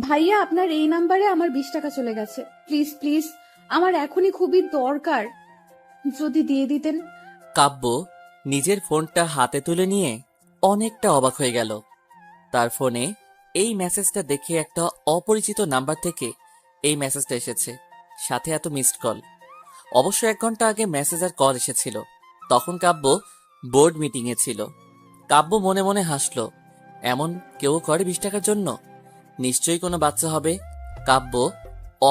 ভাইয়া, আপনার এই নাম্বারে আমার 20 টাকা চলে গেছে। প্লিজ প্লিজ, আমার এখনই খুবই দরকার, যদি দিয়ে দিতেন। কাব্য নিজের ফোনটা হাতে তুলে নিয়ে অনেকটা অবাক হয়ে গেল। তার ফোনে এই মেসেজটা দেখে একটা অপরিচিত নাম্বার থেকে এই মেসেজটা এসেছে, সাথে এত মিসড কল। অবশ্য 1 ঘন্টা আগে মেসেজ আর কল এসেছিল, তখন কাব্য বোর্ড মিটিংয়ে ছিল। কাব্য মনে মনে হাসলো, এমন কেউ করে 20 টাকার জন্য? নিশ্চয়ই কোনো বাচ্চা হবে। কাব্য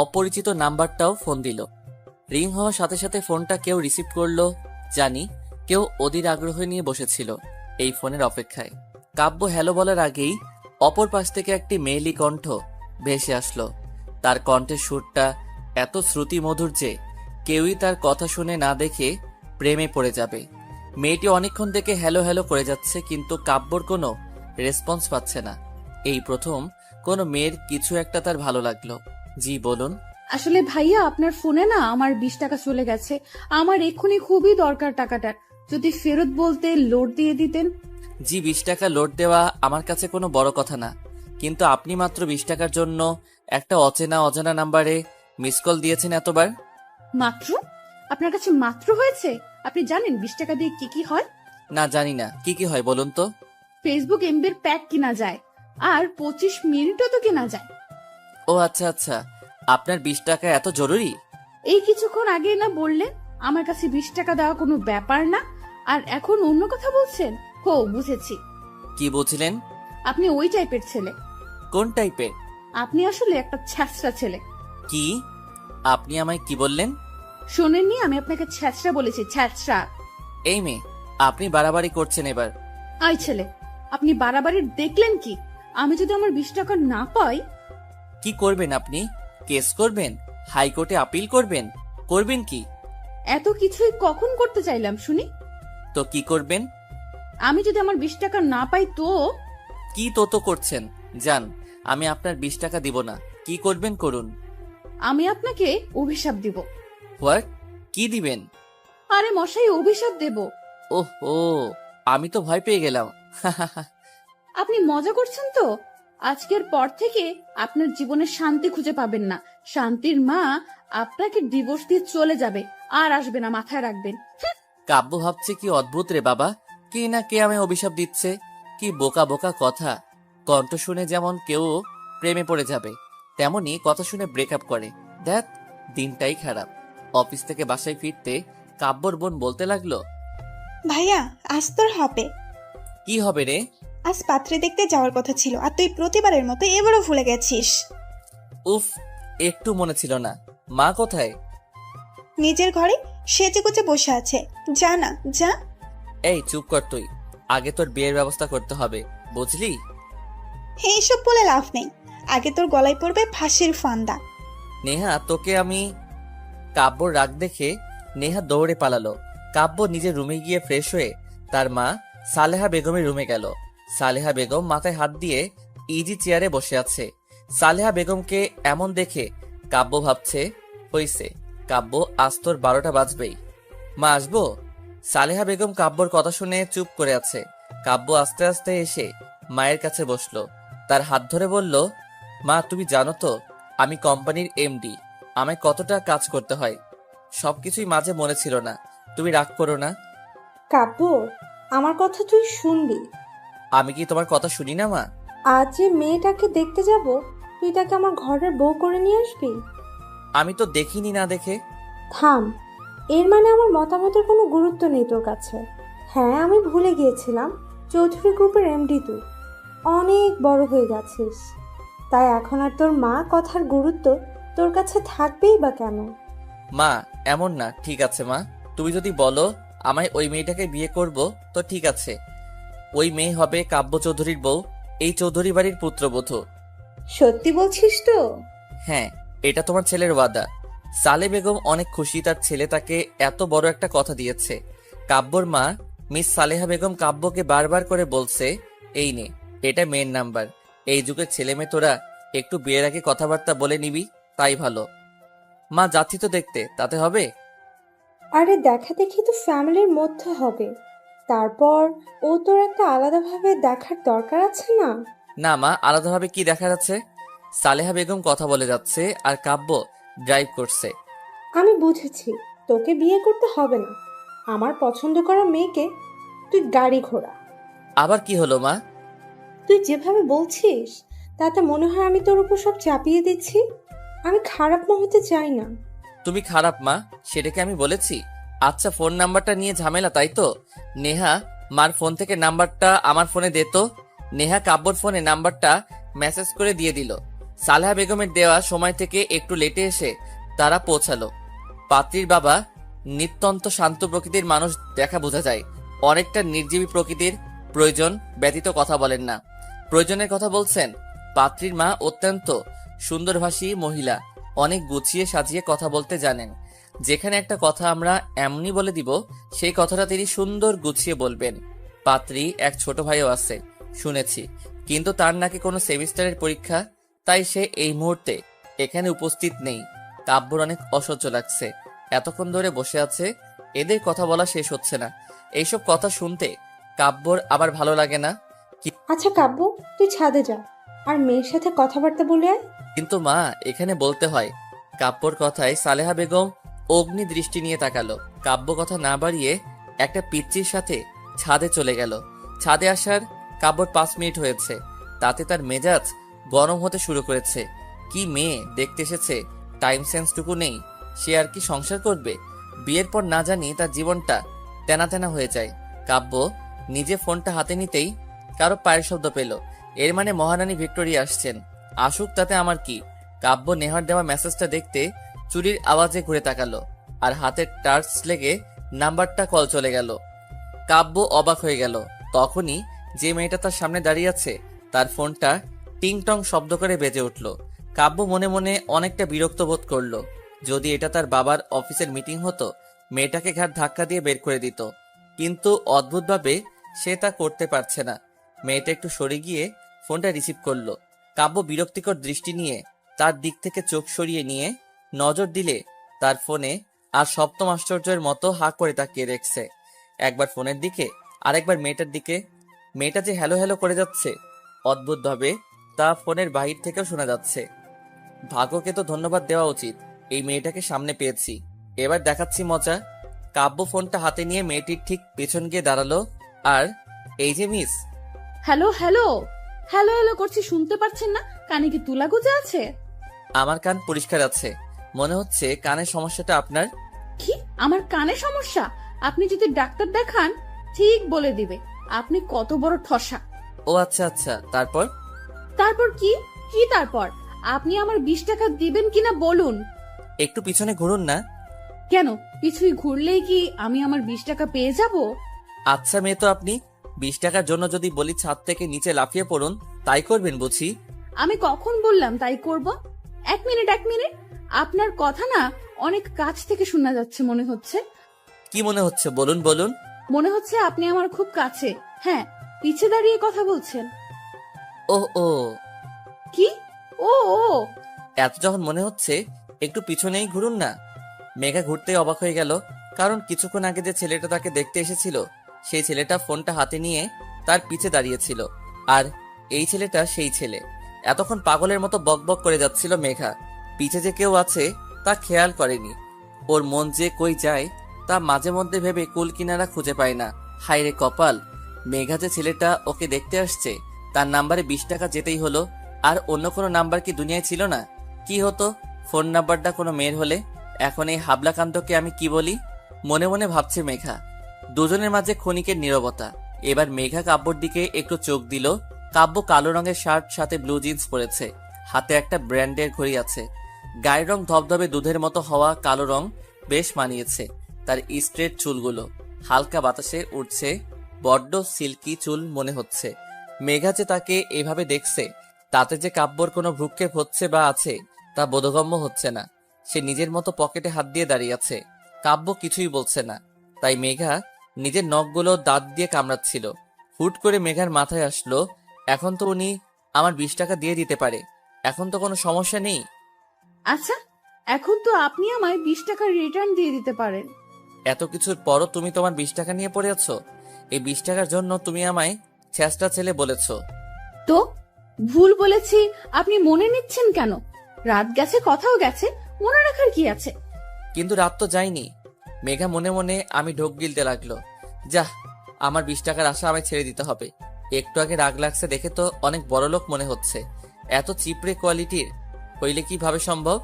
অপরিচিত নাম্বারটাও ফোন দিল। রিং হওয়ার সাথে সাথে ফোনটা কেউ রিসিভ করলো, জানি কেউ অধীর আগ্রহ নিয়ে বসেছিল এই ফোনের অপেক্ষায়। কাব্য হ্যালো বলার আগেই অপর পাশ থেকে একটি মেয়েলি কণ্ঠ ভেসে আসলো। তার কণ্ঠের সুরটা এত শ্রুতি মধুর যে কেউই তার কথা শুনে না দেখে প্রেমে পড়ে যাবে। মেয়েটি অনেকক্ষণ থেকে হ্যালো হ্যালো করে যাচ্ছে, কিন্তু কাব্যর কোনো রেসপন্স পাচ্ছে না। এই প্রথম কোনো মেয়ের কিছু একটা তার ভালো লাগলো। জি বলুন। আসলে ভাইয়া, আপনার ফোনে না আমার 20 টাকা চলে গেছে। আমার এক্ষুনি খুবই দরকার টাকাটার, যদি ফেরত বলতে লোড দিয়ে দিতেন। জি, 20 টাকা লোড দেওয়া আমার কাছে কোনো বড় কথা না, কিন্তু আপনি মাত্র 20 টাকার জন্য একটা অচেনা অজানা নাম্বারে মিস কল দিয়েছেন এতবার। মাত্র? আপনার কাছে মাত্র হয়েছে? আপনি জানেন 20 টাকা দিয়ে কি কি হয়? না, জানি না কি কি হয়, বলুন তো। ফেসবুক এমবির প্যাক কিনা যায়, আর 25 মিনিটও তো কেনা যায়। ও আচ্ছা আচ্ছা, আপনার 20 টাকা এত জরুরি? এই কিছুক্ষণ আগে না বললেন আমার কাছে 20 টাকা দেওয়া কোনো ব্যাপার না, আর এখন অন্য কথা বলছেন। হো, বুঝেছি। কি বুঝলেন? আপনি ওই টাইপের ছেলে। কোন টাইপের? আপনি আসলে একটা ছ্যাঁচড়া ছেলে। কি? আপনি আমায় কি বললেন? শোনেননি? আমি আপনাকে ছ্যাঁচড়া বলেছি, ছ্যাঁচড়া। এই মেয়ে, আপনি বাড়াবাড়ি করছেন এবার। আই ছেলে, আপনি বাড়াবাড়ি দেখলেন কি? আমি যদি আমার 20 টাকা না পাই? কি করবেন আপনি? কেস করবেন? হাইকোর্টে আপিল করবেন? করবেন কি? এত কিছুই কখন করতে চাইলাম শুনি? তো কি করবেন? আমি যদি আমার 20 টাকা না পাই তো? কি তো করছেন? যান, আমি আপনার 20 টাকা দিব না। কি করবেন করুন। আমি আপনাকে অভিশাপ দিব। হোয়াট? কি দিবেন? আরে মশাই, অভিশাপ দেব। ওহ ও, আমি তো ভয় পেয়ে গেলাম। আপনি মজা করছেন তো? আজকের পর থেকে আপনার জীবনে শান্তি খুঁজে পাবেন না। শান্তির মা আপনাকে ডিভোর্স দিয়ে চলে যাবে, আর আসবে না, মাথায় রাখবেন। কাব্য ভাবছে কি অদ্ভুত রে বাবা, কে না কে আমায় অভিশাপ দিচ্ছে। কি বোকা বোকা কথা। কণ্ঠ শুনে যেমন কেউ প্রেমে পড়ে যাবে, তেমনি কথা শুনে ব্রেকআপ করে। দেখ, দিনটাই খারাপ। অফিস থেকে বাসায় ফিরতে কাব্যর বোন বলতে লাগলো, ভাইয়া, আজ তোর হবে। কি হবে রে? আজ পাত্রে দেখতে যাওয়ার কথা ছিল, আর তুই প্রতিবারের মতো এবারও ভুলে গেছিস। উফ, একটু মনে ছিল না। মা কোথায়? নিজের ঘরে সেজে গুজে বসে আছে। যা না, যা। এই চুপ কর তুই। আগে তোর বিয়ের ব্যবস্থা করতে হবে, বুঝলি? এইসব বলে লাভ নেই। আগে তোর গলায় পড়বে ফাঁসির ফান্দা। নেহা, তোকে আমি। কাব্যর রাগ দেখে নেহা দৌড়ে পালালো। কাব্য নিজের রুমে গিয়ে ফ্রেশ হয়ে তার মা সালেহা বেগমের রুমে গেল। সালেহা বেগম মাথায় হাত দিয়ে ইজি চেয়ারে বসে আছে। সালেহা বেগমকে এমন দেখে কাব্য ভাবছে, হইছে, কাব্য আজ তোর 12টা বাজবেই। মা, আসবো? সালেহা বেগম কাব্যর কথা শুনে চুপ করে আছে। কাব্য আস্তে আস্তে এসে মায়ের কাছে বসলো, তার হাত ধরে বলল, মা তুমি জানো তো আমি কোম্পানির এমডি, আমায় কতটা কাজ করতে হয়। সবকিছুই মাঝে মনে ছিল না, তুমি রাগ করো না। কাব্য, আমার কথা তুই শুনবি। আমি কি তোমার কথা শুনি না মা? আজ যে মেয়েটাকে দেখতে যাব, তুই তাকে আমার ঘরের বউ করে নিয়ে আসবি। আমি তো দেখিনি না দেখে। থাম, এর মানে আমার মতামতের কোনো গুরুত্ব নেই তোর কাছে। হ্যাঁ, আমি ভুলে গিয়েছিলাম, চৌধুরী গ্রুপের এমডি তুই অনেক বড় হয়ে গেছিস, তাই এখন আর তোর মা কথার গুরুত্ব তোর কাছে থাকবেই বা কেন? মা, এমন না, ঠিক আছে মা, তুমি যদি বলো আমায় ওই মেয়েটাকে বিয়ে করব তো ঠিক আছে। ওই মেয়ে হবে কাব্য চৌধুরীর বউ, এই চৌধুরী বাড়ির পুত্রবধূ। সত্যি বলছিস তো? হ্যাঁ, এটা তোমার ছেলের ওয়াদা। সালে বেগম অনেক খুশি, তার ছেলে তাকে এত বড় একটা কথা দিয়েছে। কাব্যর মা মিস সালেহা বেগম কাব্যকে বারবার করে বলছে, এই নে, এটা মেয়ের নাম্বার। এই যুগের ছেলে মেয়ে তোরা একটু বিয়ের আগে কথাবার্তা বলে নিবি, তাই ভালো। মা, যাচ্ছি তো দেখতে, তাতে হবে? আরে দেখা দেখি তো ফ্যামিলির মধ্যে হবে, তারপর তোর একটা আলাদাভাবে দেখার দরকার আছে না? না মা, আলাদাভাবে কি দেখা যাচ্ছে? সালেহা বেগম কথা বলে যাচ্ছে আর কাব্য ড্রাইভ করছে। আমি বুঝেছি তোকে বিয়ে করতে হবে না। আমার পছন্দ করা মেয়েকে তুই গাড়ি ঘোড়া। আবার কি হলো মা? তুই যেভাবে বলছিস তাতে মনে হয় আমি তোর উপর সব চাপিয়ে দিচ্ছি। আমি খারাপ মা হতে চাই না। তুমি খারাপ মা, সেটাকে আমি বলেছি? আচ্ছা, ফোন নাম্বারটা নিয়ে ঝামেলা তাই তো? নেহা, মার ফোন থেকে নাম্বারটা আমার ফোনে দে তো। নেহা কাব্যর ফোনে নাম্বারটা মেসেজ করে দিয়ে দিল। সালেহা বেগমের দেওয়া সময় থেকে একটু লেটে এসে তারা পৌঁছালো। পাত্রীর বাবা নিত্যন্ত শান্ত প্রকৃতির মানুষ দেখা বোঝা যায়। অনেকটা নির্জীবী প্রকৃতির, প্রয়োজন ব্যতীত কথা বলেন না। প্রয়োজনের কথা বলছেন। পাত্রীর মা অত্যন্ত সুন্দরভাষী মহিলা, অনেক গুছিয়ে সাজিয়ে কথা বলতে জানেন। যেখানে একটা কথা আমরা এমনি বলে দিব, সেই কথাটা তিনি সুন্দর গুছিয়ে বলবেন। পাত্রী এক ছোট ভাইও আছে শুনেছি, কিন্তু তার নাকি কোনো সেমিস্টারের পরীক্ষা, তাই সে এই মুহূর্তে এখানে উপস্থিত নেই। কাব্যর অনেক অসহ্য লাগছে। এতক্ষণ ধরে বসে আছে, এদের কথা বলা শেষ হচ্ছে না। এইসব কথা শুনতে কাব্যর আবার ভালো লাগে না। আচ্ছা কাব্য, তুই ছাদে যা আর মেয়ের সাথে কথাবার্তা বলে আয়। কিন্তু মা, এখানে বলতে হয়। কাব্যর কথায় সালেহা বেগম অগ্নি দৃষ্টি নিয়ে তাকালো। কাব্য কথা না বাড়িয়ে একটা পিচ্চির সাথে ছাদে চলে গেল। ছাদে আসার কাব্যর 5 মিনিট হয়েছে, তাতে তার মেজাজ গরম হতে শুরু করেছে। কি মেয়ে দেখতে এসেছে, টাইম সেন্সটুকু নেই। সে আর কি সংসার করবে? বিয়ের পর না জানি তার জীবনটা তেনা তেনা হয়ে যায়। কাব্য নিজে ফোনটা হাতে নিতেই কারো পায়ের শব্দ পেল। এর মানে মহারানী ভিক্টোরিয়া আসছেন। আসুক, তাতে আমার কি। কাব্য নেহার দেওয়া মেসেজটা দেখতে চুরির আওয়াজে ঘুরে তাকালো, আর হাতের টার্চ লেগে নাম্বারটা কল চলে গেল। কাব্য অবাক হয়ে গেল। তখনই যে মেয়েটা তার সামনে দাঁড়িয়ে আছে তার ফোনটা টিং টং শব্দ করে বেজে উঠল। কাব্য মনে মনে অনেকটা বিরক্ত বোধ করলো। যদি এটা তার বাবার অফিসের মিটিং হতো, মেয়েটাকে ঘাট ধাক্কা দিয়ে বের করে দিত, কিন্তু অদ্ভুতভাবে সে তা করতে পারছে না। মেয়েটা একটু সরে গিয়ে ফোনটা রিসিভ করলো। কাব্য বিরক্তিকর দৃষ্টি নিয়ে তার দিক থেকে চোখ সরিয়ে নিয়ে নজর দিলে তার ফোনে আর সপ্তম আশ্চর্যের মতো হাঁ করে তাকিয়ে দেখছে। একবার ফোনের দিকে, আরেকবার মেয়েটার দিকে। মেয়েটা যে হ্যালো হ্যালো করে যাচ্ছে, অদ্ভুতভাবে তা ফোনের বাহির থেকেও শোনা যাচ্ছে। ভাগ্যকে তো ধন্যবাদ দেওয়া উচিত, এই মেয়েটাকে সামনে পেয়েছি। এবার দেখাচ্ছি মজা। কাব্য ফোনটা হাতে নিয়ে মেয়েটির ঠিক পেছন গিয়ে দাঁড়ালো। আর এই যে miss. Hello hello hello hello করছি, শুনতে পাচ্ছেন না? কানে কি তুলা গুজে আছে? আমার কান পরিষ্কার আছে। মনে হচ্ছে কানের সমস্যাটা আপনার। কি, আমার কানে সমস্যা? আপনি যদি ডাক্তার দেখান, ঠিক বলে দিবে আপনি কত বড় ঠসা। ও আচ্ছা আচ্ছা, তারপর? তারপর কি? কি তারপর? আপনি আমার 20 টাকা দিবেন কিনা বলুন। একটু পিছনে ঘুরুন না। কেন, পিছুই ঘুরলেই কি আমি আমার 20 টাকা পেয়ে যাব? আচ্ছা মেয়ে তো আপনি, 20 টাকার জন্য যদি বলি ছাদ থেকে নিচে লাফিয়ে পড়ুন, তাই করবেন বুঝি? আমি কখন বললাম তাই করব? এক মিনিট এক মিনিট, আপনার কথা না অনেক কাছ থেকে শোনা যাচ্ছে মনে হচ্ছে। কি মনে হচ্ছে বলুন বলুন। মনে হচ্ছে আপনি আমার খুব কাছে, হ্যাঁ, পিছে দাঁড়িয়ে কথা বলছেন। ও ও, কি ও ও? এত যখন মনে হচ্ছে একটু পিছনেই ঘুরুন না। মেঘা ঘুরতে অবাক হয়ে গেল, কারণ কিছুক্ষণ আগে যে ছেলেটা তাকে দেখতে এসেছিল, সেই ছেলেটা ফোনটা হাতে নিয়ে তার পিছে দাঁড়িয়েছিল। আর এই ছেলেটা সেই ছেলে। এতক্ষণ পাগলের মতো বকবক করে যাচ্ছিল মেঘা। পিছে যে কেউ আছে তা খেয়াল করেনি। ওর মন যে কই যায় তা মাঝে মধ্যে ভেবে কুল কিনারা খুঁজে পায় না। হায় রে কপাল, মেঘা যে ছেলেটা ওকে দেখতে আসছে তার নাম্বারে 20 টাকা যেতেই হলো। আর অন্য কোনো নাম্বার কি দুনিয়ায় ছিল না? কি হতো ফোন নাম্বারটা কোনো মেয়ের হলে? এখন এই হাবলাকান্তকে আমি কি বলি? মনে মনে ভাবছে মেঘা। দুজনের মাঝে ক্ষণিকের নীরবতা। এবার মেঘা কাব্যর দিকে একটু চোখ দিল। কাব্য কালো রঙের শার্ট সাথে ব্লু জিন্স পরেছে, হাতে একটা ব্র্যান্ডের ঘড়ি আছে। গায়ের রং ধবধবে দুধের মতো হওয়া কালো রং বেশ মানিয়েছে তার স্ট্রেট চুলগুলো। হালকা বাতাসে উঠছে, বড্ড সিল্কি চুল মনে হচ্ছে। মেঘা যে তাকে এভাবে দেখছে, তাতে যে কাব্যর কোনো ভ্রুক্ষেপ হচ্ছে বা আছে তা বোধগম্য হচ্ছে না। সে নিজের মতো পকেটে হাত দিয়ে দাঁড়িয়ে আছে। কাব্য কিছুই বলছে না, তাই মেঘা নিজের নখগুলো দাঁত দিয়ে কামড়াচ্ছিল। হুট করে মেঘার মাথায় আসলো, এখন তো উনি আমার 20 টাকা দিয়ে দিতে পারে, এখন তো কোনো সমস্যা নেই। আচ্ছা, এখন তো আপনি আমায় 20 টাকা রিটার্ন দিয়ে দিতে পারেন। এত কিছুর পরও তুমি তোমার 20 টাকা নিয়ে পড়ে আছো। এই 20 টাকার জন্য তুমি আমায় ছেঁচড়া ছেলে বলেছো। তো ভুল বলেছি আপনি মনে নিচ্ছেন কেন? রাত গেছে, কথাও গেছে, মনে রাখার কি আছে? কিন্তু রাত তো যায়নি। মেঘা মনে মনে আমি ঢোক গিলতে লাগলো। যাহ, আমার 20 টাকার আশা আমায় ছেড়ে দিতে হবে। একটু আগে রাগ লাগছে দেখে তো অনেক বড়লোক মনে হচ্ছে। এত চিপড়ে কোয়ালিটির হইলে কিভাবে সম্ভব?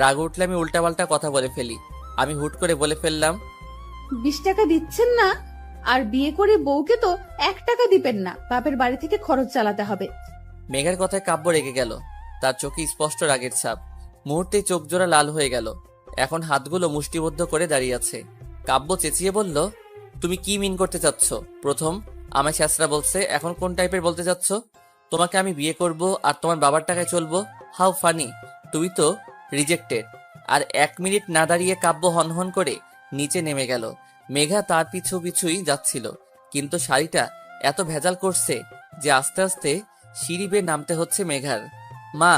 রাগ উঠলে আমি উল্টাপাল্টা কথা বলে ফেলি। আমি হুট করে বলে ফেললাম, 20 টাকা দিচ্ছেন না? আর বিয়ে করে বউকে তো 1 টাকা দিবেন না, বাপের বাড়ি থেকে খরচ চালাতে হবে। মেঘার কথায় কাব্য রেগে গেল। তার চোখে স্পষ্ট রাগের ছাপ। মুহূর্তেই চোখ জোড়া লাল হয়ে গেল। এখন হাতগুলো মুষ্টিবদ্ধ করে দাঁড়িয়ে আছে। কাব্য চেঁচিয়ে বলল, তুমি কি মিন করতে চাচ্ছ? প্রথম আমায় শেষরা বলছে, এখন কোন টাইপের বলতে চাচ্ছ? তোমাকে আমি বিয়ে করব আর তোমার বাবার টাকায় চলবো? How funny! তুমি তো রিজেক্টেড। আর 1 মিনিট না দাঁড়িয়ে কাব্য হনহন করে নিচে নেমে গেল। মেঘা তার পিছু পিছুই যাচ্ছিল, কিন্তু শাড়িটা এত ভেজাল করছে যে আস্তে আস্তে সিঁড়ি বেয়ে নামতে হচ্ছে মেঘার। মা,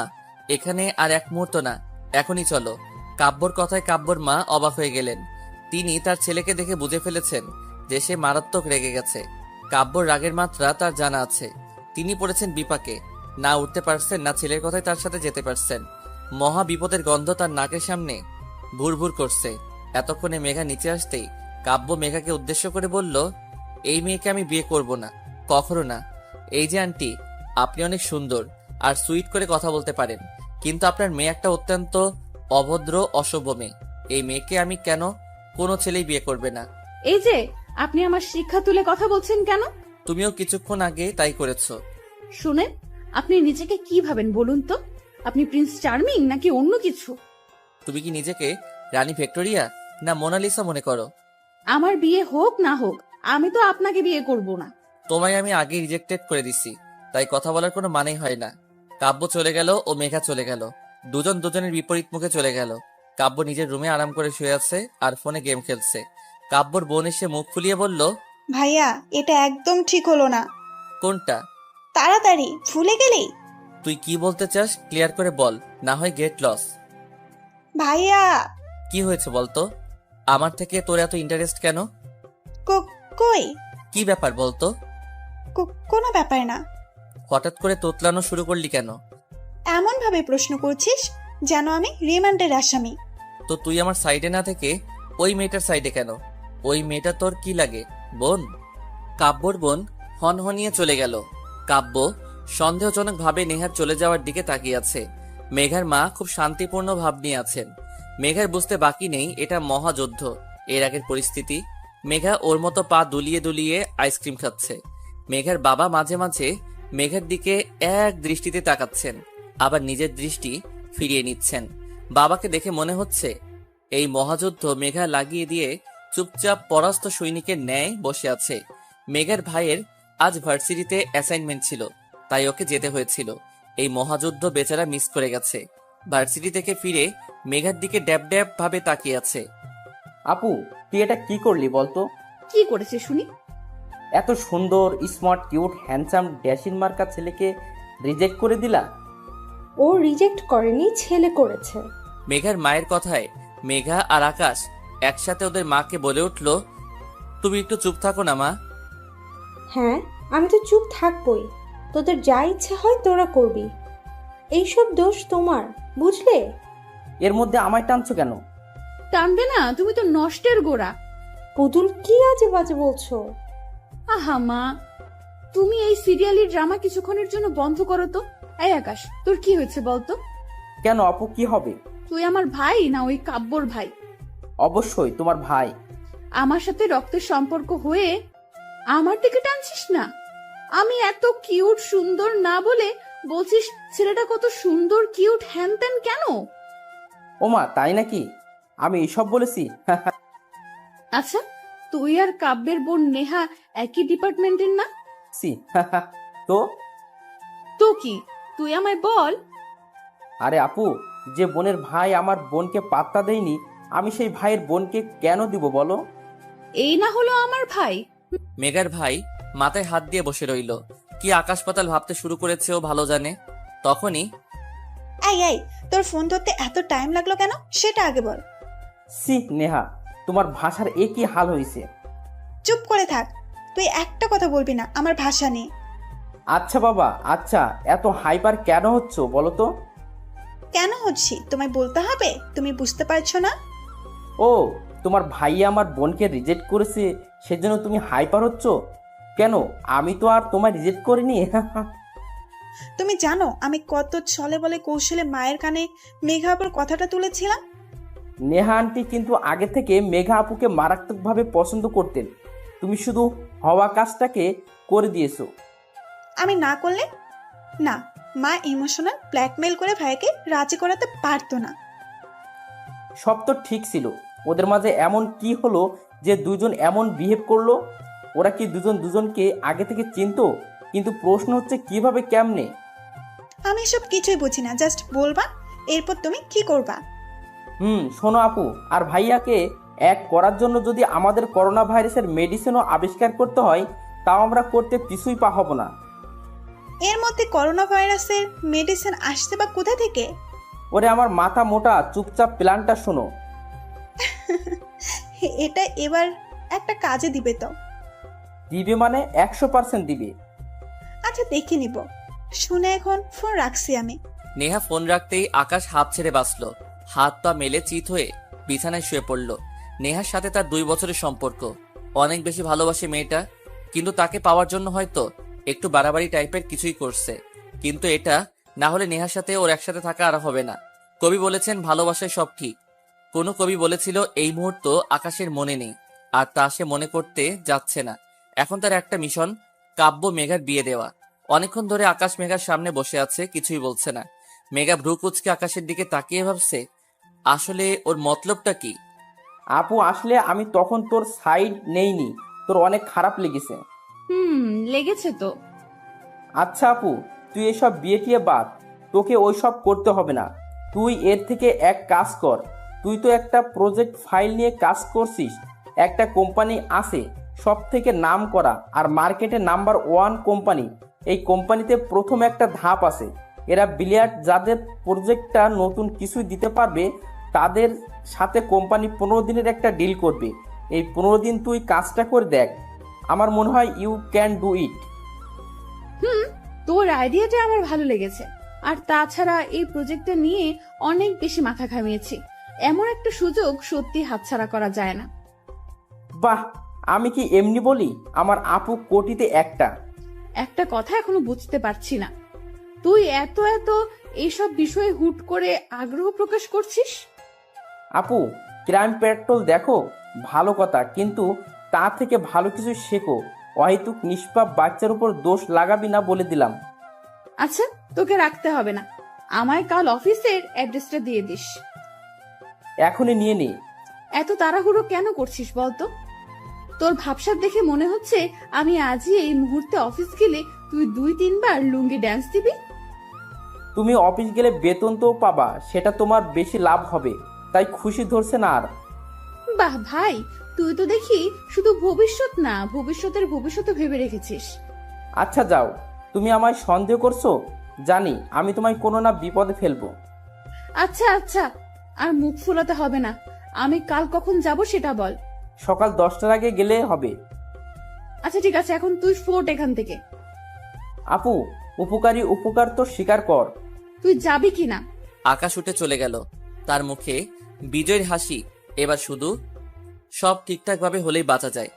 এখানে আর 1 মুহূর্ত না, এখনই চলো। কাব্যর কথায় কাব্যর মা অবাক হয়ে গেলেন। তিনি তার ছেলেকে দেখে বুঝে ফেলেছেন যে সে মারাত্মক রেগে গেছে। কাব্যর রাগের মাত্রা তার জানা আছে। তিনি পড়েছেন বিপাকে, না উঠতে পারছেন না ছেলের কথায় তার সাথে যেতে পারছেন। মহা বিপদের গন্ধ তার নাকের সামনে ভুরভুর করছে। এতক্ষণে মেঘা নিচে আসতেই কাব্য মেঘাকে উদ্দেশ্য করে বলল, এই মেয়েকে আমি বিয়ে করব না, কখনো না। এই যে আন্টি, আপনি অনেক সুন্দর আর সুইট করে কথা বলতে পারেন, কিন্তু আপনার মেয়ে একটা অত্যন্ত অভদ্র অসভ্য মেয়ে। এই মেয়েকে আমি কেন কোনো ছেলেই বিয়ে করবে না। এই যে আপনি আমার শিক্ষা তুলে কথা বলছেন কেন? তুমিও কিছুক্ষণ আগে তাই করেছো। শুনেন, আপনি নিজেকে কি ভাবেন বলুন তো? আপনি প্রিন্স চার্মিং নাকি অন্য কিছু? তুমি কি নিজেকে রানী ভিক্টোরিয়া না মোনালিসা মনে করো? আমার বিয়ে হোক না হোক, আমি তো আপনাকে বিয়ে করব না। তোমায় আমি আগে রিজেক্টেড করে দিছি, তাই কথা বলার কোনো মানেই হয় না। কাব্য চলে গেল ও মেঘা চলে গেল। দুজন দুজনের বিপরীত মুখে চলে গেল। কাব্য নিজের রুমে আরাম করে শুয়ে আছে আর ফোনে গেম খেলছে। কাব্যর বোন এসে মুখ ফুলিয়ে বলল, ভাইয়া, এটা একদম ঠিক হলো না। কোনটা? তাড়াতাড়ি ভুলে গেলি? তুই কি বলতে চাস ক্লিয়ার করে বল, না হয় গেট লস। ভাইয়া, কি হয়েছে বলতো? আমার থেকে তোর এত ইন্টারেস্ট কেন? কই? কি ব্যাপার বলতো? কোনো ব্যাপার না। হঠাৎ করে তোতলানো শুরু করলি কেন? এমন ভাবে প্রশ্ন করছিস যেন আমি রিমান্ডের আসামি। তো তুই আমার সাইডে না থেকে ওই মেয়েটার সাইডে কেন? ওই মেয়েটা তোর কি লাগে, বোন? কাব্যর বোন হনহনিয়ে চলে গেল। কাব্য সন্দেহজনক ভাবে নেহার চলে যাওয়ার দিকে তাকিয়ে আছে। মেঘার মা খুব শান্তিপূর্ণ ভাব নিয়ে আছেন। মেঘার বুঝতে বাকি নেই এটা মহাযুদ্ধ। এর আগের পরিস্থিতি, মেঘা ওর মতো পা দুলিয়ে দুলিয়ে আইসক্রিম খাচ্ছে। মেঘার বাবা মাঝে মাঝে মেঘার দিকে এক দৃষ্টিতে তাকাচ্ছেন, আবার নিজের দৃষ্টি ফিরিয়ে নিচ্ছেন। বাবাকে দেখে মনে হচ্ছে এই মহাযুদ্ধ মেঘা লাগিয়ে দিয়ে চুপচাপ পরাস্ত সৈনিকের ন্যায় বসে আছে। মেঘার ভাইয়ের আজ ভার্সিটিতে অ্যাসাইনমেন্ট ছিল, তাই ওকে যেতে হয়েছিল। এই মহাযুদ্ধ বেচারা মিস করে গেছে। ভার্সিটি থেকে ফিরে মেঘার দিকে ড্যাব ড্যাব ভাবে তাকিয়ে আছে। আপু, তুই এটা কি করলি বলতো? কি করেছে শুনি? এত সুন্দর, স্মার্ট, কিউট, হ্যান্ডসাম, ড্যাশিন মার্কা ছেলেকে রিজেক্ট করে দিলা? ও রিজেক্ট করেনি, ছেলে করেছে। মেঘার মায়ের কথায় মেঘা আর আকাশ একসাথে ওদের মাকে বলে উঠল, তুমি একটু চুপ থাকো না মা। হ্যাঁ, আমি তো চুপ থাকবই। তোদের যা ইচ্ছে হয় তোরা করবি। এইসব দোষ তোমার, বুঝলে? এর মধ্যে আমায় টানছো কেন? টানবে না, তুমি তো নষ্টের গোড়া। পুতুল, কি আজে বাজে বলছো? আহা মা, তুমি এই সিরিয়ালি ড্রামা কিছুক্ষণের জন্য বন্ধ করো তো। এই আকাশ, তোর কি হয়েছে বলতো? কেন আপু, কি হবে? তুই আমার ভাই না ওই কাব্যর ভাই? অবশ্যই তোমার ভাই। আমার সাথে রক্তের সম্পর্ক হয়ে আমার দিকে টানছিস না? আমি এত কিউট সুন্দর না বলে বলছিস ছেলেটা কত সুন্দর কিউট হ্যান ত্যান কেন? ওমা, তাই নাকি? আমি এসব বলেছি? আচ্ছা, তুই আর কাব্যের বোন নেহা একই ডিপার্টমেন্টের না? সি, তো? তো কি, তুই আমায় বল। আরে আপু, যে বোনের ভাই আমার বোনকে পাত্তা দেয়নি, আমি সেই ভাইয়ের বোনকে কেন দিব বলো? এই না হলো আমার ভাই? মেঘার ভাই মাথায় হাত দিয়ে বসে রইল। কি আকাশ পাতাল ভাবতে শুরু করেছে ও ভালো জানে। তখনই, এই, তোর ফোন ধরতে এত টাইম লাগলো কেন সেটা আগে বল। সি নেহা, তোমার ভাষার এ কি হাল হয়েছে? চুপ করে থাক, তুই একটা কথা বলবি না আমার ভাষা নিয়ে। আচ্ছা বাবা, আচ্ছা, এত হাইপার কেন হচ্ছ বলো তো? কেন হচ্ছি তোমায় বলতে হবে? তুমি বুঝতে পারছো না? ও, তোমার ভাইয়া আমার বোনকে রিজেক্ট করেছে, সেজন্য তুমি হাইপার হচ্ছ? কেন, আমি তো আর তোমায় রিজেক্ট করিনি। তুমি জানো আমি কত ছলে বলে কৌশলে মায়ের কানে মেঘা আপুর কথাটা তুলেছিলাম। নেহা আন্টি কিন্তু আগে থেকে মেঘা আপুকে মারাত্মকভাবে পছন্দ করতেন, তুমি শুধু হওয়া কাজটাকে করে দিয়েছো। আমি না করলে না, মা ইমোশনাল ব্ল্যাকমেল করে ভাইয়াকে রাজি করাতে পারতো না। সব তো ঠিক ছিল, ওদের মাঝে এমন কি হলো যে দুজন এমন বিহেভ করলো? ওরা কি দুজন দুজনকে আগে থেকে চিনতো? কিন্তু প্রশ্ন হচ্ছে কিভাবে, কেমনে? আমি এসব কিছুই বুঝি না, জাস্ট বলবা, এরপর তুমি কি করবা? শোনো আপু, আর ভাইয়াকে এক করার জন্য যদি আমাদের করোনা ভাইরাসের মেডিসিনও আবিষ্কার করতে হয়, তাও আমরা করতে পিছুই পা হব না। এর মধ্যে করোনা ভাইরাসের মেডিসিন আসছে বা কোথা থেকে? ওরে আমার মাথা মোটা, চুপচাপ প্ল্যানটা শোনো। এটা এবার একটা কাজে দিবে তো? দিবে মানে 100% দিবে। আচ্ছা দেখে নিব, শুনে এখন ফোন রাখছি আমি। নেহা ফোন রাখতেই আকাশ হাত ছেড়ে বাঁচল, হাত পা মেলে চিত হয়ে বিছানায় শুয়ে পড়ল। নেহার সাথে তার 2 বছরের সম্পর্ক, অনেক বেশি ভালোবাসে মেয়েটা, কিন্তু তাকে পাওয়ার জন্য হয়তো একটু বাড়াবাড়ি টাইপের কিছুই করছে। কিন্তু এটা না হলে নেহার সাথে ওর একসাথে থাকা আর হবে না। কবি বলেছেন ভালোবাসায় সব ঠিক, কোনো কবি বলেছিল এই মুহূর্ত আকাশের মনে নেই, আর তা সে মনে করতে যাচ্ছে না। এখন তার একটা মিশন, কাব্য মেঘার বিয়ে দেওয়া। অনেকক্ষণ ধরে আকাশ মেঘার সামনে বসে আছে, কিছুই বলছে না। মেঘা ভ্রু কুচকে আকাশের দিকে তাকিয়ে ভাবছে আসলে ওর মতলবটা কি। আপু আসলে আমি তখন তোর সাইড নেইনি, তোর অনেক খারাপ লেগেছে। লেগেছে তো। আচ্ছা আপু, তুই এসব বিয়ে টিয়ে বাদ, তোকে ওইসব করতে হবে না। তুই এর থেকে এক কাজ কর, তুই তো একটা প্রজেক্ট ফাইল নিয়ে কাজ করছিস, একটা কোম্পানি আছে সব থেকে নাম করা আর মার্কেটে নাম্বার 1 কোম্পানি। এই কোম্পানিতে প্রথম একটা ধাপ আছে, এরা বিলিয়ার্ড, যাদের প্রজেক্টটা নতুন কিছুই দিতে পারবে তাদের সাথে কোম্পানি 15 দিনের একটা ডিল করবে। এই 15 দিন তুই কাজটা করে দেখ, আমার মনে হয় ইউ ক্যান ডু ইট। তোর আইডিয়াটা আমার ভালো লেগেছে। আর তাছাড়া এই প্রজেক্টটা নিয়ে অনেক বেশি মাথা ঘামিয়েছি। এমন একটা সুযোগ সত্যি হাতছাড়া করা যায় না। বাহ, আমি কি এমনি বলি, আমার আপু কোটিতে একটা। একটা কথা এখনো বুঝতে পারছি না, তুই এত এত এইসব বিষয়ে হুট করে আগ্রহ প্রকাশ করছিস। আপু, ক্রাইম পেট্রোল দেখো, ভালো কথা, কিন্তু তা থেকে ভালো কিছু শেখো। অহেতুক নিষ্পাপ বাচ্চার উপর দোষ লাগাবি না বলে দিলাম। আচ্ছা, তোকে রাখতে হবে না, আমায় কাল অফিসের অ্যাড্রেসটা দিয়ে দিস। এখনই নিয়ে নে। এত তাড়াহুড়ো কেন করছিস বলতো? তোর ভাবসাব দেখে মনে হচ্ছে আমি আজই এই মুহূর্তে অফিস গেলে তুই 2-3 বার লুঙ্গি ড্যান্স দিবি। তুমি অফিস গেলে বেতন তো পাবা, সেটা তোমার বেশি লাভ হবে, তাই খুশি ধরছে না আর। বাহ ভাই, তুই তো দেখি শুধু ভবিষ্যৎ না, ভবিষ্যতের ভবিষ্যৎ ভেবে রেখেছিস। আচ্ছা যাও, তুমি আমায় সন্দেহ করছো, জানি আমি তোমায় কোনো না বিপদে ফেলবো। আচ্ছা আচ্ছা, আর মুখ ফুলাতে হবে না। আমি কাল কখন যাব সেটা বল। সকাল 10টার আগে গেলে হবে। আচ্ছা ঠিক আছে, এখন তুই ফোট এখান থেকে। আপু, উপকারী উপকার তো স্বীকার কর। তুই যাবি কিনা? আকাশ উঠে চলে গেল, তার মুখে বিজয়ের হাসি। এবার শুধু সব ঠিকঠাক ভাবে হলেই বাঁচা যায়।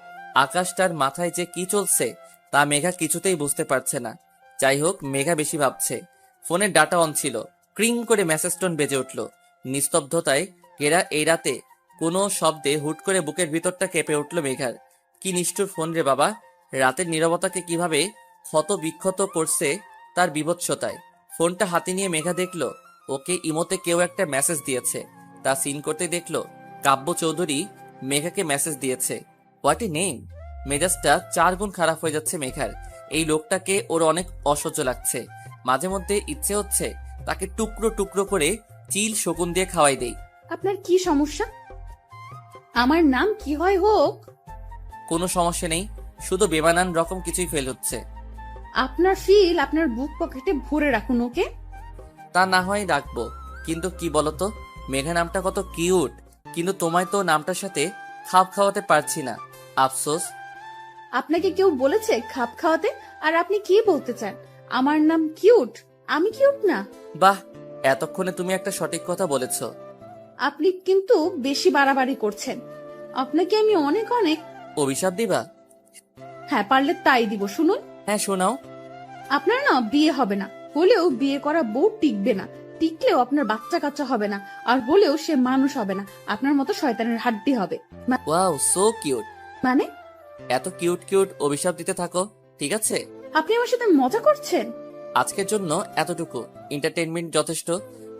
আকাশটার মাথায় যে কি চলছে তা মেঘা কিছুতেই বুঝতে পারছে না। যাই হোক, মেঘা বেশি ভাবছে। ফোনের ডাটা অন ছিল, ক্রিং করে মেসেজ টোন বেজে উঠল। নিস্তব্ধতায় ঘেরা এই রাতে কোনো শব্দে হুট করে বুকের ভিতরটা কেঁপে উঠল মেঘার। কি নিষ্ঠুর ফোন রে বাবা, রাতের নীরবতাকে কিভাবে ক্ষত বিক্ষত করছে তার বিভৎসতায়। ফোনটা হাতে নিয়ে মেঘা দেখল ওকে ইমোতে কেউ একটা মেসেজ দিয়েছে। তা সিন করতে দেখল কাব্য চৌধুরী মেঘাকে মেসেজ দিয়েছে। What a name! মেজাজটা 4 গুণ খারাপ হয়ে যাচ্ছে মেঘার। এই লোকটাকে ওর অনেক অসহ্য লাগছে। মাঝে মধ্যে ইচ্ছে হচ্ছে তাকে টুকরো টুকরো করে চিল শকুন দিয়ে খাওয়াই দেই। আপনার কি সমস্যা? আমার নাম কি হয় হোক, কোনো সমস্যা নেই, শুধু বেমানান রকম কিছুই ফেল হচ্ছে। আপনার ফিল আপনার বুক পকেটে ভরে রাখুন ওকে। তা না হয় রাখবো, কিন্তু কি বলতো, মেঘা নামটা কত কিউট, কিন্তু তোমায় তো নামটার সাথে খাপ খাওয়াতে পারছি না। আফসোস। আপনাকে কেউ বলেছে খাপ খাওয়াতে? আর আপনি কি বলতে চান? আমার নাম কিউট? আমি কিউট না? বাহ, এতক্ষণে তুমি একটা সঠিক কথা বলেছ। আপনি কিন্তু বেশি বাড়াবাড়ি করছেন। আপনাকে আমি অনেক অনেক। অভিশাপ দিবা? হ্যাঁ, পারলে তাই দিব। শুনুন, হ্যাঁ, শোনাও। আপনার না বিয়ে হবে না, হলেও বিয়ে করা বউ টিকবে না, টিকলেও আপনার বাচ্চা কাচ্চা হবে না, আর হলেও সে মানুষ হবে না, আপনার মতো শয়তানের হাড্ডি হবে। Wow, so cute. মানে এত কিউট কিউট অভিশাপ দিতে থাকো, ঠিক আছে? আপনি আমার সাথে মজা করছেন? আজকের জন্য এতটুকু এন্টারটেইনমেন্ট যথেষ্ট,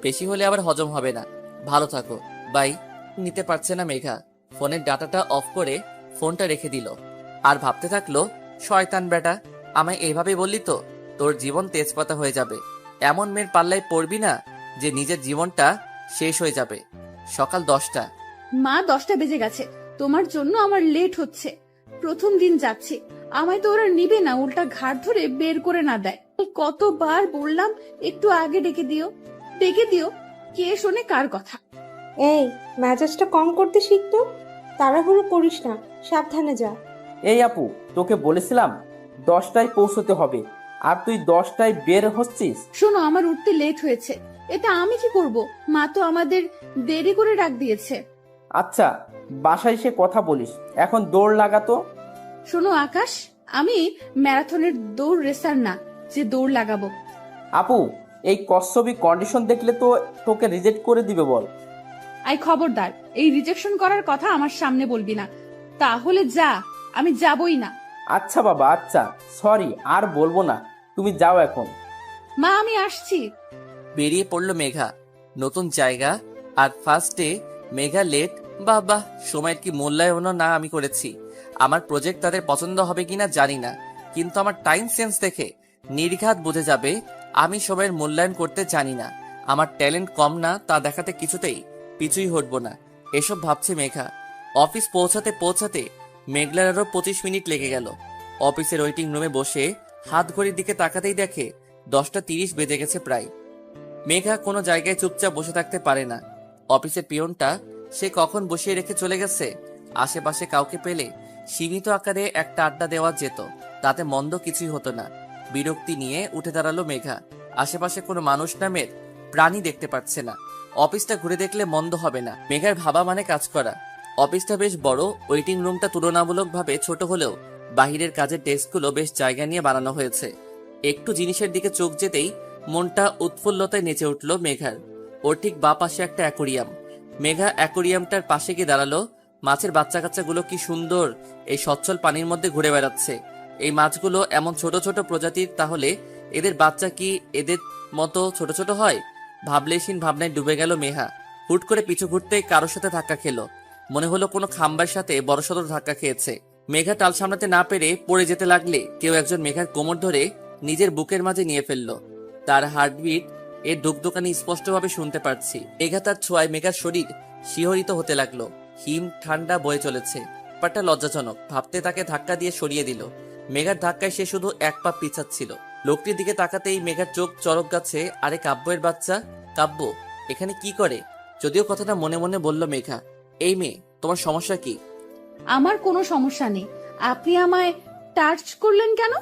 বেশি হলে আবার হজম হবে না। ভালো থাকো, বাই। নিতে পারছে না মেঘা, ফোনের ডাটাটা অফ করে ফোনটা রেখে দিল। আর ভাবতে থাকলো, শয়তান বেটা, আমায় এইভাবে বললি তো তোর জীবন তেজপাতা হয়ে যাবে। এমন মেয়ের পাল্লায় পড়বি না যে নিজের জীবনটা শেষ হয়ে যাবে। সকাল 10টা। মা, 10টা বেজে গেছে, তোমার জন্য আমার লেট হচ্ছে। প্রথম দিন যাচ্ছি, আমায় তো ওরা নিবে না, উল্টা ঘাট ধরে বের করে না দেয়। কতবার বললাম একটু আগে ডেকে দিও, ডেকে দিও, কে শোনে কার কথা? এই, মেজাজটা কম করতে শিখতো। তাড়াহুড়ো করিস না, সাবধানে যা। এই আপু, তোকে বলেছিলাম 10টায় পৌঁছতে হবে, আর তুই 10টায় বের হচ্ছিস। শোনো, আমার উঠতে লেট হয়েছে, এটা আমি কি করব? মা তো আমাদের দেরি করে ডাক দিয়েছে। আচ্ছা, বাসায় এসে কথা বলিস, এখন দৌড় লাগাতো। শোনো আকাশ, আমি ম্যারাথনের দৌড় রেসার না যে দৌড় লাগাবো। আপু, এই কচ্ছপি কন্ডিশন দেখলে তো তোকে রিজেক্ট করে দিবে বল। আই খবরদার, এই রিজেকশন করার কথা আমার সামনে বলবি না, তাহলে যা, আমি যাবই না। আচ্ছা বাবা, আচ্ছা, সরি, আর বলবো না, তুমি যাও এখন। মা, আমি আসছি। বেরিয়ে পড়লো মেঘা। নতুন জায়গা আর ফার্স্টে মেঘা লেট। বাহ, সময়ের কি মূল্যায়নও না আমি করেছি। আমার প্রজেক্ট তাদের পছন্দ হবে কিনা জানি না, কিন্তু আমার টাইম সেন্স দেখে নির্ঘাত বুঝে যাবে আমি সময়ের মূল্যায়ন করতে জানি না। আমার ট্যালেন্ট কম না তা দেখাতে কিছুতেই পিছুই হটবো না, এসব ভাবছে মেঘা। অফিস পৌঁছাতে পৌঁছাতে মেঘলার আরো 25 মিনিট লেগে গেল। অফিসের ওয়েটিং রুমে বসে হাত ঘড়ির দিকে তাকাতেই দেখে 10টা 30 বেজে গেছে প্রায়। মেঘা কোনো জায়গায় চুপচাপ বসে থাকতে পারে না। অফিসের পিয়নটা সে কখন বসিয়ে রেখে চলে গেছে। আশেপাশে কাউকে পেলে সীমিত আকারে একটা আড্ডা দেওয়া যেত, তাতে মন্দ কিছুই হতো না। বিরক্তি নিয়ে উঠে দাঁড়ালো মেঘা। আশেপাশে কোনো মানুষ নামের প্রাণী দেখতে পাচ্ছে না। অফিসটা ঘুরে দেখলে মন্দ হবে না। মেঘার ভাবা মানে কাজ করা। অফিসটা বেশ বড়, ওয়েটিং রুমটা তুলনামূলকভাবে ছোট হলেও বাহিরের কাজের ডেস্কগুলো বেশ জায়গা নিয়ে বানানো হয়েছে। একটু জিনিসের দিকে চোখ যেতেই মনটা উৎফুল্লতায় নেচে উঠল মেঘার। ওর ঠিক বা পাশে একটা অ্যাকোরিয়াম। মেঘা অ্যাকোরিয়ামটার পাশে গিয়ে দাঁড়ালো। মাছের বাচ্চা কাচ্চাগুলো কি সুন্দর এই সচ্ছল পানির মধ্যে ঘুরে বেড়াচ্ছে। এই মাছগুলো এমন ছোট ছোট প্রজাতির, তাহলে এদের বাচ্চা কি এদের মতো ছোট ছোট হয়? ভাবলেশীন ভাবনায় ডুবে গেল মেঘা। হুট করে পিছু ঘুরতেই কারোর সাথে ধাক্কা খেলো। মনে হলো কোনো খাম্বার সাথে বড়সড় ধাক্কা খেয়েছে। মেঘা টাল সামলাতে না পেরে পড়ে যেতে লাগলে কেউ একজন মেঘার কোমর ধরে নিজের বুকের মাঝে নিয়ে ফেললো। তার হার্টবিট এর ধুকধুকানি স্পষ্টভাবে শুনতে পারছি। মেঘা তার ছোঁয়ায় মেঘার শরীর শিহরিত হতে লাগলো। হিম ঠান্ডা বয়ে চলেছে। ব্যাপারটা লজ্জাজনক ভাবতে তাকে ধাক্কা দিয়ে সরিয়ে দিল। মেঘার ধাক্কায় সে শুধু এক পা পিছাচ্ছিল। লোকটির দিকে তাকাতেই মেঘার চোখ চরক গাছে। আরে কাব্যের বাচ্চা, কাব্য এখানে কি করে? যদিও কথাটা মনে মনে বলল মেঘা। এই মেয়ে, তোমার সমস্যা কি? আমার কোনো সমস্যা নেই, আপনি আমায় টাচ করলেন কেন?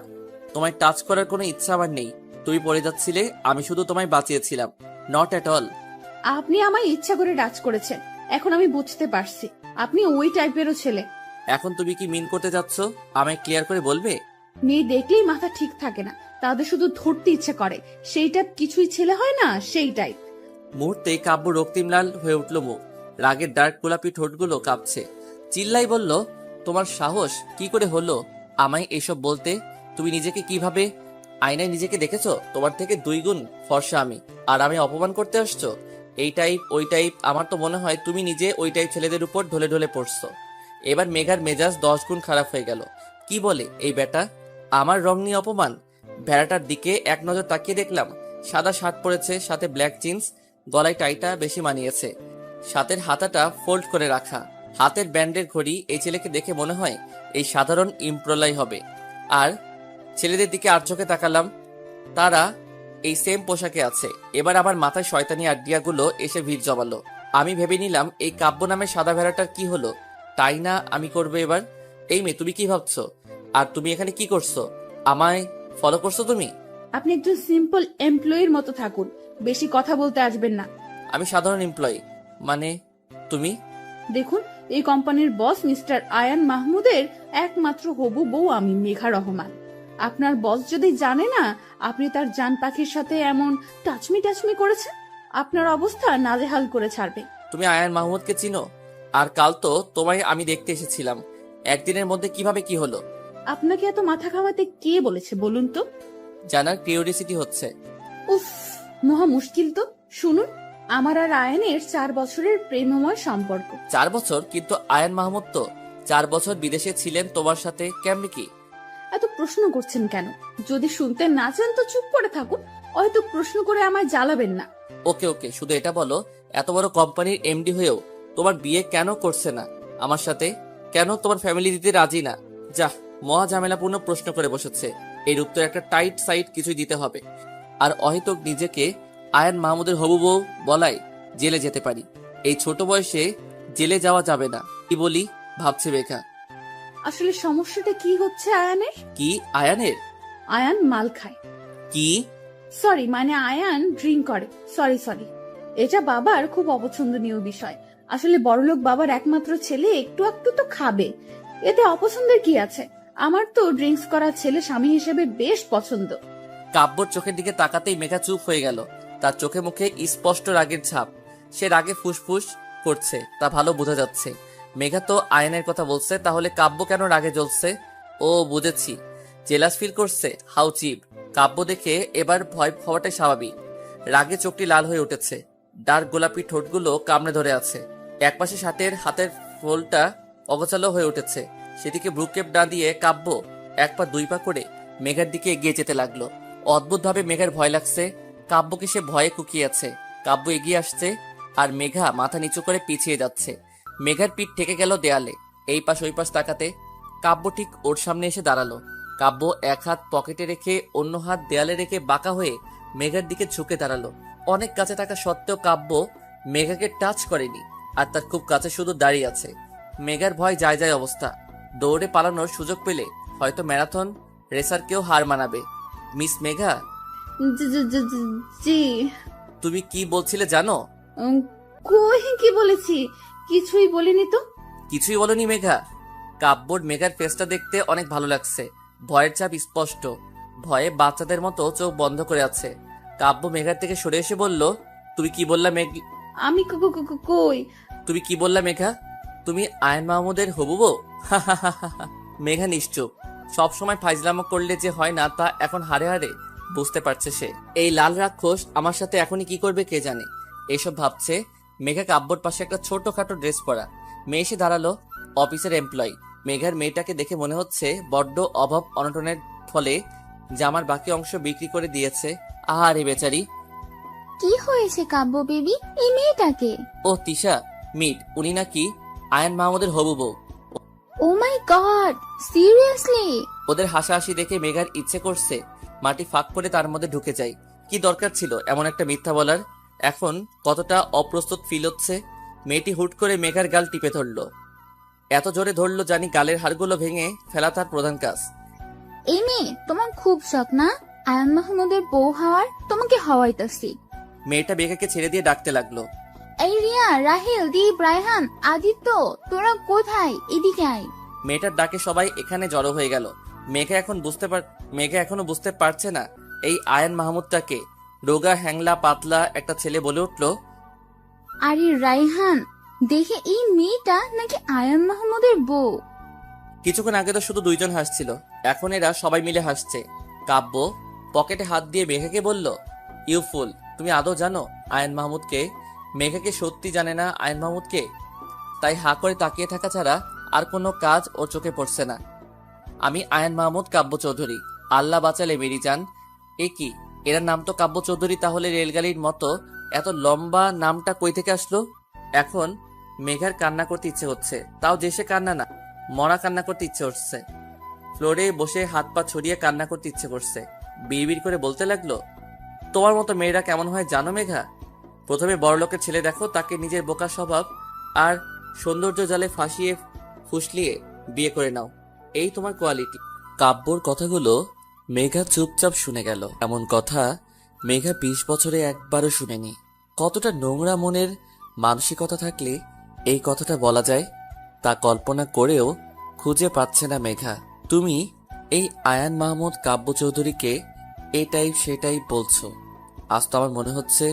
তোমায় টাচ করার কোনো ইচ্ছা আমার নেই। তুমি পড়ে যাচ্ছিলে, আমি শুধু তোমায় বাঁচিয়েছিলাম। Not at all. আপনি আমায় ইচ্ছা করে টাচ করেছেন, এখন আমি বুঝতে পারছি আপনি ওই টাইপেরও ছেলে। এখন তুমি কি মিন করতে যাচ্ছ? আমায় ক্লিয়ার করে বলবে? মেয়ে দেখলেই মাথা ঠিক থাকে না, তাদের শুধু ধরতে ইচ্ছে করে, সেই টাইপ কিছুই ছেলে হয় না, সেই টাইপ। মুহূর্তে কাব্য রক্তিম লাল হয়ে উঠল মুখ। রাগের ডার্ক গোলাপি ঠোঁটগুলো কাঁপছে। চিল্লাই বলল, তোমার সাহস কি করে হলো আমায় এসব বলতে? তুমি নিজেকে কিভাবে আয়নায় নিজেকে দেখেছো? তোমার থেকে 2 গুণ ফর্সা আমি, আর আমি অপমান করতে আসছো? এই টাইপ ওই টাইপ, আমার তো মনে হয় তুমি নিজে ওই টাইপ ছেলেদের উপর ঢলে ঢলে পড়ছো। এবার মেঘার মেজাজ 10 গুণ খারাপ হয়ে গেল। কি বলে এই বেটা? আমার রং নিয়ে অপমান? ভেড়াটার দিকে এক নজর তাকিয়ে দেখলাম সাদা শার্ট পরেছে, সাথে ব্ল্যাক জিন্স, গলায় টাইটা বেশি মানিয়েছে, সাথের হাতাটা ফোল্ড করে রাখা, হাতের ব্যান্ডের ঘড়ি। এই ছেলেকে দেখে মনে হয় এই সাধারণ ইমপ্রলাই হবে। আর ছেলেদের দিকে আর চোখে তাকালাম, তারা এই সেম পোশাকে আছে। এবার আমার মাথায় শয়তানি আইডিয়াগুলো এসে ভিড় জমালো। আমি ভেবে নিলাম এই কাব্য নামে সাদা ভেড়াটার কি হলো, তাই না আমি করবো এবার। এই মেয়ে, তুমি কি ভাবছো? আর তুমি এখানে কি করছো? আমায় ফলো করছো তুমি? আপনি একজন সিম্পল এমপ্লয়ির মতো থাকুন, বেশি কথা বলতে আসবেন না। আমি সাধারণ এমপ্লয়ি। মানে তুমি? দেখুন, এই কোম্পানির বস মিস্টার আয়ান মাহমুদের একমাত্র হবু বউ আমি, মেঘা রহমান। আপনার বস যদি জানে না আপনি তার জান পাখির সাথে এমন টাচমি করেছেন, আপনার অবস্থা নাজেহাল করে ছাড়বে। তুমি আয়ান মাহমুদকে চিনো? আর কাল তো তোমায় আমি দেখতে এসেছিলাম। একদিনের মধ্যে কিভাবে কি হলো? আপনাকে এত মাথা খাওয়াতে কে বলেছে বলুন তো? জানার কিউরিওসিটি হচ্ছে। উফ, মহা মুশকিল তো। শুনুন, আমার আর আয়ানের 4 বছরের প্রেমময় সম্পর্ক। 4 বছর? কিন্তু আয়ান মাহমুদ তো 4 বছর বিদেশে ছিলেন তোমার সাথে, কেমনি কি? এত প্রশ্ন করছেন কেন? যদি শুনতে না চান তো চুপ করে থাকুন, হয়তো প্রশ্ন করে আমায় জ্বালাবেন না। ওকে ওকে, শুধু এটা বলো, এত বড় কোম্পানির এমডি হয়েও তোমার বিয়ে কেন করছে না আমার সাথে? কেন তোমার ফ্যামিলি দিতে রাজি না? যা, মহা ঝামেলাপূর্ণ প্রশ্ন করে বসেছে। এর উত্তর একটা টাইট সাইড কিছুই দিতে হবে। আর অহেতুক নিজেকে আয়ান মাহমুদের হবু বউ বলাই জেলে যেতে পারি। এই ছোট বয়সে জেলে যাওয়া যাবে না। কি বলি ভাবছে মেঘা। আসলে সমস্যাটা কি হচ্ছে আয়ানের? কি আয়ানের? আয়ান মাল খায়। কি? সরি, মানে আয়ান ড্রিঙ্ক করে। সরি, এটা বাবার খুব অপছন্দনীয় বিষয়। আসলে বড়লোক বাবার একমাত্র ছেলে একটু একটু তো খাবে, এতে অপছন্দের কি আছে? আমার তো ড্রিঙ্কস করা ছেলে স্বামী হিসেবে বেশ পছন্দ। কাব্যর চোখের দিকে তাকাতেই মেঘা চুপ হয়ে গেল। তার চোখে মুখে স্পষ্ট রাগের ছাপ। সে রাগে ফুসফুস করছে, তা ভালো বোঝা যাচ্ছে। মেঘা তো আয়নের কথা বলছে, তাহলে কাব্য কেন রাগে জ্বলছে? ও বুঝেছি, জেলাস ফিল করছে। How cheap. কাব্য দেখে এবার ভয় হওয়াটাই স্বাভাবিক। রাগে চোখটি লাল হয়ে উঠেছে, ডার্ক গোলাপি ঠোঁটগুলো কামড়ে ধরে আছে। একপাশে শার্টের হাতের ফোলটা অগোছালো হয়ে উঠেছে। সেদিকে ব্রুকেপ না দিয়ে কাব্য 1 পা 2 পা করে মেঘার দিকে এগিয়ে যেতে লাগলো। অদ্ভুতভাবে মেঘার ভয় লাগছে। কাব্যকে সে ভয়ে কুকিয়েছে। কাব্য এগিয়ে আসছে আর মেঘা মাথা নিচু করে পিছিয়ে যাচ্ছে। মেঘার পিঠ ঠেকে গেল দেয়ালে। এই পাশ ওই পাশ তাকাতে কাব্য ঠিক ওর সামনে এসে দাঁড়ালো। কাব্য এক হাত পকেটে রেখে অন্য হাত দেয়ালে রেখে বাঁকা হয়ে মেঘার দিকে ঝুঁকে দাঁড়ালো। অনেক কাছে থাকা সত্ত্বেও কাব্য মেঘাকে টাচ করেনি, আর তার খুব কাছে শুধু দাঁড়িয়ে আছে। মেঘার ভয় যায় অবস্থা। দৌড়ে পালানোর সুযোগ পেলে হয়তো ম্যারাথন রেসারকেও হার মানাবে। মিস মেঘা, জি। তুমি কি বলছিলে জানো? কই কি বলেছি? কিছুই বলিনি তো। কিছুই বলনি মেঘা? কাব্যর মেঘার ফেসটা দেখতে অনেক ভালো লাগছে। ভয়ের চাপ স্পষ্ট। ভয়ে বাচ্চাদের মতো চোখ বন্ধ করে আছে। কাব্য মেঘার থেকে সরে এসে বলল, তুমি কি বললা মেঘ? আমি কই? তুমি কি বললা মেঘা? তুমি আয়ন মাহমুদের হবু বউ? মেঘা নিশ্চুপ। সবসময় ফাইজলামো করলে যে হয় না তা এখন হারে হারে বুঝতে পারছে সে। এই লাল রাক্ষস আমার সাথে এখনই কি করবে কে জানে। এইসব ভাবছে। মেঘা কাব্যর পাশে একটা ছোটখাটো ড্রেস পরা মেয়ে এসে দাঁড়ালো। অফিসের এমপ্লয়ি। মেঘার মেয়েটাকে দেখে মনে হচ্ছে বড্ড অভাব অনটনের ফলে জামার বাকি অংশ বিক্রি করে দিয়েছে। আহারে বেচারি। কি হয়েছে কাব্য বেবি? এই মেয়েটাকে? ও তিশা, মিট। উনি নাকি আয়ন মাহমুদের হবু বউ। ও মাই গড, সিরিয়াসলি? ওদের হাসাহাসি দেখে মেঘার ইচ্ছে করছে মাটি ফাঁক করে তার মধ্যে ঢুকে যায়। কি দরকার ছিল এমন একটা মিথ্যা বলার? এখন কতটা অপ্রস্তুত ফিল হচ্ছে। মেয়েটি হুট করে মেঘার গাল টিপে ধরল। এত জোরে ধরল জানি গালের হাড়গুলো ভেঙে ফেলা তার প্রধান কাজ। এই মেয়ে তোমার খুব শখ না আয়ান মাহমুদের বউ হওয়ার? তোমাকে হওয়াইতাছি। মেয়েটা মেঘাকে ছেড়ে দিয়ে ডাকতে লাগলো। এই রিয়া, রাহেল, দীপ, রায়হান, আদিত্য, তোরা কোথায়? এদিকে আয়। মেয়েটার ডাকে সবাই এখানে জড়ো হয়ে গেল। মেঘা এখনো বুঝতে পারছে না এই আয়ন মাহমুদটাকে। রোগা হ্যাংলা পাতলা একটা ছেলে বলে উঠলো, আরে রায়হান, দেখে এই মেয়েটা নাকি আয়ান মাহমুদের বউ। কিছুক্ষণ আগে তো শুধু 2 জন হাসছিল, এখন এরা সবাই মিলে হাসছে। কাব্য পকেটে হাত দিয়ে মেঘাকে বলল, ইউ ফুল, তুমি আদৌ জানো আয়ন মাহমুদকে? মেঘাকে সত্যি জানে না আয়ন মাহমুদকে, তাই হা করে তাকিয়ে থাকা ছাড়া আর কোনো কাজ ওর চোখে পড়ছে না। আমি আয়ন মাহমুদ কাব্য চৌধুরী। আল্লাহ বাঁচালে মেরি জান। এ কি, এর নাম তো কাব্য চৌধুরী, তাহলে রেলগাড়ির মতো এত লম্বা নামটা কই থেকে আসলো? এখন মেঘার কান্না করতে ইচ্ছে হচ্ছে, তাও যে সে কান্না না, মরা কান্না করতে ইচ্ছে হচ্ছে। ফ্লোরে বসে হাত পা ছড়িয়ে কান্না করতে ইচ্ছে করছে। বিড়বিড় করে বলতে লাগলো, তোমার মতো মেয়েরা কেমন হয় জানো মেঘা? প্রথমে বড়লোকের ছেলে দেখো, তাকে নিজের বোকা স্বভাব আর সৌন্দর্য জালে ফাঁসিয়ে ফুসলিয়ে বিয়ে করে নাও। এই তোমার কোয়ালিটি। কাব্যর কথাগুলো মেঘা চুপচাপ শুনে গেল। এমন কথা মেঘা 20 বছরে একবারও শুনেনি। কতটা নোংরা মনের মানসিকতা থাকলে এই কথাটা বলা যায় তা কল্পনা করেও খুঁজে পাচ্ছে না মেঘা। তুমি এই আয়ান মাহমুদ কাব্য চৌধুরীকে এই টাইপ সে টাইপ বলছো। আজ তো আমার মনে হচ্ছে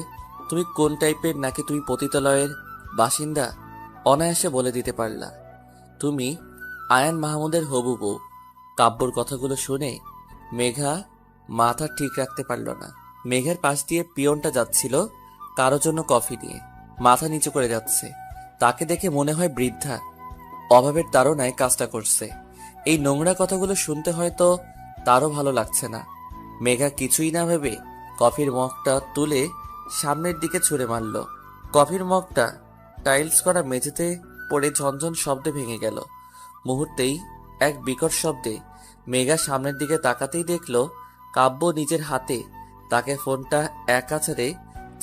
তুমি কোন টাইপের, নাকি তুমি পতিতালয়ের বাসিন্দা অনায়াসে বলে দিতে পারলা। তুমি আয়ান মাহমুদের হবু বউ। কাব্যর কথাগুলো শুনে মেঘা মাথা ঠিক রাখতে পারল না। মেঘার পাশ দিয়ে পিয়নটা যাচ্ছিল কারো জন্য কফি নিয়ে, মাথা নিচু করে যাচ্ছে। তাকে দেখে মনে হয় বৃদ্ধা অভাবের তাড়নায় কাজটা করছে। এই নোংরা কথাগুলো শুনতে হয়তো তারও ভালো লাগছে না। মেঘা কিছুই না ভেবে কফির মগটা তুলে সামনের দিকে ছুঁড়ে মারল। কফির মগটা টাইলস করা মেঝেতে পড়ে ঝনঝন শব্দে ভেঙে গেল। মুহূর্তেই এক বিকট শব্দে মেঘা সামনের দিকে তাকাতেই দেখল কাব্য নিজের হাতে তাকে ফোনটা এক আছাড়ে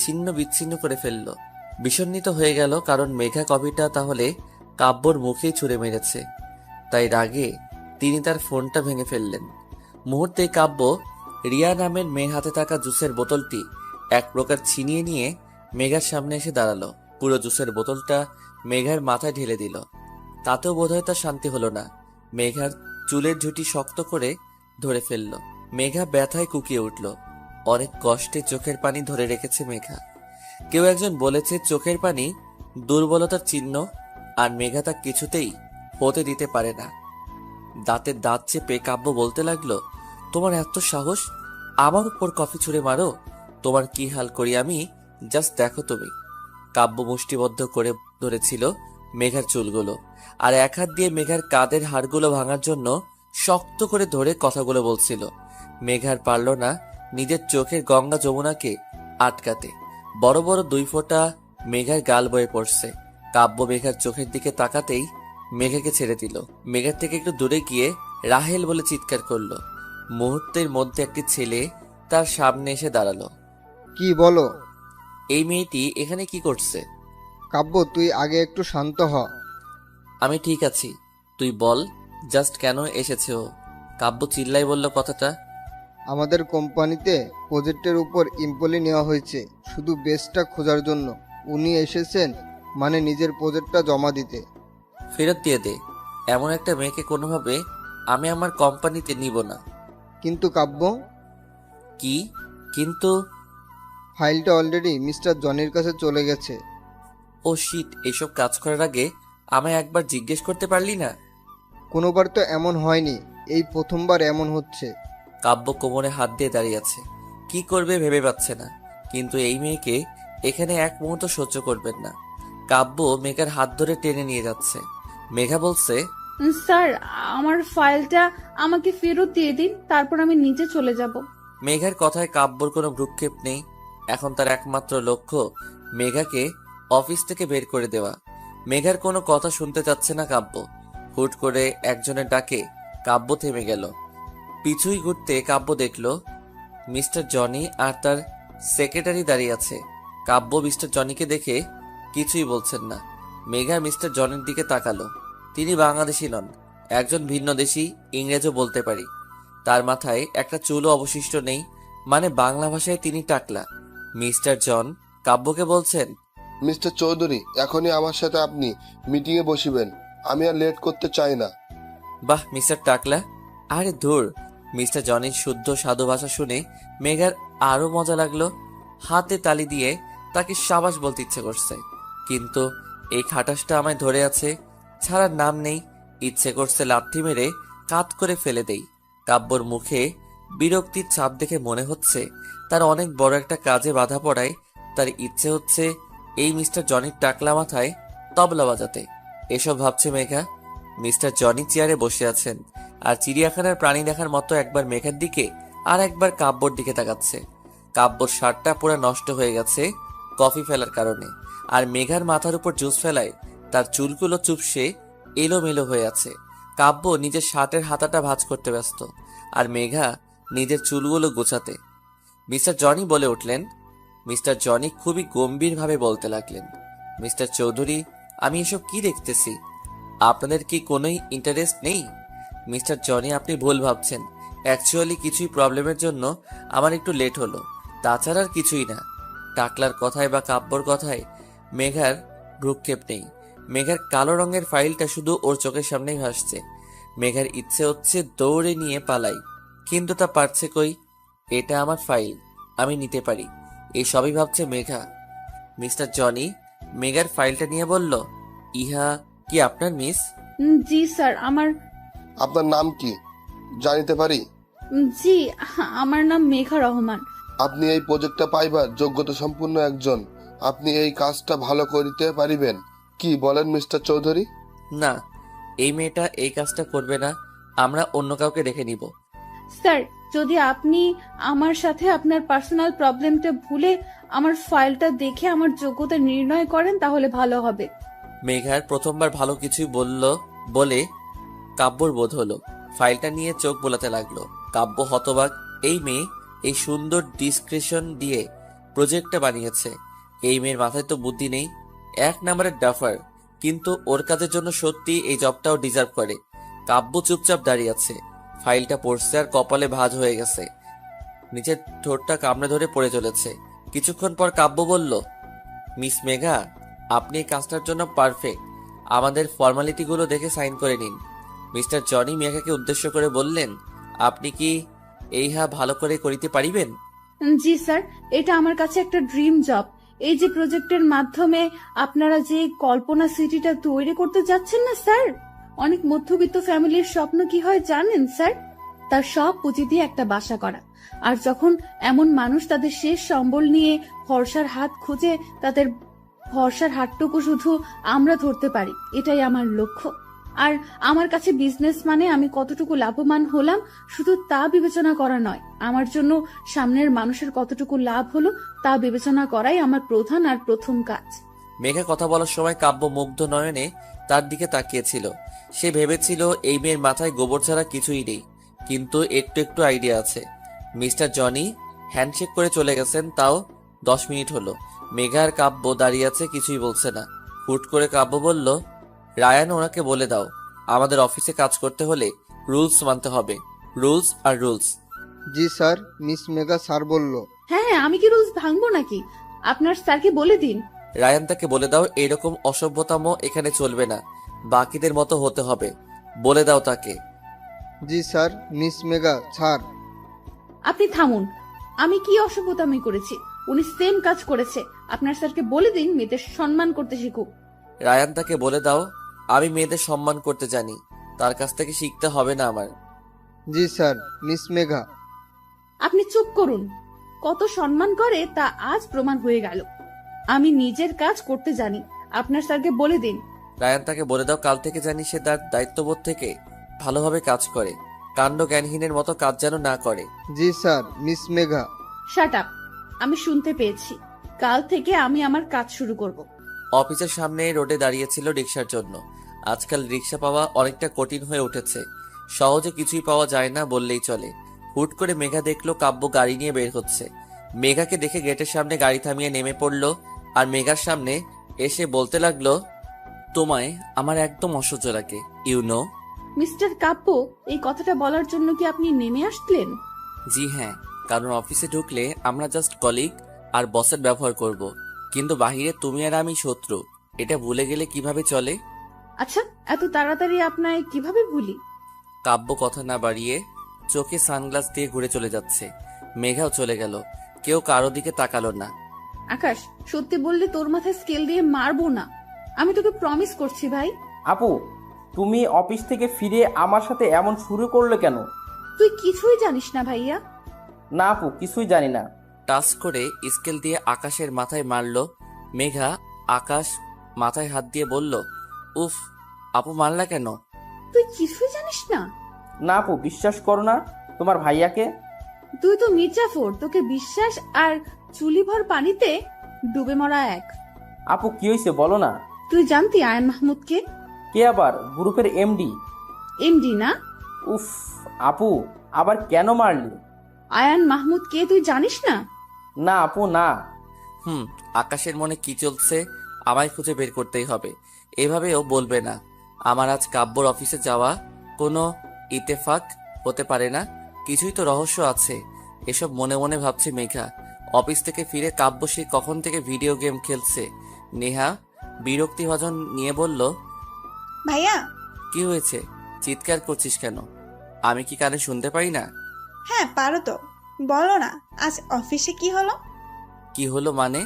ছিন্ন বিচ্ছিন্ন করে ফেলল। বিষণ্ণিত হয়ে গেল, কারণ মেঘা কফিটা তাহলে কাব্যর মুখেই ছুঁড়ে মেরেছে। তাই রাগে তিনি তার ফোনটা ভেঙে ফেললেন। মুহূর্তেই কাব্য রিয়া নামের মেয়ে হাতে থাকা জুসের বোতলটি এক প্রকার ছিনিয়ে নিয়ে মেঘার সামনে এসে দাঁড়ালো। পুরো জুসের বোতলটা মেঘার মাথায় ঢেলে দিল। তাতেও বোধহয় তার শান্তি হলো না। মেঘার চুলের ঝুঁটি শক্ত করে ধরে ফেলল। মেঘা ব্যথায় কুকিয়ে উঠল। অনেক কষ্টে চোখের পানি ধরে রেখেছে মেঘা। কেউ একজন বলেছে চোখের পানি দুর্বলতার চিহ্ন, আর মেঘা তা কিছুতেই হতে দিতে পারে না। দাঁতের দাঁত চেপে কাব্য বলতে লাগলো, তোমার এত সাহস, আমার উপর কফি ছুঁড়ে মারো? তোমার কি হাল করি আমি, জাস্ট দেখো তুমি। কাব্য মুষ্টিবদ্ধ করে ধরেছিল মেঘার চুলগুলো, আর এক হাত দিয়ে মেঘার কাঁধের হাড়গুলো ভাঙার জন্য শক্ত করে ধরে কথাগুলো বলছিল। মেঘার পারল না নিজের চোখের গঙ্গা যমুনাকে আটকাতে। বড় বড় 2 ফোঁটা মেঘার গাল বয়ে পড়ছে। কাব্য মেঘার চোখের দিকে তাকাতেই মেঘাকে ছেড়ে দিল। মেঘার থেকে একটু দূরে গিয়ে রাহেল বলে চিৎকার করলো। মুহূর্তের মধ্যে একটি ছেলে তার সামনে এসে দাঁড়ালো। কি বলো? এই মেয়েটি এখানে কি করছে? কাব্য, তুই আগে একটু শান্ত হ। আমি ঠিক আছি, তুই বল জাস্ট কেন এসেছে ও? কাব্য চিল্লাই বলল কথাটা। আমাদের কোম্পানিতে প্রজেক্টের উপর এমপ্লয়ি নেওয়া হয়েছে শুধু বেস্টটা খোঁজার জন্য। উনি এসেছেন মানে নিজের প্রজেক্টটা জমা দিতে। ফেরত দিয়ে দে। এমন একটা মেয়েকে কোনোভাবে আমি আমার কোম্পানিতে নিব না। কিন্তু কাব্য, কি কিন্তু? ফাইলটা অলরেডি মিস্টার জনির কাছে চলে গেছে। ও শিট, এসব কাজ করার আগে আমায় একবার জিজ্ঞেস করতে পারলি না? কোনোবার তো এমন হয়নি, এই প্রথমবার এমন হচ্ছে। কাব্য কোমরে হাত দিয়ে দাঁড়িয়ে আছে, কি করবে ভেবে পাচ্ছে না। কিন্তু এই মেয়েকে এখানে এক মুহূর্ত সহ্য করবেন না। কাব্য মেঘার হাত ধরে টেনে নিয়ে যাচ্ছে। মেঘা বলছে, স্যার, আমার ফাইলটা আমাকে ফেরত দিয়ে দিন, তারপর আমি নিচে চলে যাব। মেঘার কথায় কাব্যর কোনো ভ্রুক্ষেপ নেই। এখন তার একমাত্র লক্ষ্য মেঘাকে অফিস থেকে বের করে দেওয়া। মেঘার কোনো কথা শুনতে চাচ্ছে না কাব্য। হুট করে একজনের ডাকে কাব্য থেমে গেল। পিছুই ঘুরতে কাব্য দেখল মিস্টার জনি আর তার সেক্রেটারি দাঁড়িয়ে আছে। কাব্য মিস্টার জনিকে দেখে কিছুই বলছেন না। মেঘা মিস্টার জনির দিকে তাকালো। তিনি বাংলাদেশি নন, একজন ভিন্নদেশী, ইংরেজও বলতে পারি। তার মাথায় একটা চুলও অবশিষ্ট নেই, মানে বাংলা ভাষায় তিনি টাকলা। মিস্টার জন কাব্যকে বলছেন, মিস্টার চৌধুরী, এখনই আমার সাথে আপনি মিটিংয়ে বসিবেন। আমি আর লেট করতে চাই না। বাহ মিস্টার টাকলা। আরে ধুর, মিস্টার জনির শুদ্ধ সাধু ভাষা শুনে মেঘার আরো মজা লাগলো। হাতে তালি দিয়ে তাকে সাবাস বলতে ইচ্ছে করছে, কিন্তু এই খাটাসটা আমায় ধরে আছে, ছাড়ার নাম নেই। ইচ্ছে করছে লাথি মেরে কাত করে ফেলে দেই। কাব্যর মুখে বিরক্তির ছাপ দেখে মনে হচ্ছে তার অনেক বড় একটা কাজে বাধা পড়ায় তার ইচ্ছে হচ্ছে এই মিস্টার জনির টাকলা মাথায় তবলা বাজাতে। এসব ভাবছে মেঘা। মিস্টার জনি চেয়ারে বসে আছেন আর চিড়িয়াখানার প্রাণী দেখার মতো একবার মেঘার দিকে আর একবার কাব্যর দিকে তাকাচ্ছে। কাব্যর শার্টটা পুরো নষ্ট হয়ে গেছে কফি ফেলার কারণে, আর মেঘার মাথার উপর জুস ফেলায় তার চুলগুলো চুপসে এলোমেলো হয়ে আছে। কাব্য নিজের শার্টের হাতাটা ভাঁজ করতে ব্যস্ত, আর মেঘা নিজের চুলগুলো গোছাতে। মিস্টার জনি বলে উঠলেন। মিস্টার জনি খুবই গম্ভীরভাবে বলতে লাগলেন, মিস্টার চৌধুরী, আমি এসব কি দেখতেছি? আপনাদের কি কোনোই ইন্টারেস্ট নেই? মিস্টার জনি, আপনি ভুল ভাবছেন। অ্যাকচুয়ালি কিছুই প্রবলেমের জন্য আমার একটু লেট হলো, তাছাড়া আর কিছুই না। টাকলার কথায় বা কাব্যর কথায় মেঘার ভ্রুক্ষেপ নেই। মেঘার কালো রঙের ফাইলটা শুধু ওর চোখের সামনেই ভাসছে। মেঘার ইচ্ছে হচ্ছে দৌড়ে নিয়ে পালাই, কিন্তু তা পারছে কই। এটা আমার ফাইল, আমি নিতে পারি, এই সবই ভাবছে মেঘা। মিস্টার জনি মেঘার ফাইলটা নিয়ে বলল, ইহা কি আপনার মিস? জি স্যার, আপনার নাম কি জানিতে পারি? জি, আমার নাম মেঘা রহমান। আপনি এই প্রজেক্টটা পাইবার যোগ্যতা সম্পূর্ণ একজন। আপনি এই কাজটা ভালো করিতে পারিবেন কি বলেন মিস্টার চৌধুরী? না, এই মেয়েটা এই কাজটা করবে না, আমরা অন্য কাউকে রেখে নিব। স্যার, যদি আপনি আমার সাথে আপনার পার্সোনাল প্রবলেমটা ভুলে আমার ফাইলটা দেখে আমার যোগ্যতা নির্ণয় করেন তাহলে ভালো হবে। মেঘার প্রথমবার ভালো কিছুই বলল বলে কাব্যর বোধ হলো। ফাইলটা নিয়ে চোখ বোলাতে লাগলো। কাব্য হতবাক। এই মেয়ে এই সুন্দর ডিসক্রিপশন দিয়ে প্রজেক্টটা বানিয়েছে। এই মেয়ের মাথায় তো বুদ্ধি নেই, 1 নম্বরের ডাফার, কিন্তু ওর কাজের জন্য সত্যি এই জবটাও ডিজার্ভ করে। কাব্য চুপচাপ দাঁড়িয়ে আছে, ফাইলটা পড়ছে আর কপালে ভাঁজ হয়ে গেছে। নিচের ঠোঁটটা কামড়ে ধরে পড়ে চলেছে। কিছুক্ষণ পর কাব্য বলল, মিস মেঘা, আপনি এই কাজটার জন্য পারফেক্ট, আমাদের ফর্মালিটিগুলো দেখে সাইন করে নিন। মিস্টার জনি মেঘাকে উদ্দেশ্য করে বললেন, আপনি কি এইহা ভালো করে করিতে পারিবেন? জি স্যার, এটা আমার কাছে একটা ড্রিম জব। এই যে প্রজেক্টের মাধ্যমে আপনারা যে কল্পনা সিটিটা তৈরি করতে যাচ্ছেন না স্যার, অনেক মধ্যবিত্ত ফ্যামিলির স্বপ্ন কি হয় জানেন স্যার? তার সব পুঁজি দিয়ে একটা বাসা করা। আর যখন এমন মানুষ তাদের শেষ সম্বল নিয়ে ভরসার হাত খুঁজে, তাদের ভরসার হাতটুকু শুধু আমরা ধরতে পারি, এটাই আমার লক্ষ্য। আর আমার কাছে বিজনেস মানে আমি কতটুকু লাভবান হলাম শুধু তা বিবেচনা করা নয়, আমার জন্য সামনের মানুষের কতটুকু লাভ হলো তা বিবেচনা করাই আমার প্রধান আর প্রথম কাজ। মেঘা কথা বলার সময় কাব্য মুগ্ধ নয়নে তার দিকে তাকিয়েছিল। সে ভেবেছিল এই মেয়ের মাথায় গোবর ছাড়া কিছুই নেই, কিন্তু একটু একটু আইডিয়া আছে। মিস্টার জনি হ্যান্ডশেক করে চলে গেছেন, তাও 10 মিনিট হলো। মেঘা আর কাব্য দাঁড়িয়ে আছে, কিছুই বলছে না। হুট করে কাব্য বলল, রায়ান, ওনাকে বলে দাও আমাদের অফিসে কাজ করতে হলে রুলস মানতে হবে, রুলস আর রুলস। জি স্যার, মিস মেঘা স্যার বলল। হ্যাঁ হ্যাঁ, আমি কি রুলস ভাঙবো নাকি? আপনার স্যারকে বলে দিন। রায়ান তাকে বলে দাও এরকম অসভ্যতাম এখানে চলবে না, বাকিদের মতো হতে হবে, বলে দাও তাকে। জি স্যার, মিস মেঘা স্যার। আপনি থামুন, আমি কি অসভ্যতামি করেছি? উনি সেম কাজ করেছে। আপনার স্যারকে বলে দিন মেয়েদের সম্মান করতে শিখুক। রায়ান তাকে বলে দাও আমি মেয়েদের সম্মান করতে জানি, তার কাছ থেকে শিখতে হবে না আমার। জি স্যার, মিস মেঘা। আপনি চুপ করুন। কত সম্মান করে তা আজ প্রমাণ হয়ে গেল। আমি নিজের কাজ করতে জানি, আপনার স্যারকে বলে দিন। রায়ান তাকে বলে দাও কাল থেকে জানি সে তার দায়িত্ববোধ থেকে ভালোভাবে কাজ করে, কাণ্ড জ্ঞানহীনের মতো কাজ যেন না করে। জি sir, miss Megha. Shut up, আমি শুনতে পেয়েছি। কাল থেকে আমি আমার কাজ শুরু করব। অফিসের সামনে রোডে দাঁড়িয়েছিল রিক্সার জন্য। আজকাল রিক্সা পাওয়া অনেকটা কঠিন হয়ে উঠেছে, সহজে কিছুই পাওয়া যায় না বললেই চলে। হুট করে মেঘা দেখলো কাব্য গাড়ি নিয়ে বের হচ্ছে। মেঘাকে দেখে গেটের সামনে গাড়ি থামিয়ে নেমে পড়লো আর মেঘার সামনে এসে বলতে লাগলো, তোমায় আমার একদম অসহ্য লাগে, ইউনো। মিস্টার কাব্য, এই কথাটা বলার জন্য কি আপনি নেমে আসলেন? জি হ্যাঁ, কারণ অফিসে ঢুকলে আমরা জাস্ট কলিগ আর বসের ব্যবহার করব, কিন্তু বাহিরে তুমি আর আমি শত্রু, এটা ভুলে গেলে কিভাবে চলে? আচ্ছা, এত তাড়াতাড়ি আপনায় কিভাবে ভুলি? কাব্য কথা না বাড়িয়ে চোখে সানগ্লাস দিয়ে ঘুরে চলে যাচ্ছে। মেঘাও চলে গেল, কেউ কারো দিকে তাকালো না। আকাশ, সত্যি বললে তোর মাথায় স্কেল দিয়ে মারবো না, আমি তোকে প্রমিস করছি ভাই। আপু, তুমি অফিস থেকে ফিরে আমার সাথে এমন শুরু করলে কেন? তুই কিছুই জানিস না ভাইয়া। না আপু, কিছুই জানি না। টাচ করে স্কেল দিয়ে আকাশের মাথায় মারলো মেঘা। আকাশ মাথায় হাত দিয়ে বলল, উফ, আপু মারলা কেন? তুই কিছুই জানিস না? না আপু, বিশ্বাস করো না তোমার ভাইয়াকে। তুই তো মির্জাফর, তোকে বিশ্বাস আর চুলিভর পানিতে ডুবে মরা এক। আপু কি হয়েছে বলো না। তুই জানতি আয়ান মাহমুদকে? কে আবার? গ্রুপের এমডি। এমডি না? উফ আপু, আবার কেন মারলি? আয়ান মাহমুদ কে তুই জানিস না? না আপু না। আকাশের মনে কি চলছে আমায় খুঁজে বের করতেই হবে, এভাবেও বলবে না। আমার আজ কাব্যর অফিসে যাওয়া কোনো ইতেফাক হতে পারে না, কিছুই তো রহস্য আছে, এসব মনে মনে ভাবছে মেঘা। অফিস থেকে ফিরে কাব্য সে কখন থেকে ভিডিও গেম খেলছে। নেহা বিরক্তিভাজন নিয়ে বলল, ভাইয়া। কি হয়েছে, চিৎকার করছিস কেন? আমি কি কানে শুনতে পাই না? হ্যাঁ পারো তো, বলো না আজ অফিসে কি হলো? কি হলো মানে?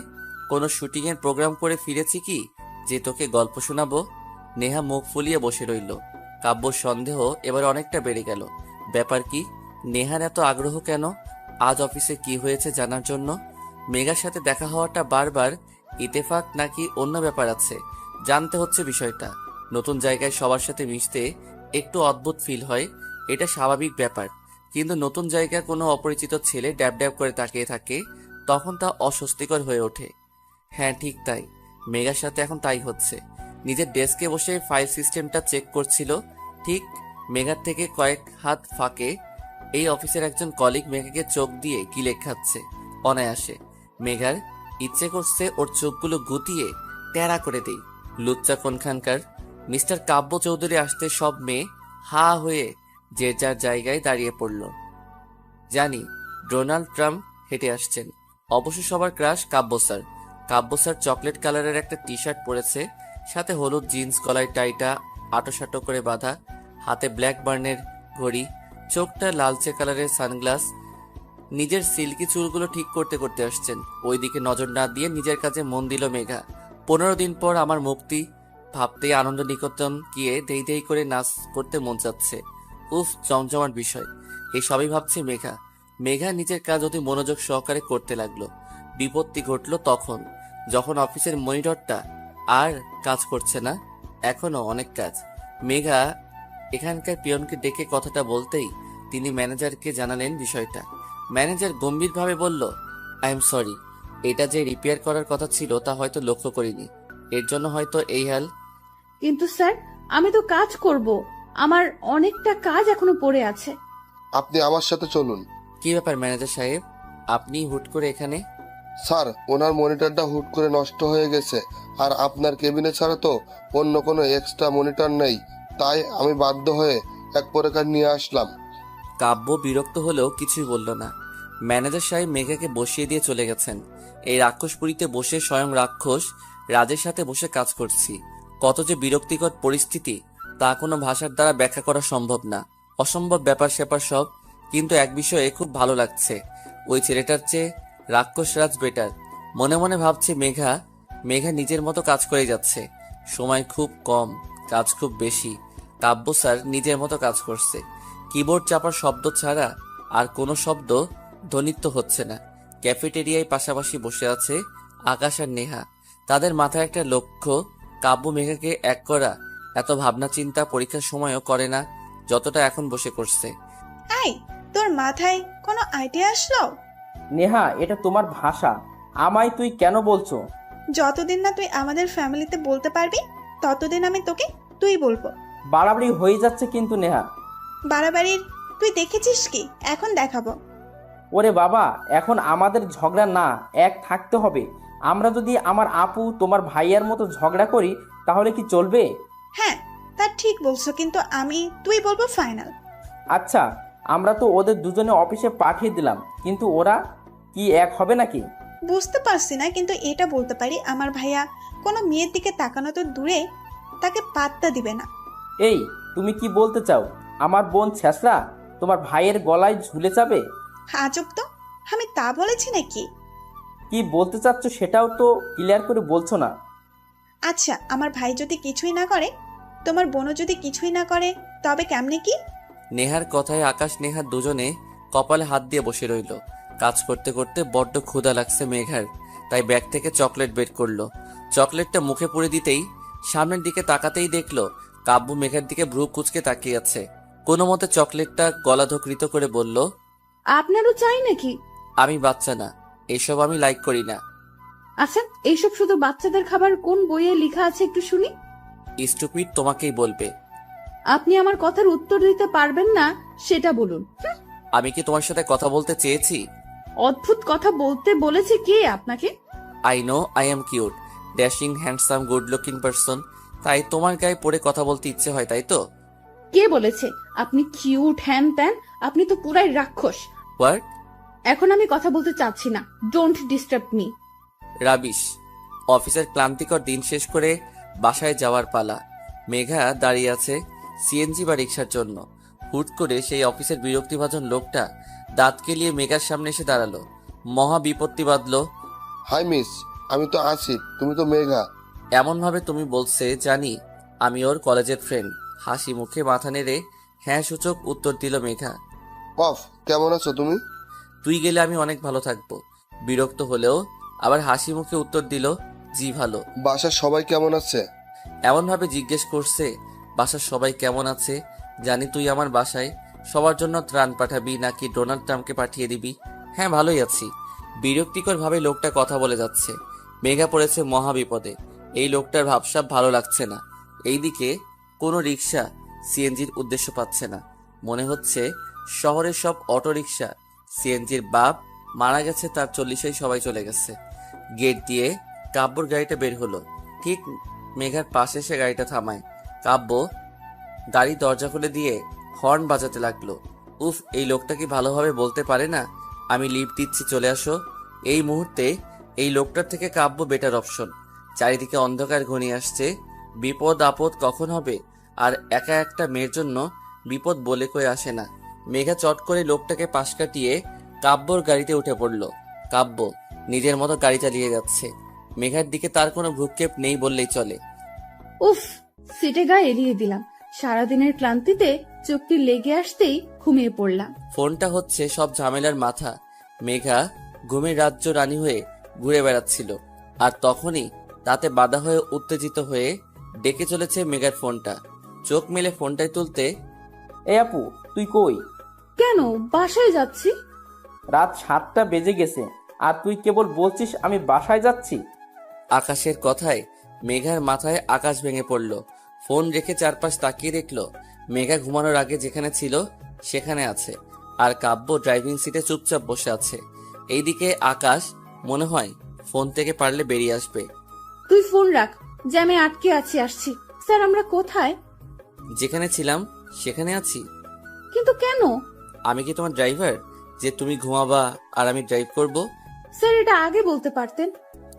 কোনো শুটিং এর প্রোগ্রাম করে ফিরেছি কি যে তোকে গল্প শোনাবো? নেহা মুখ ফুলিয়ে বসে রইল। কাব্যর সন্দেহ এবার অনেকটা বেড়ে গেল। ব্যাপার কি? নেহার এত আগ্রহ কেন আজ অফিসে কি হয়েছে জানার জন্য? মেঘার সাথে দেখা হওয়াটা বারবার ইতেফাক নাকি অন্য ব্যাপার আছে? জানতে হচ্ছে বিষয়টা। নতুন জায়গায় সবার সাথে মিশতে একটু অদ্ভুত ফিল হয়, এটা স্বাভাবিক ব্যাপার। কিন্তু নতুন জায়গায় কোনো অপরিচিত ছেলে ড্যাব ড্যাব করে তাকিয়ে থাকে, তখন তা অস্বস্তিকর হয়ে ওঠে। হ্যাঁ ঠিক তাই, মেঘার সাথে এখন তাই হচ্ছে। নিজের ডেস্কে বসে ফাইল সিস্টেমটা চেক করছিল, ঠিক মেঘার থেকে কয়েক হাত ফাঁকে এই অফিসের একজন কলিগ মেঘাকে চোখ দিয়ে গিলে খাচ্ছে অনায়াসে। মেঘার ইচ্ছে করছে ওর চোখগুলো গুটিয়ে টেরা করে দেই। লুচ্চা কোনখানকার। মিস্টার কাব্য চৌধুরী আসতে সব মেয়ে হা হয়ে যে যার জায়গায় দাঁড়িয়ে পড়ল। জানি ডোনাল্ড ট্রাম্প হেঁটে আসছেন। অবশ্য সবার ক্রাশ কাব্য স্যার। কাব্য স্যার চকলেট কালারের একটা টি শার্ট পরেছে, সাথে হলুদ জিন্স, গলায় টাইটা আটোসাটো করে বাঁধা, হাতে ব্ল্যাক বার্নের ঘড়ি, চোখটা লালচে কালারের সানগ্লাস। নিজের সিল্কি চুলগুলো ঠিক করতে করতে আসছেন। ওইদিকে নজর না দিয়ে নিজের কাজে মন দিল মেঘা। 15 দিন পর আমার মুক্তি ভাবতেই আনন্দ নিকেতন গিয়ে দেই দেই করে নাচ করতে মন চাচ্ছে। উফ, জমজমাট বিষয়। এই সবই ভাবছে মেঘা। মেঘা নিজের কাজ অতি মনোযোগ সহকারে করতে লাগলো। বিপত্তি ঘটলো তখন, যখন অফিসের মনিটরটা আর কাজ করছে না। এখনো অনেক কাজ। মেঘা এখানকার পিয়নকে ডেকে কথাটা বলতেই তিনি ম্যানেজারকে জানালেন বিষয়টা। ম্যানেজার গম্ভীরভাবে বলল, আই এম সরি, এটা যে রিপেয়ার করার কথা ছিল তা হয়তো লক্ষ্য করিনি, এর জন্য হয়তো এই হাল। কিন্তু স্যার, আমি তো কাজ করব, আমার অনেকটা কাজ এখনো পড়ে আছে। আপনি আমার সাথে চলুন। কি ব্যাপার ম্যানেজার সাহেব, আপনি হুট করে এখানে? স্যার, ওনার মনিটরটা হুট করে নষ্ট হয়ে গেছে, আর আপনার কেবিনে ছাড়া তো অন্য কোনো এক্সট্রা মনিটর নেই, তাই আমি বাধ্য হয়ে এক প্রকার নিয়ে আসলাম। কাব্য বিরক্ত হলেও কিছুই বলল না। ম্যানেজার সাহেব মেঘাকে বসিয়ে দিয়ে চলে গেছেন। এই রাক্ষসপুরীতে বসে স্বয়ং রাক্ষস রাজের সাথে বসে কাজ করছি। কত যে বিরক্তিকর পরিস্থিতি তা কোনো ভাষার দ্বারা ব্যাখ্যা করা সম্ভব না। অসম্ভব ব্যাপার স্যাপার সব। কিন্তু এক বিষয়ে খুব ভালো লাগছে, ওই ছেলেটার চেয়ে রাক্ষস রাজ বেটার। মনে মনে ভাবছে মেঘা। মেঘা নিজের মতো কাজ করে যাচ্ছে, সময় খুব কম, কাজ খুব বেশি। কাব্য স্যার নিজের মতো কাজ করছে, কিবোর্ড চাপার শব্দ ছাড়া আর কোনো শব্দ ধ্বনিত হচ্ছে না। ক্যাফেটেরিয়ায় পাশাপাশি বসে আছে আকাশ আর নেহা। তাদের মাথায় একটা লক্ষ্য, কাব্য মেঘাকে এক করা। এত ভাবনা চিন্তা পরীক্ষার সময়ও করে না যতটা এখন বসে করছে। এই, তোর মাথায় কোনো আইডিয়া আসলো? নেহা, এটা তোমার ভাষা, আমায় তুই কেন বলছো? যতদিন না তুই আমাদের ফ্যামিলিতে বলতে পারবি ততদিন আমি তোকে তুই বলবো। বাড়াবাড়ি হয়ে যাচ্ছে কিন্তু নেহা। বাড়াবাড়ির তুই দেখেছিস কি? এখন দেখাবো। ওরে বাবা, এখন আমাদের ঝগড়া না, এক থাকতে হবে। আমরা যদি আমার আপু তোমার ভাইয়ার মতো ঝগড়া করি তাহলে কি চলবে? হ্যাঁ, তা ঠিক বলছো, কিন্তু আমি তুই বলবো ফাইনাল। আচ্ছা, আমরা তো ওদের দুজনে অফিসে পাঠিয়ে দিলাম, কিন্তু ওরা কি এক হবে নাকি? বুঝতে পারছি না, কিন্তু এটা বলতে পারি আমার ভাইয়া কোনো মেয়ের দিকে তাকানো তো দূরে তাকে পাত্তা দিবে না। এই, তুমি কি বলতে চাও? আমার বোন ছেঁচড়া তোমার ভাইয়ের গলায় ঝুলে যাবে? আজব তো, আমি তা বলেছি নাকি? কি বলতে চাচ্ছ সেটাও তো ক্লিয়ার করে বলছো না। আচ্ছা, আমার ভাই যদি কিছুই না করে, তোমার বোনও যদি কিছুই না করে, তবে কেমনে কি? নেহার কথায় আকাশ নেহা দুজনে কপালে হাত দিয়ে বসে রইল। কাজ করতে করতে বড্ড ক্ষুধা লাগছে মেঘার, তাই ব্যাগ থেকে চকলেট বের করলো। চকলেটটা মুখে পুরে দিতেই সামনের দিকে তাকাতেই দেখলো কাব্য মেঘার দিকে ভ্রু কুচকে তাকিয়ে আছে। কোনো মতে চকলেটটা গলা ধকৃত করে বলল, আপনারও চাই নাকি? আমি বাচ্চা না, এসব আমি লাইক করি না। আচ্ছা, এইসব শুধু বাচ্চাদের খাবার কোন বইয়ে লেখা আছে একটু শুনি। স্টুপিড তোমাকেই বলবে। আপনি আমার কথার উত্তর দিতে পারবেন না সেটা বলুন। আমি কি তোমার সাথে কথা বলতে চেয়েছি? অদ্ভুত কথা বলতে বলেছে কে আপনাকে? I know I am cute, dashing, handsome, good looking person, তাই তোমার গায়ে পড়ে কথা বলতে ইচ্ছে হয়, তাই তো? কে বলেছে আপনি কিউট হ্যান ত্যান? আপনি তো পুরাই রাক্ষস। হোয়াট? এখন আমি কথা বলতে চাচ্ছি না, ডোন্ট ডিস্টার্ব মি। রাবিশ। অফিসের ক্লান্তিকর দিন শেষ করে বাসায় যাওয়ার পালা। মেঘা দাঁড়িয়ে আছে সিএনজি বা রিক্সার জন্য। হুট করে সেই অফিসের বিরক্তিভাজন লোকটা দাঁত কেলিয়ে মেঘার সামনে এসে দাঁড়ালো। মহা বিপত্তি বাঁধলো। হাই মিস, আমি তো আসিফ, তুমি তো মেঘা। এমন ভাবে তুমি বলছে জানি আমি ওর কলেজের ফ্রেন্ড। হাসি মুখে মাথা নেড়ে হ্যাঁ সূচক উত্তর দিল মেঘা। কফ, কেমন আছো তুমি? তুই গেলে আমি অনেক ভালো থাকবো। বিরক্ত হলেও আবার হাসি মুখে উত্তর দিল, জি ভালো। বাসার সবাই কেমন আছে? এমন ভাবে জিজ্ঞেস করছে বাসার সবাই কেমন আছে। জানি তুই আমার বাসায় সবার জন্য ত্রাণ পাঠাবি নাকি ডোনাল্ড ট্রাম্পকে পাঠিয়ে দিবি। হ্যাঁ ভালোই আছি। বিরক্তিকর ভাবে লোকটা কথা বলে যাচ্ছে। মেঘা পড়েছে মহা বিপদে। এই লোকটার ভাবসাব ভালো লাগছে না। এইদিকে কোনো রিক্সা সিএনজির উদ্দেশ্য পাচ্ছে না। মনে হচ্ছে শহরের সব অটো রিক্সা সিএনজির বাপ মারা গেছে, তার 40-এই সবাই চলে গেছে। গেট দিয়ে কাব্যর গাড়িটা বের হলো। ঠিক মেঘার পাশে এসে গাড়িটা থামায়। কাব্য গাড়ি দরজা খুলে দিয়ে হর্ন বাজাতে লাগলো। উফ, এই লোকটা কি ভালোভাবে বলতে পারে না আমি লিফট দিচ্ছি চলে আসো। এই মুহূর্তে এই লোকটার থেকে কাব্য বেটার অপশন। চারিদিকে অন্ধকার ঘনিয়ে আসছে। বিপদ আপদ কখন হবে, আর একা একটা মেয়ের জন্য বিপদ বলে কয়ে আসে না। মেঘা চট করে লোকটাকে পাশ কাটিয়ে কাব্যর গাড়িতে উঠে পড়ল। কাব্য নিজের মতো গাড়ি চালিয়ে যাচ্ছে। মেঘার দিকে তার কোনো ভ্রুক্ষেপ নেই বললেই চলে। উফ, সিটে গা এড়িয়ে দিলাম। সারাদিনের ক্লান্তিতে চোখটি লেগে আসতেই ঘুমিয়ে পড়লাম। ফোনটা হচ্ছে সব ঝামেলার মাথা। মেঘা ঘুমের রাজ্য রানী হয়ে ঘুরে বেড়াচ্ছিল, আর তখনই তাতে বাধা হয়ে উত্তেজিত হয়ে ডেকে চলেছে মেঘার ফোনটা। চোখ মেলে ফোনটাই তুলতে, এই আপু, তুই কই? কেন? বাসায় যাচ্ছি। রাত 7টা বেজে গেছে আর তুই কেবল বলছিস আমি বাসায় যাচ্ছি। আকাশের কথায় মেঘার মাথায় আকাশ ভেঙে পড়ল। ফোন রেখে চারপাশ তাকিয়ে দেখল মেঘা ঘুমানোর আগে যেখানে ছিল সেখানে আছে, আর কাব্য ড্রাইভিং সিটে চুপচাপ বসে আছে। এইদিকে আকাশ মনে হয় ফোন থেকে পারলে বেরিয়ে আসবে। তুই ফোন রাখ, জ্যামে আটকে আছি, আসছি। স্যার, আমরা কোথায়? যেখানে ছিলাম সেখানে আছি। কিন্তু কেন? আমি কি তোমার ড্রাইভার যে তুমি ঘুমাবা আর আমি ড্রাইভ করব? স্যার, এটা আগে বলতে পারতেন।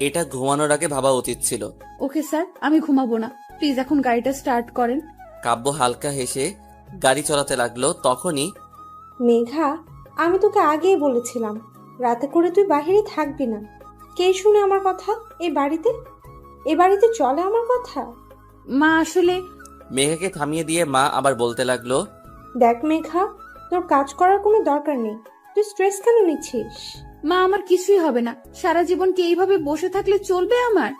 এটা ঘুমানোর আগে ভাবা উচিত ছিল। ওকে স্যার, আমি ঘুমাবো না। প্লিজ এখন গাড়িটা স্টার্ট করেন। কাব্য হালকা হেসে গাড়ি চালাতে লাগলো। তখনই মেঘা, আমি তোকে আগেই বলেছিলাম রাতে করে তুই বাহিরে থাকবি না। কে শুনে আমার কথা? এ বাড়িতে চলে আমার কথা? মা আসলে মেঘাকে থামিয়ে দিয়ে মা আবার বলতে লাগলো, দেখ মেঘা, তোর কাজ করার কোনো দরকার নেই। তুই স্ট্রেস কেন নিচ্ছিস? মা, আমার কিছুই হবে না। সারা জীবন কি এইভাবে বসে থাকলে চলবে আমার?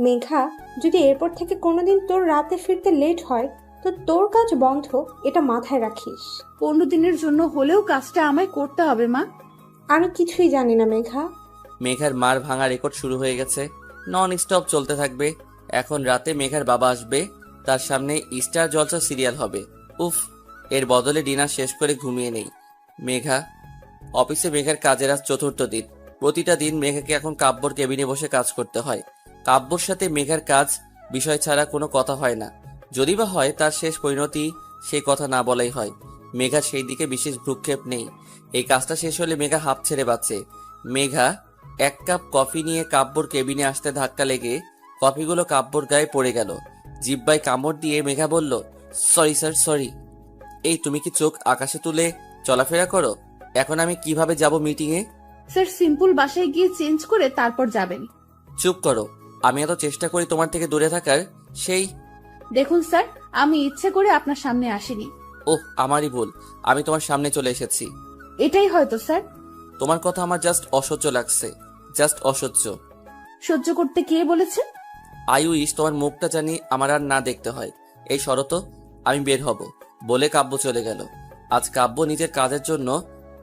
মেঘা, যদি এরপর থেকে কোনোদিন তোর রাতে ফিরতে লেট হয় তো তোর কাজ বন্ধ, এটা মাথায় রাখিস। 15 দিনের জন্য হলেও কাজটা আমায় করতে হবে মা। আমি কিছুই জানি না মেঘা। মেঘার মার ভাঙা রেকর্ড শুরু হয়ে গেছে। নন স্টপ চলতে থাকবে। এখন রাতে মেঘার বাবা আসবে, তার সামনে স্টার জলসা সিরিয়াল হবে। উফ, এর বদলে ডিনার শেষ করে ঘুমিয়ে নেই। মেঘা অফিসে মেঘার কাজের আজ 4র্থ দিন। প্রতিটা দিন মেঘাকে এখন কাব্যর কেবিনে বসে কাজ করতে হয়। কাব্যর সাথে মেঘার কাজ বিষয় ছাড়া কোনো কথা হয় না। যদি বা হয় তার শেষ পরিণতি সেই কথা না বলাই হয়। মেঘার সেই দিকে বিশেষ ভ্রুক্ষেপ নেই। এই কাজটা শেষ হলে মেঘা হাঁপ ছেড়ে বাঁচে। মেঘা 1 কাপ কফি নিয়ে কাব্যর কেবিনে আসতে ধাক্কা লেগে কফিগুলো কাব্যর গায়ে পড়ে গেল। জিব্বায় কামড় দিয়ে মেঘা বলল, সরি স্যার, সরি। এই তুমি কি চোখ আকাশে তুলে চলাফেরা করো? এখন আমি কিভাবে যাব মিটিংয়ে? স্যার, সিম্পল বাসায় গিয়ে চেঞ্জ করে তারপর যাবেন। চুপ করো। আমি এত চেষ্টা করি তোমার থেকে দূরে থাকার, সেই দেখুন স্যার, আমি ইচ্ছে করে আপনার সামনে আসিনি। ওহ, আমারই ভুল। আমি তোমার সামনে চলে এসেছি। এটাই হয়তো স্যার। তোমার কথা আমার জাস্ট অসহ্য লাগছে, জাস্ট অসহ্য। সহ্য করতে কে বলেছে? আই উইশ তোমার মুখটা জানি আমার আর না দেখতে হয়। এই শরত, আমি বের হব বলে কাব্য চলে গেল। আজ কাব্য নিজের কাজের জন্য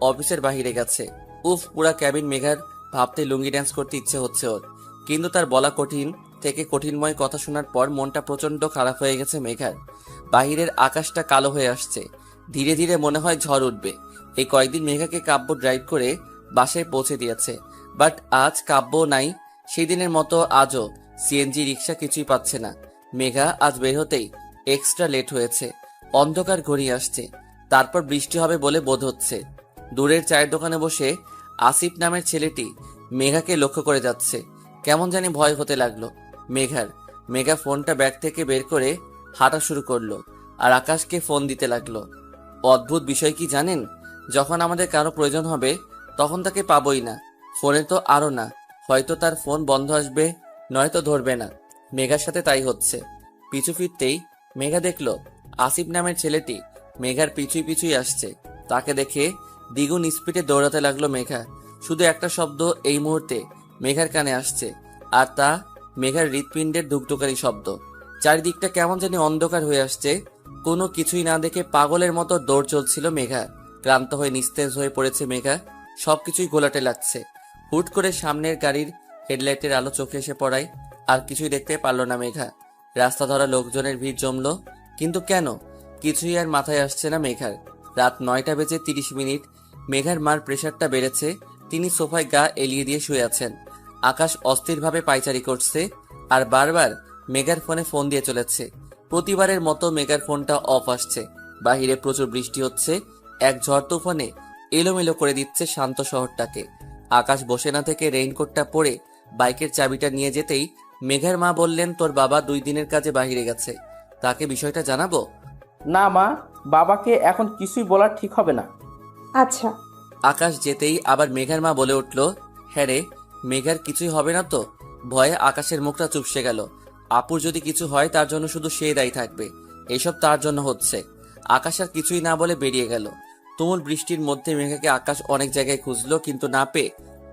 অফিসের বাহিরে গেছে। উফ, পুরা ক্যাবিন মেঘার ভাবতে লুঙ্গি ড্যান্স করতে ইচ্ছে হচ্ছে ওর। কিন্তু তার বলা কঠিন থেকে কঠিনময় কথা শোনার পর মনটা প্রচন্ড খারাপ হয়ে গেছে মেঘার। বাহিরের আকাশটা কালো হয়ে আসছে। ধীরে ধীরে মনে হয় ঝড় উঠবে। এই কয়েকদিন মেঘাকে কাব্য ড্রাইভ করে বাসায় পৌঁছে দিয়েছে, বাট আজ কাব্য নাই। সেই দিনের মতো আজও সিএনজি রিক্সা কিছুই পাচ্ছে না। মেঘা আজ বের হতেই এক্সট্রা লেট হয়েছে। অন্ধকার ঘনিয়ে আসছে, তারপর বৃষ্টি হবে বলে বোধ হচ্ছে। দূরের চায়ের দোকানে বসে আসিফ নামের ছেলেটি মেঘাকে লক্ষ্য করে যাচ্ছে। কেমন জানি ভয় হতে লাগলো মেঘা ফোনটা ব্যাগ থেকে বের করে হাঁটা শুরু করলো আর আকাশকে ফোন দিতে লাগলো। অদ্ভুত বিষয় কি জানেন, যখন আমাদের কারো প্রয়োজন হবে তখন তাকে পাবোই না, ফোনে তো আরো না। হয়তো তার ফোন বন্ধ আসবে, নয়তো ধরবে না। মেঘার সাথে তাই হচ্ছে। পিছু ফিরতেই মেঘা দেখলো আসিফ নামের ছেলেটি মেঘার পিছুই আসছে। তাকে দেখে দ্বিগুণ স্পিডে দৌড়াতে লাগলো মেঘা। শুধু একটা শব্দ এই মুহূর্তে মেঘার কানে আসছে, আর তা মেঘার হৃৎপিণ্ডের ধুকধুকারি শব্দ। চারিদিকটা কেমন জানি অন্ধকার হয়ে আসছে। কোনো কিছুই না দেখে পাগলের মতো দৌড় চলছিল মেঘা। ক্লান্ত হয়ে নিস্তেজ হয়ে পড়েছে মেঘা, সবকিছুই ঘোলাটে লাগছে। হুট করে সামনের গাড়ির হেডলাইটের আলো চোখে এসে পড়ায় আর কিছুই দেখতে পারল না মেঘা। রাস্তা ধরা লোকজনের ভিড় জমলো, কিন্তু কেন কিছুই আর মাথায় আসছে না মেঘার। রাত 9:30 মেঘার মার প্রেশারটা বেড়েছে। তিনি সোফায় গা এলিয়ে দিয়ে শুয়ে আছেন। আকাশ অস্থিরভাবে পায়চারি করছে আর বারবার মেঘার ফোনে ফোন দিয়ে চলেছে। প্রতিবারের মতো মেঘার ফোনটা অফ আসছে। বাহিরে প্রচুর বৃষ্টি হচ্ছে, এক ঝড় তুফানে এলোমেলো করে দিচ্ছে শান্ত শহরটাকে। আকাশ বসে না থেকে রেইনকোটটা পরে বাইকের চাবিটা নিয়ে যেতেই মেঘার মা বললেন, তোর বাবা 2 দিনের কাজে বাহিরে গেছে, তাকে বিষয়টা জানাবো? না মা, বাবাকে এখন কিছুই বলা ঠিক হবে না। আচ্ছা। আকাশ যেতেই আবার মেঘার মা বলে উঠল, হ্যাঁ রে, মেঘার কিছুই হবে না তো? ভয়ে আকাশের মুখটা চুপসে গেল। আপুর যদি কিছু হয় তার জন্য শুধু সে দায়ী থাকবে, এসব তার জন্য হচ্ছে। আকাশ আর কিছুই না বলে বেরিয়ে গেল। তুমুল বৃষ্টির মধ্যে মেঘাকে আকাশ অনেক জায়গায় খুঁজলো, কিন্তু না পেয়ে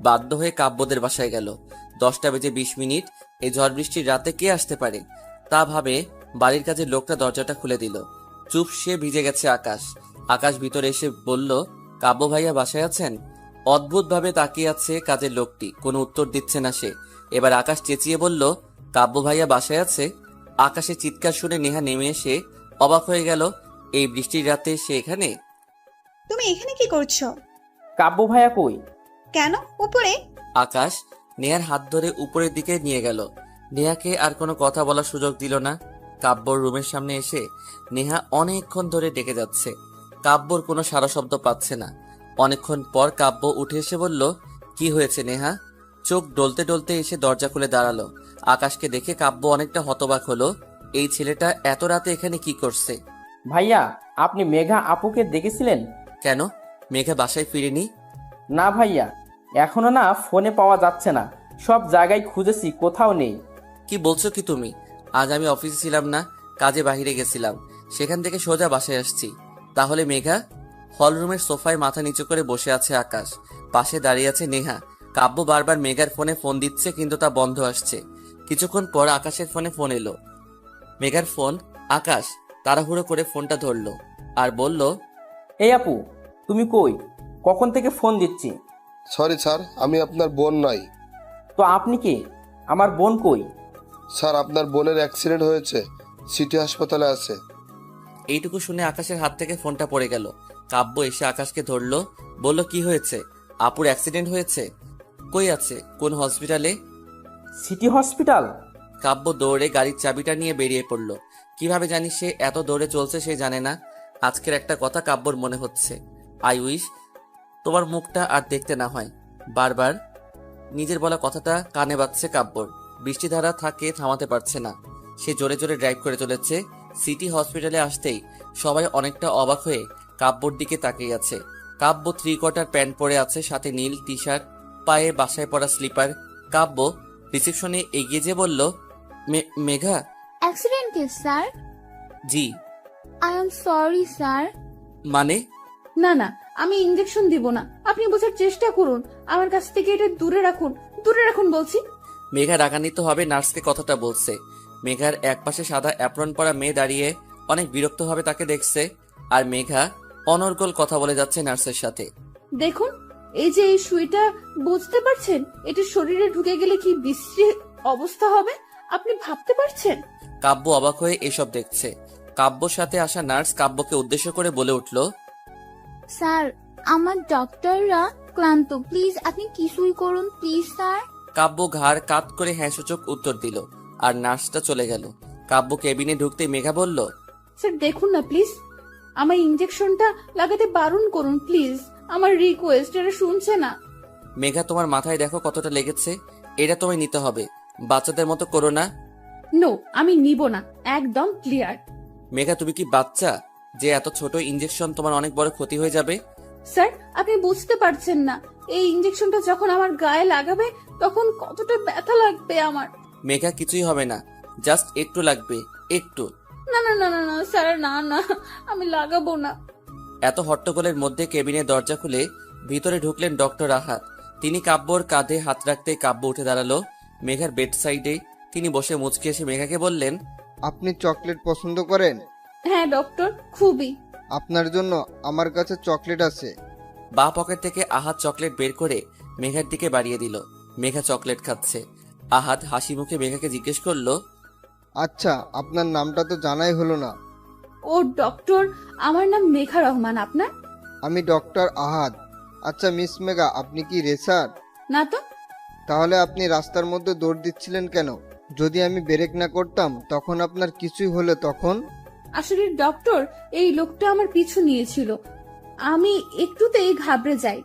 বাধ্য হয়ে কাব্যদের বাসায় গেল। 10:20 এই ঝড় বৃষ্টির রাতে কে আসতে পারে তা ভাবে বাড়ির কাজের লোকটা দরজাটা খুলে দিল। চুপ সে ভিজে গেছে আকাশ ভিতরে এসে বলল, কাব্য ভাইয়া বাসায় আছেন? অদ্ভুতভাবে তাকিয়ে আছে কাজের লোকটি, কোনো উত্তর দিচ্ছে না সে। এবার আকাশ চেঁচিয়ে বলল, কাব্য ভাইয়া বাসায় আছে? আকাশের চিৎকার শুনে নেহা নেমে এসে অবাক হয়ে গেল, এই বৃষ্টির রাতে সে এখানে? তুমি এখানে কি করছো? কাব্য ভাইয়া কই? কেন উপরে? আকাশ নেহার হাত ধরে উপরের দিকে নিয়ে গেল। নেহাকে আর কোনো কথা বলার সুযোগ দিল না। কাব্যর রুমের সামনে এসে নেহা অনেকক্ষণ ধরে ডেকে যাচ্ছে। কাব্যর কোনো সাড়া শব্দ পাচ্ছে না। অনেকক্ষণ পর কাব্য উঠে এসে বলল, কি হয়েছে নেহা? চোখ ডলতে ডলতে এসে দরজা খুলে দাঁড়ালো। আকাশকে দেখে কাব্য অনেকটা হতবাক হলো। এই ছেলেটা এত রাতে এখানে কি করছে? ভাইয়া, আপনি মেঘা আপুকে দেখেছিলেন? কেন, মেঘা বাসায় ফিরেনি? না ভাইয়া, এখনো না ফোনে পাওয়া যাচ্ছে না, সব জায়গায় খুঁজেছি, কোথাও নেই। কি বলছো কি তুমি? আজ আমি অফিসে ছিলাম না, কাজে বাহিরে গেছিলাম, সেখান থেকে সোজা বাসায় আসছি। তাহলে মেঘা? হলরুমের সোফায় মাথা নিচু করে বসে আছে আকাশ, পাশে দাঁড়িয়ে আছে নেহা। কাব্য বারবার মেঘার ফোনে ফোন দিচ্ছে, কিন্তু তা বন্ধ আসছে। কিছুক্ষণ পর আকাশের ফোনে ফোন এলো, মেঘার ফোন। আকাশ তাড়াহুড়ো করে ফোনটা ধরলো আর বলল, এই আপু, তুমি কই? কখন থেকে ফোন দিচ্ছি। সরি স্যার, আমি আপনার বোন নই। তো আপনি কে? আমার বোন কই? স্যার, আপনার বোনের অ্যাক্সিডেন্ট হয়েছে, সিটি হাসপাতালে আছে। এইটুকু শুনে আকাশের হাত থেকে ফোনটা পড়ে গেল। কাব্য এসে আকাশকে ধরলো, বলল, কি হয়েছে? আপুর অ্যাক্সিডেন্ট হয়েছে? কই আছে, কোন হসপিটালে? City hospital. কাব্য দৌড়ে গাড়ির চাবিটা নিয়ে বেরিয়ে পড়ল। কিভাবে জানি সে এত দৌড়ে চলছে সে জানে না। আজকের একটা কথা কাব্যর মনে হচ্ছে, আই উইশ তোমার মুখটা আর দেখতে না হয়। বারবার নিজের বলা কথাটা কানে বাজছে কাব্যর। বৃষ্টিধারা থাকে থামাতে পারছে না। সে জোরে জোরে ড্রাইভ করে চলেছে। সিটি হসপিটালে আসতেই সবাই অনেকটা অবাক হয়ে কাব্যর দিকে তাকিয়ে আছে। কাব্য 3/4 প্যান্ট পরে আছে, সাথে নীল টি শার্ট, পায়ে বাসায় পরা স্লিপার। কাব্য রিসেপশনে এগিয়ে যেয়ে বলল, Megha? Accident case sir. G. I am sorry sir. মানে? না না, আমি ইঞ্জেকশন দিব না, আপনি বোঝার চেষ্টা করুন। আমার কাছ থেকে এটা দূরে রাখুন, দূরে রাখুন বলছি। মেঘা রাগান্বিত হবে নার্সকে কথাটা বলছে। মেঘার একপাশে সাদা অ্যাপ্রন পরা মেয়ে দাঁড়িয়ে অনেক বিরক্ত ভাবে তাকে দেখছে, আর মেঘা অনর্গল কথা বলে যাচ্ছে নার্সের সাথে। দেখুন, এই যে এই সুইটা, বুঝতে পারছেন এটা শরীরে ঢুকে গেলে কি বিশ্রী অবস্থা হবে আপনি ভাবতে পারছেন? কাব্য অবাক হয়ে এসব দেখছে। কাব্যর সাথে আসা নার্স কাব্যকে উদ্দেশ্য করে বলে উঠল, স্যার, আমার ডক্টররা ক্লান্ত, প্লিজ আপনি কিছুই করুন প্লিজ স্যার। কাব্য ঘাড় কাত করে হ্যাঁ সূচক উত্তর দিল, আর নার্সটা চলে গেল। কাব্য কেবিনে ঢুকতে মেঘা বলল, স্যার দেখুন না প্লিজ, আমার ইঞ্জেকশনটা লাগাতে বারণ করুন প্লিজ। আমার রিকোয়েস্ট, এটা শুনছে না। মেঘা, তোমার মাথায় দেখো কতটা লেগেছে। এটা তোমায় নিতে হবে, বাচ্চাদের মতো করো না। নো, আমি নিব না, একদম ক্লিয়ার। মেঘা, তুমি কি বাচ্চা যে এত ছোট ইঞ্জেকশন তোমার অনেক বড় ক্ষতি হয়ে যাবে? স্যার, আপনি বুঝতে পারছেন না, এই ইঞ্জেকশনটা যখন আমার গায়ে লাগাবে তখন কতটা ব্যথা লাগবে আমার। মেঘা, কিছুই হবে না, জাস্ট একটু লাগবে, একটু। না না না না না স্যার, না না, আমি লাগাবো না। এত হট্টগোলের মধ্যে কেবিনের দরজা খুলে ভিতরে ঢুকলেন ডক্টর আহাদ। তিনি কাব্যর কাঁধে হাত রাখতে কাব্য উঠে দাঁড়ালো মেঘার বেড সাইডে। তিনি বসে মুচকে এসে মেঘাকে বললেন, আপনি চকলেট পছন্দ করেন? হ্যাঁ ডক্টর, খুবই। আপনার জন্য আমার কাছে চকলেট আছে। বাঁ পকেট থেকে আহাদ চকলেট বের করে মেঘার দিকে বাড়িয়ে দিল। মেঘা চকলেট খাচ্ছে। আহাদ হাসি মুখে মেঘাকে জিজ্ঞেস করলো, আচ্ছা, আপনার নামটা তো জানাই হলো না। ও ডক্টর, আমার নাম মেঘা রহমান। আপনার? আমি ডক্টর আহাদ। আচ্ছা মিস মেঘা, আপনি কি রেসার? না তো। তাহলে আপনি রাস্তার মধ্যে দৌড় দিচ্ছিলেন কেন? যদি আমি ব্রেক না করতাম তখন আপনার কিছুই হলে তখন? আসলে ডক্টর, এই লোকটা আমার পিছু নিয়েছিল। আমি একটুতেই ঘাবড়ে যাই।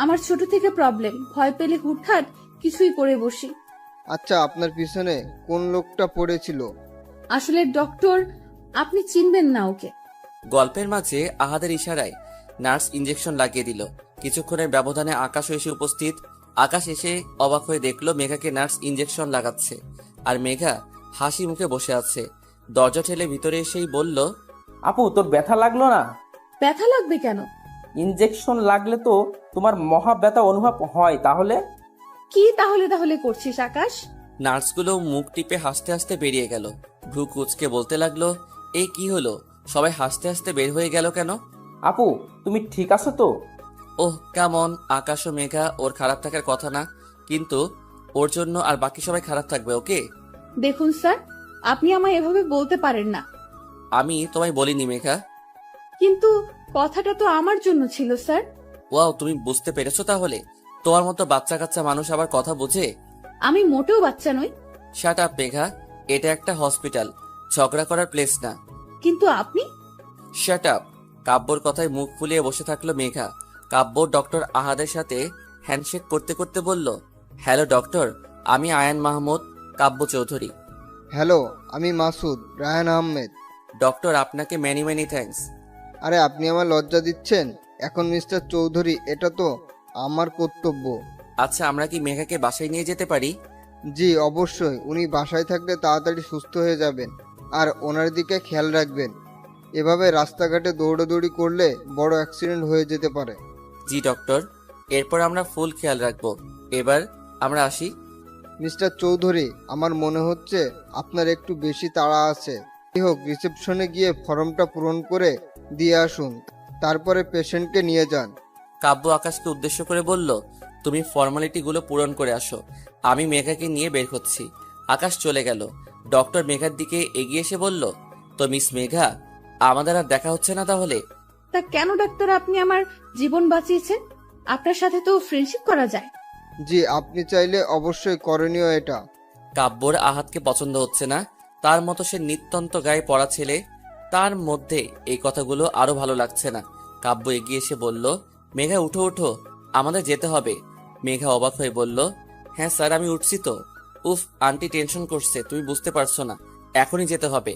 আমার ছোট থেকে প্রবলেম, ভয় পেলে হুটহাট কিছুই করে বসি। আচ্ছা, আপনার পিছনে কোন লোকটা পড়েছিল? আসলে ডক্টর, আপনি চিনবেন না ওকে। গল্পের মাঝে আহাদের ইশারায় নার্স ইঞ্জেকশন লাগিয়ে দিল। কিছুক্ষণের ব্যবধানে আকাশ এসে উপস্থিত। আকাশ এসে অবাক হয়ে দেখলো মেঘাকে নার্স ইঞ্জেকশন লাগাচ্ছে, আর মেঘা হাসি মুখে বসে আছে। দরজা ঠেলে ভিতরে এসেই বলল, আপু, তোর ব্যথা লাগলো না? ব্যথা লাগবে কেন? ইনজেকশন লাগলে তো তোমার মহা ব্যথা অনুভব হয়। তাহলে কি তাহলে তাহলে করছিস আকাশ? নার্সগুলো মুখ টিপে হাসতে হাসতে বেরিয়ে গেল। ভ্রু কুচকে বলতে লাগলো, এই কি হলো, সবাই হাসতে হাসতে বের হয়ে গেল কেন? আপু, তুমি ঠিক আছো তো? ওহ কেমন, আকাশ ও মেঘা ওর খারাপ থাকার কথা না, কিন্তু ওর জন্য আর বাকি সবাই খারাপ থাকবে ওকে? দেখুন স্যার, আপনি আমায় এভাবে বলতে পারেন না। আমি তোমায় বলিনি মেঘা। কিন্তু কথাটা তো আমার জন্য ছিল স্যার। ওয়াও, তুমি বুঝতে পেরেছো তাহলে? তোমার মতো বাচ্চা কাচ্চা মানুষ আবার কথা বোঝে? আমি মোটেও বাচ্চা নই। শাট আপ মেঘা, এটা একটা হসপিটাল, ঝগড়া করার প্লেস না। কিন্তু আপনি। Shut up. কাব্যর কথায় মুখ ফুলিয়ে বসে থাকলো মেঘা। কাব্য ডক্টর আহাদের সাথে হ্যান্ডশেক করতে করতে বলল, হ্যালো ডক্টর, আমি আয়ান মাহমুদ, কাব্য চৌধুরী। হ্যালো, আমি মাসুদ রায়হান আহমেদ। ডক্টর, আপনাকে মেনি মেনি থ্যাঙ্কস। আরে আপনি আমার লজ্জা দিচ্ছেন এখন মিস্টার চৌধুরী, এটা তো আমার কর্তব্য। আচ্ছা, আমরা কি মেঘাকে বাসায় নিয়ে যেতে পারি? জি অবশ্যই, উনি বাসায় থাকলে তাড়াতাড়ি সুস্থ হয়ে যাবেন, আর ওনার দিকে খেয়াল রাখবেন। এভাবে রাস্তাঘাটে দৌড়াদৌড়ি করলে বড় অ্যাক্সিডেন্ট হয়ে যেতে পারে। জি ডক্টর, এরপর আমরা ফুল খেয়াল রাখবো। এবার আমরা আসি। মিস্টার চৌধুরী, আমার মনে হচ্ছে আপনার একটু বেশি তাড়া আছে। যাই হোক, রিসেপশনে গিয়ে ফর্মটা পূরণ করে দিয়ে আসুন, তারপরে পেশেন্টকে নিয়ে যান। কাব্য আকাশকে উদ্দেশ্য করে বলল, তুমি ফর্মালিটিগুলো পূরণ করে আসো, আমি মেঘাকে নিয়ে বের হচ্ছি। আকাশ চলে গেল। ডক্টর মেঘার দিকে এগিয়ে এসে বলল, তো মিস মেঘা, আমাদের আর দেখা হচ্ছে না তাহলে? তা কেন ডাক্তার, আপনি আমার জীবন বাঁচিয়েছেন, আপনার সাথে তো ফ্রেন্ডশিপ করা যায়। জি, আপনি চাইলে অবশ্যই করণীয় এটা। কাব্যর আহাতকে পছন্দ হচ্ছে না। তার মতো সে নিত্যন্ত গায়ে পড়া ছেলে, তার মধ্যে এই কথাগুলো আরো ভালো লাগছে না। কাব্য এগিয়ে এসে বলল, মেঘা উঠো উঠো, আমাদের যেতে হবে। মেঘা অবাক হয়ে বলল, হ্যাঁ স্যার, আমি উঠছি তো। উফ, আন্টি টেনশন করছে, তুমি বুঝতে পারছো না, এখনই যেতে হবে।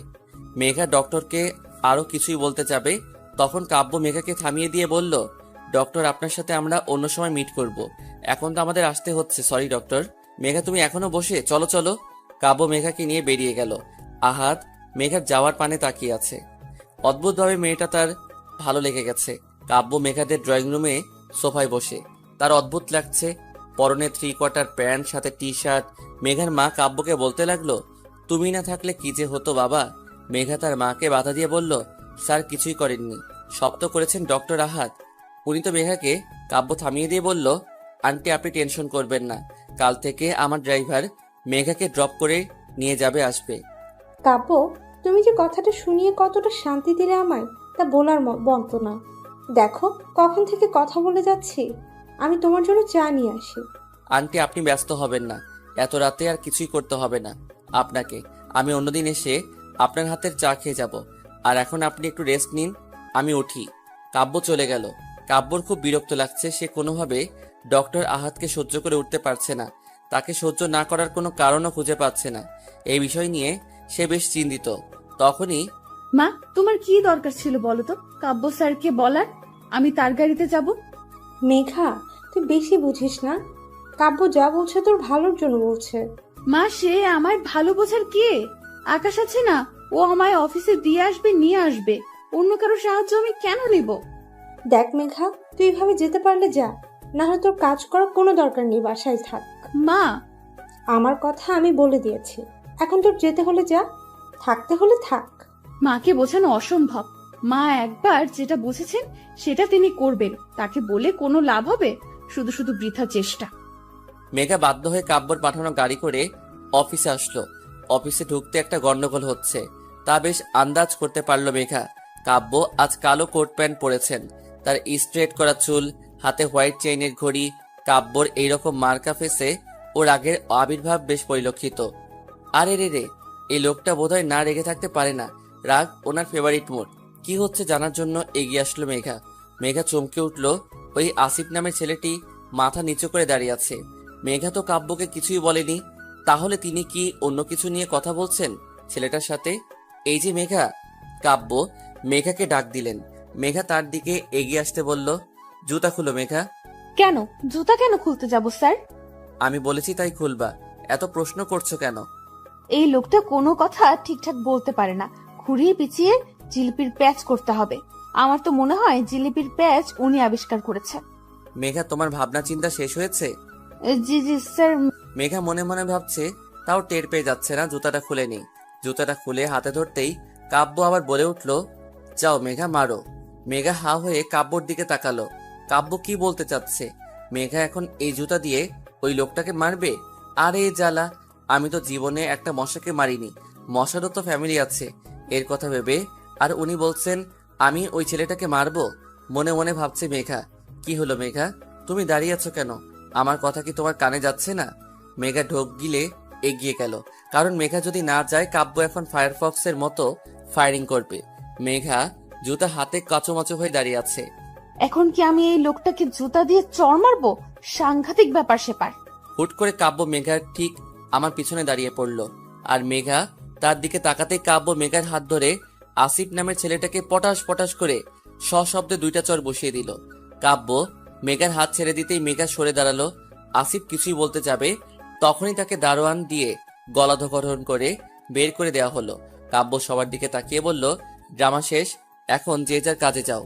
মেঘা ডক্টরকে আরো কিছুই বলতে যাবে, তখন কাব্য মেঘাকে থামিয়ে দিয়ে বলল, ডক্টর, আপনার সাথে আমরা অন্য সময় মিট করব, এখন তো আমাদের আসতে হচ্ছে, সরি ডক্টর। মেঘা, তুমি এখনো বসে, চলো চলো। কাব্য মেঘাকে নিয়ে বেরিয়ে গেল। আহাদ মেঘার যাওয়ার পানে তাকিয়ে আছে। অদ্ভুতভাবে মেয়েটা তার ভালো লেগে গেছে। কাব্য মেঘাদের ড্রয়িং রুমে সোফায় বসে, তার অদ্ভুত লাগছে। পরনে 3/4 প্যান্ট, সাথে টি শার্ট। মেঘার মা কাব্যকে বলতে লাগলো, তুমি না থাকলে কি যে হতো বাবা। মেঘা তার মাকে বাধা দিয়ে বলল, স্যার কিছুই করেননি, সব তো করেছেন ডক্টর আহাদ, উনি তো। মেঘাকে কাব্য থামিয়ে দিয়ে বলল, আন্টি আপনি টেনশন করবেন না, কাল থেকে আমার ড্রাইভার মেঘাকে ড্রপ করে নিয়ে যাবে আসবে। কাব্য, তুমি যে কথাটা শুনিয়ে কতটা শান্তি দিলে আমায়, তা বলার মতো না। দেখো কখন থেকে কথা বলে যাচ্ছি, আমি তোমার জন্য চা নিয়ে আসি। আন্টি আপনি ব্যস্ত হবেন না, এত রাতে আর কিছুই করতে হবে না আপনাকে। আমি অন্যদিন এসে আপনার হাতের চা খেয়ে যাব। আর এখন আপনি একটু রেস্ট নিন, আমি উঠি। কাব্য চলে গেল। কাব্যর খুব বিরক্ত লাগছে। সে কোনোভাবে ডক্টর আহাদকে সহ্য করে উঠতে পারছে না। তাকে সহ্য না করার কোনো কারণও খুঁজে পাচ্ছে না। এই বিষয় নিয়ে সে বেশ চিন্তিত। তখনই মা, তোমার কি দরকার ছিল বলো তো কাব্য স্যারকে বলার আমি তার গাড়িতে যাব? মেঘা, তুই বেশি বুঝিস না। কাব্য যা বলছে তোর ভালোর জন্য বলছে। মা, সে আমায় ভালো বোঝার কে? আকাশ আছে না, ও আমায় অফিসে দিয়ে আসবে, নিয়ে আসবে। অন্য কারো সাহায্য আমি কেন নিব? দেখ মেঘা, তুই এভাবে যেতে পারলে যা, না হলে তোর কাজ করার কোনো দরকার নেই, বাসায় থাক। মা, আমার কথা আমি বলে দিয়েছি। এখন তোর যেতে হলে যা, থাকতে হলে থাক। মাকে বোঝানো অসম্ভব। মা একবার যেটা বুঝেছেন সেটা তিনি করবেন। তাকে বলে কোনো লাভ হবে? শুধু শুধু বৃথা চেষ্টা। মেঘা বাধ্য হয়ে কাব্যর পাঠানো গাড়ি করে অফিসে আসলো। অফিসে ঢুকতে একটা গন্ডগোল হচ্ছে তা বেশ আন্দাজ করতে পারলো মেঘা। কাব্য আজ কালো কোট প্যান্ট পরেছেন। তার স্ট্রেট করা চুল, হাতে হোয়াইট চেইনের ঘড়ি। কাব্যর এইরকম মার্কা ফেসে ওর আগের আবির্ভাব বেশ পরিলক্ষিত। আরে রে, এই লোকটা বোধহয় না রেগে থাকতে পারে না। রাগ ওনার ফেভারিট মোড। কি হচ্ছে জানার জন্য এগিয়ে আসলো মেঘা। মেঘা চমকে উঠল। ওই আসিফ নামের ছেলেটি মাথা নিচু করে দাঁড়িয়ে আছে। মেঘা তো কাব্যকে কিছুই বলেনি। তাহলে তিনি কি অন্য কিছু নিয়ে কথা বলছেন ছেলেটার সাথে? এই যে মেঘা। কাব্য মেঘাকে ডাক দিলেন। মেঘা তার দিকে এগিয়ে আসতে বলল, জুতা খুলো মেঘা। কেন? জুতা কেন খুলতে যাব স্যার? আমি বলেছি তাই খুলবা। এত প্রশ্ন করছো কেন? এই লোকটা কোনো কথা ঠিকঠাক বলতে পারে না। ঘুরিয়ে পিছিয়ে জিলিপির প্যাচ করতে হবে। আমার তো মনে হয় জিলিপির প্যাচ উনি আবিষ্কার করেছে। মেঘা, তোমার ভাবনা চিন্তা শেষ হয়েছে? জি জি স্যার। মেঘা মনে মনে ভাবছে, তাও টের পেয়ে যাচ্ছে না জুতাটা খুলে নি। জুতাটা খুলে হাতে ধরতেই কাব্য আবার বলে উঠল, যাও মেঘা মারো। মেঘা হা হয়ে কাব্যর দিকে তাকালো। কাব্য কি বলতে চাচ্ছে? মেঘা এখন এই জুতা দিয়ে ওই লোকটাকে মারবে? আরে জ্বালা, আমি তো জীবনে একটা মশাকে মারিনি। মশারও তো ফ্যামিলি আছে। এর কথা ভেবে আর উনি বলছেন আমি ওই ছেলেটাকে মারবো। মনে মনে ভাবছে মেঘা। কি হলো মেঘা, তুমি দাঁড়িয়ে আছো কেন? আমার কথা কি তোমার কানে যাচ্ছে না? মেঘা ঢোক গিলে এগিয়ে গেল। কারণ মেঘা যদি না যায় কাব্য এখন ফায়ারফক্সের মতো ফায়ারিং করবে। মেঘা জুতা হাতে কাঁচোমাচো হয়ে দাঁড়িয়ে আছে। এখন কি আমি এই লোকটাকে জুতা দিয়ে চড় মারবো? সাংঘাতিক ব্যাপার সেপার। হুট করে কাব্য মেঘার ঠিক আমার পিছনে দাঁড়িয়ে পড়ল। আর মেঘা তার দিকে তাকাতেই কাব্য মেঘার হাত ধরে আসিফ নামের ছেলেটাকে পটাশ পটাশ করে সশব্দে দুইটা চড় বসিয়ে দিল। কাব্য মেঘার হাত ছেড়ে দিতেই মেঘা সরে দাঁড়ালো। আসিফ কিছুই বলতে যাবে তখনই তাকে দারোয়ান দিয়ে গলা ধকরণ করে বের করে দেওয়া হলো। কাব্য সবার দিকে তাকিয়ে বলল, ড্রামা শেষ, এখন যে যার কাজে যাও।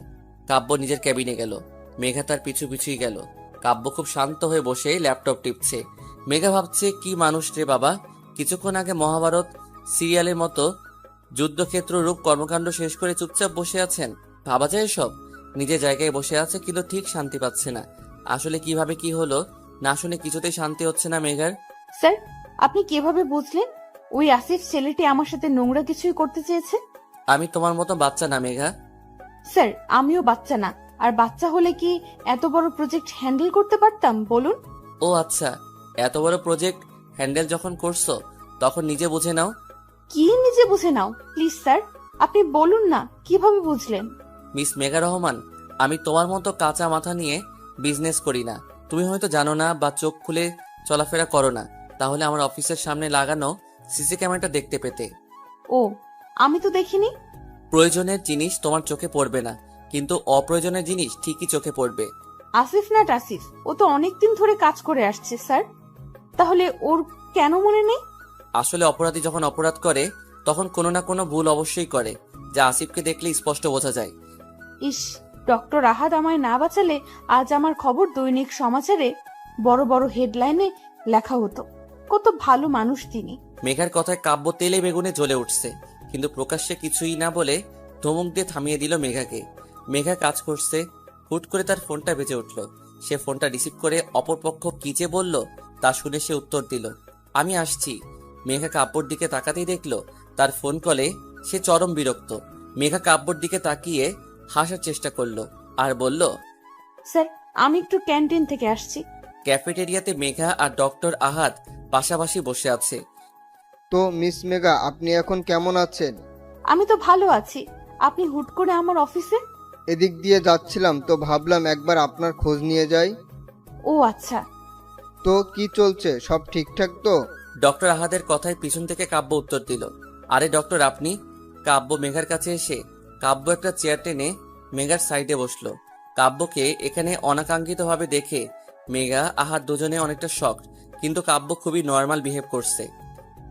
কাব্য নিজের ক্যাবিনে গেল। মেঘা তার পিছু পিছুই গেল। কাব্য খুব শান্ত হয়ে বসে ল্যাপটপ টিপছে। মেঘা ভাবছে, কি মানুষ রে বাবা। কিছুক্ষণ আগে মহাভারত সিরিয়ালের মতো যুদ্ধক্ষেত্র রূপ কর্মকাণ্ড শেষ করে চুপচাপ বসে আছেন। ভাবা যায় সব। নিজের জায়গায় বসে আছে কিন্তু ঠিক শান্তি পাচ্ছে না। আসলে কিভাবে কি হলো না শুনে কিছুতেই শান্তি হচ্ছে না মেঘার। স্যার, আপনি কিভাবে বুঝলেন ওই আসিফ ছেলেটি আমার সাথে নোংরা কিছুই করতে চেয়েছে? আমি তোমার মতো বাচ্চা না মেঘা। স্যার, আমিও বাচ্চা না। আর বাচ্চা হলে কি এত বড় প্রজেক্ট হ্যান্ডেল করতে পারতাম বলুন? ও আচ্ছা, এত বড় প্রজেক্ট হ্যান্ডেল যখন করছো তখন নিজে বুঝে নাও। কি নিজে বুঝে নাও? প্লিজ স্যার, আপনি বলুন না কিভাবে বুঝলেন? মিস মেঘা রহমান, আমি তোমার মতো কাঁচা মাথা নিয়ে বিজনেস করি না। তুমি হয়তো জানো না বা চোখ খুলে চলাফেরা করো না। তাহলে আমার অফিসের সামনে লাগানো সিসি ক্যামেরাটা দেখতে পেতে। ও, আমি তো দেখিনি। প্রয়োজনের জিনিস তোমার চোখে পড়বে না, কিন্তু অপ্রয়োজনের জিনিস ঠিকই চোখে পড়বে। আসিফ না টাসিফ, ও তো অনেকদিন ধরে কাজ করে আসছে স্যার। তাহলে ওর কেন মনে নেই? আসলে অপরাধী যখন অপরাধ করে তখন কোনো না কোনো ভুল অবশ্যই করে, যা আসিফকে দেখলে স্পষ্ট বোঝা যায়। ইস, ডক্টর আহাদ আমায় না বাঁচালে আজ আমার খবর দৈনিক সমাচারে বড় বড় হেডলাইনে লেখা হতো। কত ভালো মানুষ তিনি। মেঘার কথায় কাব্য তেলে বেগুনে জ্বলে উঠছে, কিন্তু প্রকাশ্যে কিছুই না বলে ধমক দিয়ে থামিয়ে দিল মেঘাকে। মেঘা কাজ করছে, হুট করে তার ফোনটা বেজে উঠল। সে ফোনটা রিসিভ করে অপরপক্ষ কি যে বলল তা শুনে সে উত্তর দিল, আমি আসছি। মেঘা কাব্যর দিকে তাকাতেই দেখল তার ফোন কলে সে চরম বিরক্ত। মেঘা কাব্যর দিকে তাকিয়ে হাসার চেষ্টা করলো আর বলল, স্যার, আমি একটু ক্যান্টিন থেকে আসছি। ক্যাফেটেরিয়াতে মেঘা আর ডক্টর আহাদ পাশাপাশি বসে আছে। তো মিস মেঘা, আপনি এখন কেমন আছেন? আমি তো ভালো আছি। আপনি হুট করে আমার অফিসে? এদিক দিয়ে যাচ্ছিলাম তো ভাবলাম একবার আপনার খোঁজ নিয়ে যাই। ও আচ্ছা। তো কি চলছে, সব ঠিকঠাক তো? ডক্টর আহাদের কথায় পিছন থেকে কাব্য উত্তর দিল, আরে ডক্টর আপনি? কাব্য মেঘার কাছে এসে কাব্য একটা চেয়ার টেনে মেঘার সাইডে বসলো। কাব্যকে এখানে অনাকাঙ্ক্ষিতভাবে দেখে মেঘা আহাদ দুজনে অনেকটা শকড, কিন্তু কাব্য খুবই নর্মাল বিহেভ করছে।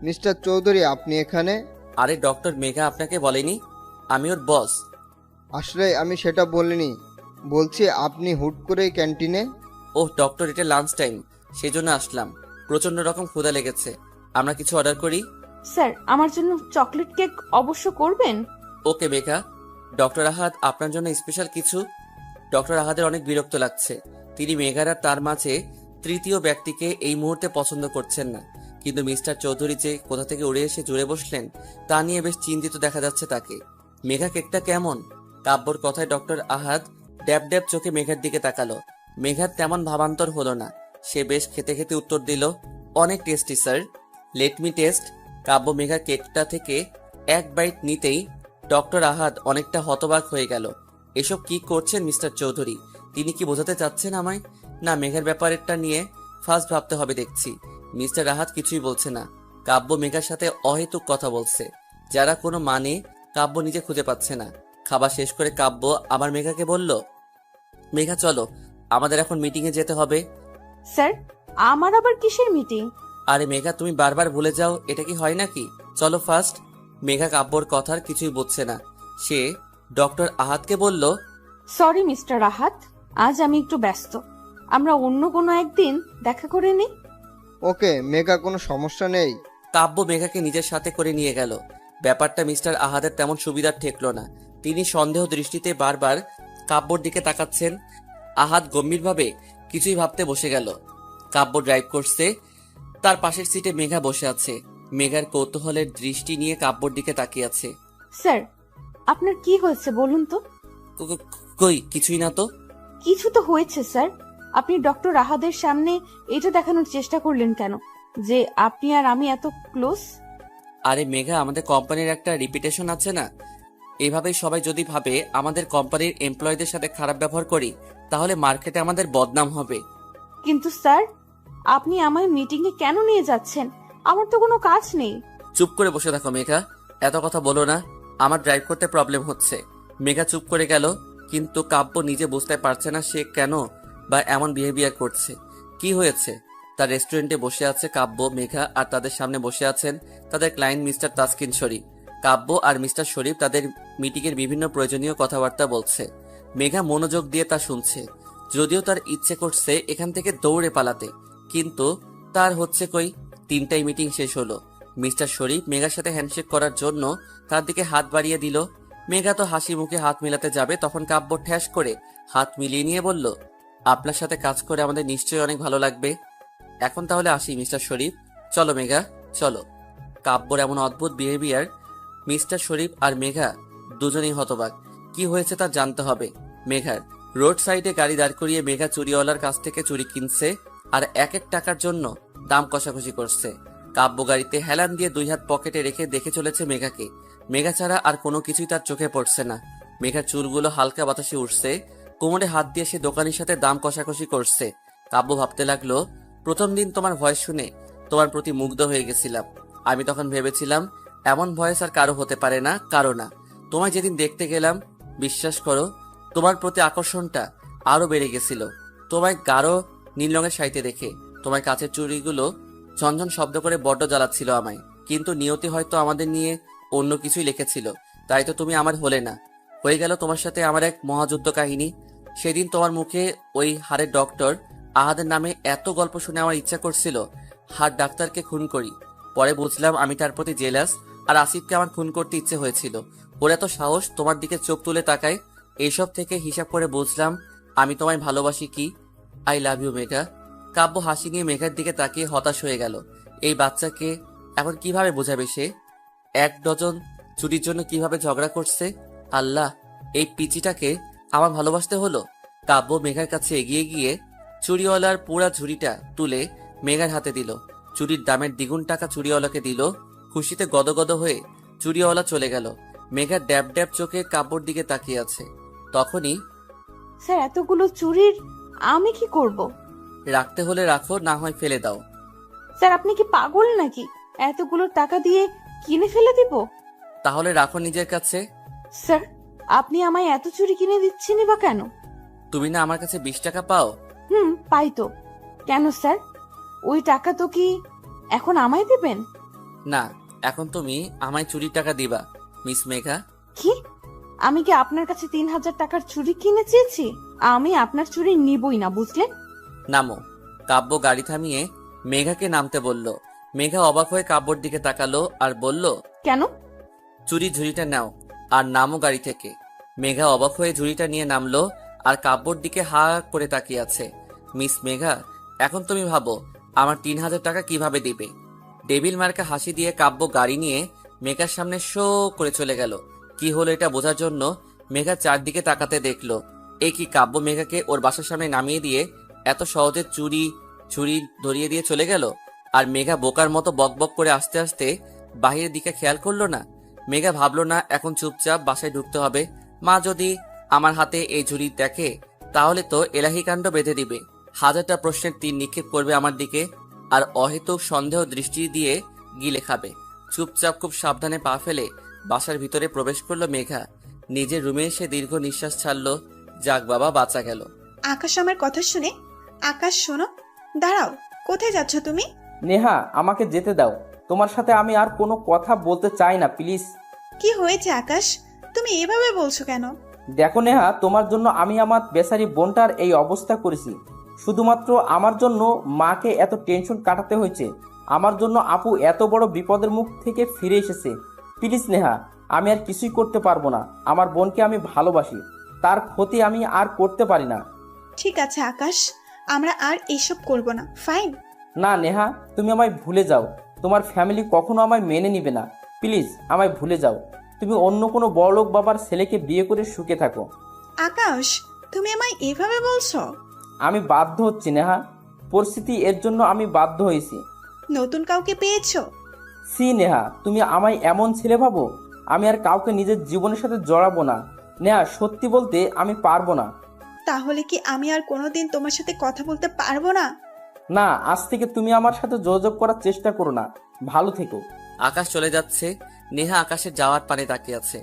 মিস্টার চৌধুরী, আপনি এখানে? আরে ডক্টর, মেঘা আপনাকে বলেনি আমি ওর বস? আসলে আমি সেটা বলিনি, বলছি আপনি হুট করে ক্যান্টিনে। ওহ ডক্টর, এটা লাঞ্চ টাইম, সেই জন্য আসলাম। প্রচন্ড রকম ক্ষুধা লেগেছে, আমরা কিছু অর্ডার করি? স্যার, আমার জন্য চকলেট কেক অবশ্য করবেন। ওকে মেঘা। ডক্টর আহাদ আপনার জন্য স্পেশাল কিছু। ডক্টর আহাদের অনেক বিরক্ত লাগছে, তিনি মেঘার আর তার মাঝে তৃতীয় ব্যক্তিকে এই মুহূর্তে পছন্দ করছেন না, কিন্তু মিস্টার চৌধুরী যে কোথা থেকে উড়ে এসে জুড়ে বসলেন তা নিয়ে বেশ চিন্তিত দেখা যাচ্ছে তাকে। মেঘা কেকটা কেমন? কাব্যর কথায় ডক্টর আহাদ ড্যাব ড্যাব চোখে মেঘার দিকে তাকালো। মেঘার তেমন ভাবান্তর হলো না, সে বেশ খেতে খেতে উত্তর দিল, অনেক tasty sir, let me taste. Kavya মেঘার কেকটা থেকে এক বাইট নিতেই ডক্টর আহাদ অনেকটা হতবাক হয়ে গেল। এসব কি করছেন মিস্টার চৌধুরী? তিনি কি বোঝাতে চাচ্ছেন আমায়? না মেঘার ব্যাপারটা নিয়ে ফার্স্ট ভাবতে হবে দেখছি। মিস্টার আহাদ কিছুই বলছে না, কাব্য মেঘার সাথে অহেতুক কথা বলছে, যারা কোনো মানে কাব্য নিজে খুঁজে পাচ্ছে না। খাবার শেষ করে কাব্য আবার মেঘাকে বলল, মেঘা চলো, আমাদের এখন মিটিংয়ে যেতে হবে। স্যার, আমার আবার কিসের মিটিং? আরে মেঘা, তুমি বারবার ভুলে যাও, এটা কি হয় নাকি? চলো ফার্স্ট। মেঘা কাব্যর কথার কিছুই বুঝছে না, সে ডক্টর আহাদকে বলল, সরি মিস্টার রাহাত, আজ আমি একটু ব্যস্ত, আমরা অন্য কোনো একদিন দেখা করে নিই। ওকে মেঘা, কোনো সমস্যা নেই। কাব্য মেঘাকে নিজের সাথে করে নিয়ে গেল। ব্যাপারটা মিস্টার আহাদের তেমন সুবিধার ঠেকল না, তিনি সন্দেহ দৃষ্টিতে বারবার কাব্যর দিকে তাকাচ্ছেন। আহাদ গম্ভীরভাবে কিছুই ভাবতে বসে গেল। কাব্য ড্রাইভ করছে, তার পাশের সিটে মেঘা বসে আছে। মেঘার কৌতূহলের দৃষ্টি নিয়ে কাব্যর দিকে তাকিয়ে আছে। স্যার, আপনার কি হয়েছে বলুন তো? কই কিছুই না তো। কিছু তো হয়েছে স্যার। আপনি ডক্টর রাহাদের সামনে এটা দেখানোর চেষ্টা করলেন কেন যে আপনি আর আমি এত ক্লোজ? আরে মেঘা, আমাদের কোম্পানির একটা রিপিটেশন আছে না, এভাবেই সবাই যদি ভাবে আমাদের কোম্পানির এমপ্লয়ীদের সাথে খারাপ ব্যবহার করি তাহলে মার্কেটে আমাদের বদনাম হবে। কিন্তু স্যার, আপনি আমায় মিটিং এ কেন নিয়ে যাচ্ছেন? আমার তো কোনো কাজ নেই। চুপ করে বসে থাকো মেঘা, এত কথা বলো না, আমার ড্রাইভ করতে প্রবলেম হচ্ছে। মেঘা চুপ করে গেল, কিন্তু কাব্য নিজে বুঝতে পারছে না সে কেন বা এমন বিহেভিয়ার করছে। কি হয়েছে? তার রেস্টুরেন্টে বসে আছে কাব্য, মেঘা, আর তাদের সামনে বসে আছেন তাদের ক্লায়েন্ট মিস্টার তাসকিন শরীফ। কাব্য আর মিস্টার শরীফ তাদের মিটিংয়ের বিভিন্ন প্রয়োজনীয় কথাবার্তা বলছে। মেঘা মনোযোগ দিয়ে তা শুনছে, যদিও তার ইচ্ছে করছে এখান থেকে দৌড়ে পালাতে, কিন্তু তার হচ্ছে কই। 3টায় মিটিং শেষ হলো। মিস্টার শরীফ মেঘার সাথে হ্যান্ডশেক করার জন্য তার দিকে হাত বাড়িয়ে দিল। মেঘা তো হাসি মুখে হাত মেলাতে যাবে, তখন কাব্য ঠ্যাস করে হাত মিলিয়ে নিয়ে বলল, আপনার সাথে কাজ করে আমাদের নিশ্চয়ই অনেক ভালো লাগবে। এখন তাহলে আসি মিস্টার শরীফ, চলো মেঘা চলো। কাব্যর এমন অদ্ভুত বিহেভিয়ার, মিস্টার শরীফ আর মেঘা দুজনেই হতবাক। কি হয়েছে তা জানতে হবে মেঘার। রোড সাইডে গাড়ি দাঁড় করিয়ে মেঘা চুরিওয়ালার কাছ থেকে চুরি কিনছে আর এক এক টাকার জন্য দাম কষাকষি করছে। কাব্য গাড়িতে হেলান দিয়ে 2 হাত পকেটে রেখে দেখে চলেছে মেঘাকে। মেঘা ছাড়া আর কোনো কিছুই তার চোখে পড়ছে না। মেঘার চুলগুলো হালকা বাতাসে উঠছে, কোমরে হাত দিয়ে সে দোকানের সাথে দাম কষাকষি করছে। কাব্য ভাবতে লাগলো, প্রথম দিন তোমার ভয়েস শুনে তোমার প্রতি মুগ্ধ হয়ে গেছিলাম। আমি তখন ভেবেছিলাম এমন ভয়েস আর কারো হতে পারে না, কারো না। তোমায় যেদিন দেখতে গেলাম, বিশ্বাস করো তোমার প্রতি আকর্ষণটা আরো বেড়ে গেছিল। তোমায় গাঢ় নীল রঙের শাড়িতে দেখে তোমার কাছের চুড়িগুলো ঝনঝন শব্দ করে বড্ড জ্বালাচ্ছিল আমায়, কিন্তু নিয়তি হয়তো আমাদের নিয়ে অন্য কিছুই লিখেছিল, তাই তো তুমি আমার হলে না। হয়ে গেল তোমার সাথে আমার এক মহাযুদ্ধ কাহিনী। সেদিন তোমার মুখে ওই হাড়ের ডক্টর আহাদের নামে এত গল্প শুনে আমার ইচ্ছা করছিল হাড় ডাক্তারকে খুন করি। পরে বুঝলাম আমি তার প্রতি জেলাস, আর আসিফকে আমার খুন করতে ইচ্ছে হয়েছিল। ওর এত সাহস তোমার দিকে চোখ তুলে তাকায়। এইসব থেকে হিসাব করে বুঝলাম আমি তোমায় ভালোবাসি। কি আই লাভ ইউ মেঘা। কাব্য হাসি নিয়ে মেঘার দিকে তাকিয়ে হতাশ হয়ে গেল। এই বাচ্চাকে এখন কিভাবে বোঝাবে সে? 1 ডজন চুরির জন্য কিভাবে ঝগড়া করছে। আল্লাহ, এই পিচিটাকে আমার ভালোবাসতে হলো। কাব্য মেঘার কাছে এগিয়ে গিয়ে চুরিওয়ালার পুরা ঝুড়িটা তুলে মেঘার হাতে দিল। চুরির দামের দ্বিগুণ টাকা চুরিওয়ালাকে দিল। খুশিতে গদগদ হয়ে চুরিওয়ালা চলে গেল। মেঘা ড্যাব ড্যাব চোখে কাব্যর দিকে তাকিয়ে আছে। তখনই, স্যার এতগুলো চুরির আমি কি করব? রাখতে হলে রাখো, না হয় ফেলে দাও। স্যার আপনি কি পাগল নাকি? এতগুলো টাকা দিয়ে কিনে ফেলে দিব? তাহলে রাখো নিজের কাছে। স্যার আপনি আমায় এত চুরি কিনে দিচ্ছেনই বা কেন? তুমি না আমার কাছে 20 টাকা পাও? পাই তো। কেন স্যার, ওই টাকা তো কি এখন আমায় দেবেন? না, এখন তুমি আমায় চুরির টাকা দিবা মিস মেঘা। কি? আমি কি আপনার কাছে 3000 টাকার চুরি কিনে চেয়েছি? আমি আপনার চুরি নিবই না, বুঝলেন? নামো। কাব্য গাড়ি থামিয়ে মেঘাকে নামতে বলল। মেঘা অবাক হয়ে কাব্যর দিকে তাকালো আর বলল, কেন? চুরি ঝুড়িটা নাও আর নামো গাড়ি থেকে। মেঘা অবাক হয়ে ঝুড়িটা নিয়ে নামলো আর কাব্যর দিকে হা করে তাকিয়ে আছে। মিস মেঘা, এখন তুমি ভাবো আমার 3000 টাকা কিভাবে দিবে? ডেভিল মার্কা হাসি দিয়ে কাব্য গাড়ি নিয়ে মেঘার সামনে শো করে চলে গেল। কি হলো এটা বোঝার জন্য মেঘা চারদিকে তাকাতে দেখলো কি কাব্য মেঘাকে ওর বাসার সামনে নামিয়ে দিয়ে এত সহজে ছুরি ধরিয়ে দিয়ে চলে গেল। আর মেঘা বোকার মতো বকবক করে আস্তে আস্তে বাহিরের দিকে খেয়াল করলো না। মেঘা ভাবলো না এখন চুপচাপ বাসায় ঢুকতে হবে। মা যদি আমার হাতে এই ঝুড়ি দেখে তাহলে তো এলাহি কাণ্ড বেঁধে দিবে, হাজারটা প্রশ্নের তীর নিক্ষেপ করবে আমার দিকে আর অহেতুক সন্দেহ দৃষ্টি দিয়ে গিলে খাবে। চুপচাপ খুব সাবধানে পা ফেলে বাসার ভিতরে প্রবেশ করলো মেঘা। নিজের রুমে এসে দীর্ঘ নিঃশ্বাস ছাড়লো। যাক বাবা, বাঁচা গেল। আকাশ আমার কথা শুনে, আকাশ শোনো, দাঁড়াও, কোথায় যাচ্ছ তুমি? নেহা, আমাকে যেতে দাও। তোমার সাথে আমি আর কোনো কথা বলতে চাই না, প্লিজ। কি হয়েছে আকাশ, তুমি এভাবে বলছো কেন? দেখো নেহা, তোমার জন্য আমি আমার বেচারি বোনটার এই অবস্থা করেছি। শুধুমাত্র আমার জন্য মাকে এত টেনশন কাটাতে হয়েছে। আমার জন্য আপু এত বড় বিপদের মুখ থেকে ফিরে এসেছে। প্লিজ নেহা, আমি আর কিছুই করতে পারবো না। আমার বোনকে আমি ভালোবাসি, তার ক্ষতি আমি আর করতে পারি না। ঠিক আছে আকাশ, আমরা আর এইসব করব না, ফাইন? না নেহা, তুমি আমায় ভুলে যাও। তোমার ফ্যামিলি কখনো আমায় মেনে নিবে না। প্লিজ আমায় ভুলে যাও। তুমি অন্য কোনো বড়লোক বাবার ছেলেকে বিয়ে করে সুখে থাকো। আকাশ, তুমি আমায় এভাবে বলছো? আমি বাধ্য হচ্ছি নেহা, পরিস্থিতি এর জন্য আমি বাধ্য হয়েছি। নতুন কাউকে পেয়েছো? সি নেহা, তুমি আমায় এমন ছেলে ভাবো? আমি আর কাউকে নিজের জীবনের সাথে জড়াবো না। নেহা, সত্যি বলতে আমি পারবো না। তাহলে কি আমি আর কোনোদিন তোমার সাথে কথা বলতে পারবো না? না, আজ থেকে তুমি আমার সাথে যোগাযোগ করার চেষ্টা করো না। ভালো থেকো। আকাশ চলে যাচ্ছে। নেহা আকাশের যাওয়ার পানে তাকিয়ে আছে।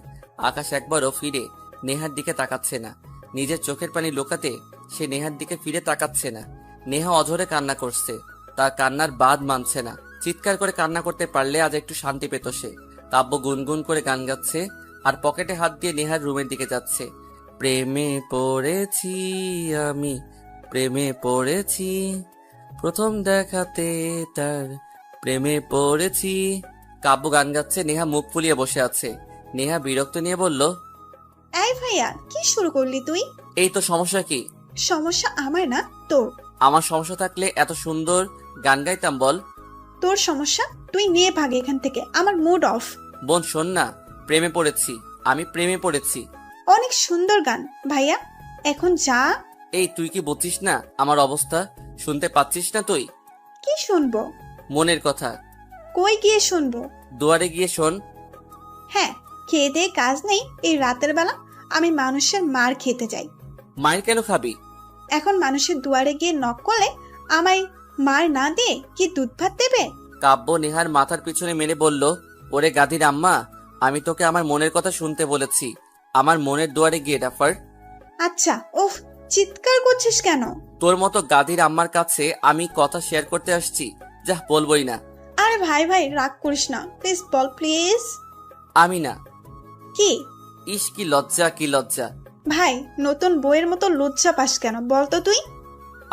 আকাশ একবারও ফিরে নেহার দিকে তাকাচ্ছে না। নিজের চোখের পানি লুকাতে সে নেহার দিকে ফিরে তাকাচ্ছে না। নেহা অঝরে কান্না করছে। তার কান্নার বাদ মানছে না। চিৎকার করে কান্না করতে পারলে আজ একটু শান্তি পেত সে। কাব্য গুনগুন করে গান গাচ্ছে আর পকেটে হাত দিয়ে নেহার রুমের দিকে যাচ্ছে। প্রেমে পড়েছি আমি, প্রেমে পড়েছি, প্রথম দেখাতে তার প্রেমে পড়েছি। কাব্য গান গাচ্ছে, নেহা মুখ ফুলিয়ে বসে আছে। নেহা বিরক্ত নিয়ে বলল, এই ভাইয়া, কি শুরু করলি তুই? এই তো সমস্যা কি? সমস্যা আমার না তোর। আমার সমস্যা থাকলে এত সুন্দর গান গাইতাম বল। তোর সমস্যা, তুই নিয়ে ভাগ এখান থেকে, আমার মুড অফ। বোন শোন না, প্রেমে পড়েছি, আমি প্রেমে পড়েছি। অনেক সুন্দর গান ভাইয়া, এখন যা। এই তুই কি বুঝছিস না আমার অবস্থা? শুনতে পাচ্ছিস না তুই? কি শুনবো? মনের কথা। কই গিয়ে শুনবো? দুয়ারে গিয়ে শোন। হ্যাঁ, খেয়ে দিয়ে কাজ নেই এই রাতের বেলা, আমি মানুষের মার খেতে যাই। মায়ের কেন খাবি? এখন মানুষের দুয়ারে গিয়ে নক করলে আমায় মার না দিয়ে কি দুধ ভাত দেবে? কাব্য নেহার মাথার পিছনে মেরে বলল, ওরে গাধির আম্মা, আমি তোকে আমার মনের কথা শুনতে বলেছি। আমার মনের দুয়ারে গিয়ে ডাফার। আচ্ছা, উফ, চিৎকার করছিস কেন? তোর মতো গাধির আম্মার কাছে আমি কথা শেয়ার করতে আসছি, যা বলবোই না। আরে ভাই ভাই, রাগ করিস না, প্লিজ বল, প্লিজ। আমি না। কি? ইস কি লজ্জা, কি লজ্জা। ভাই, নতুন বইয়ের মতো লজ্জা পাস কেন বল তো তুই?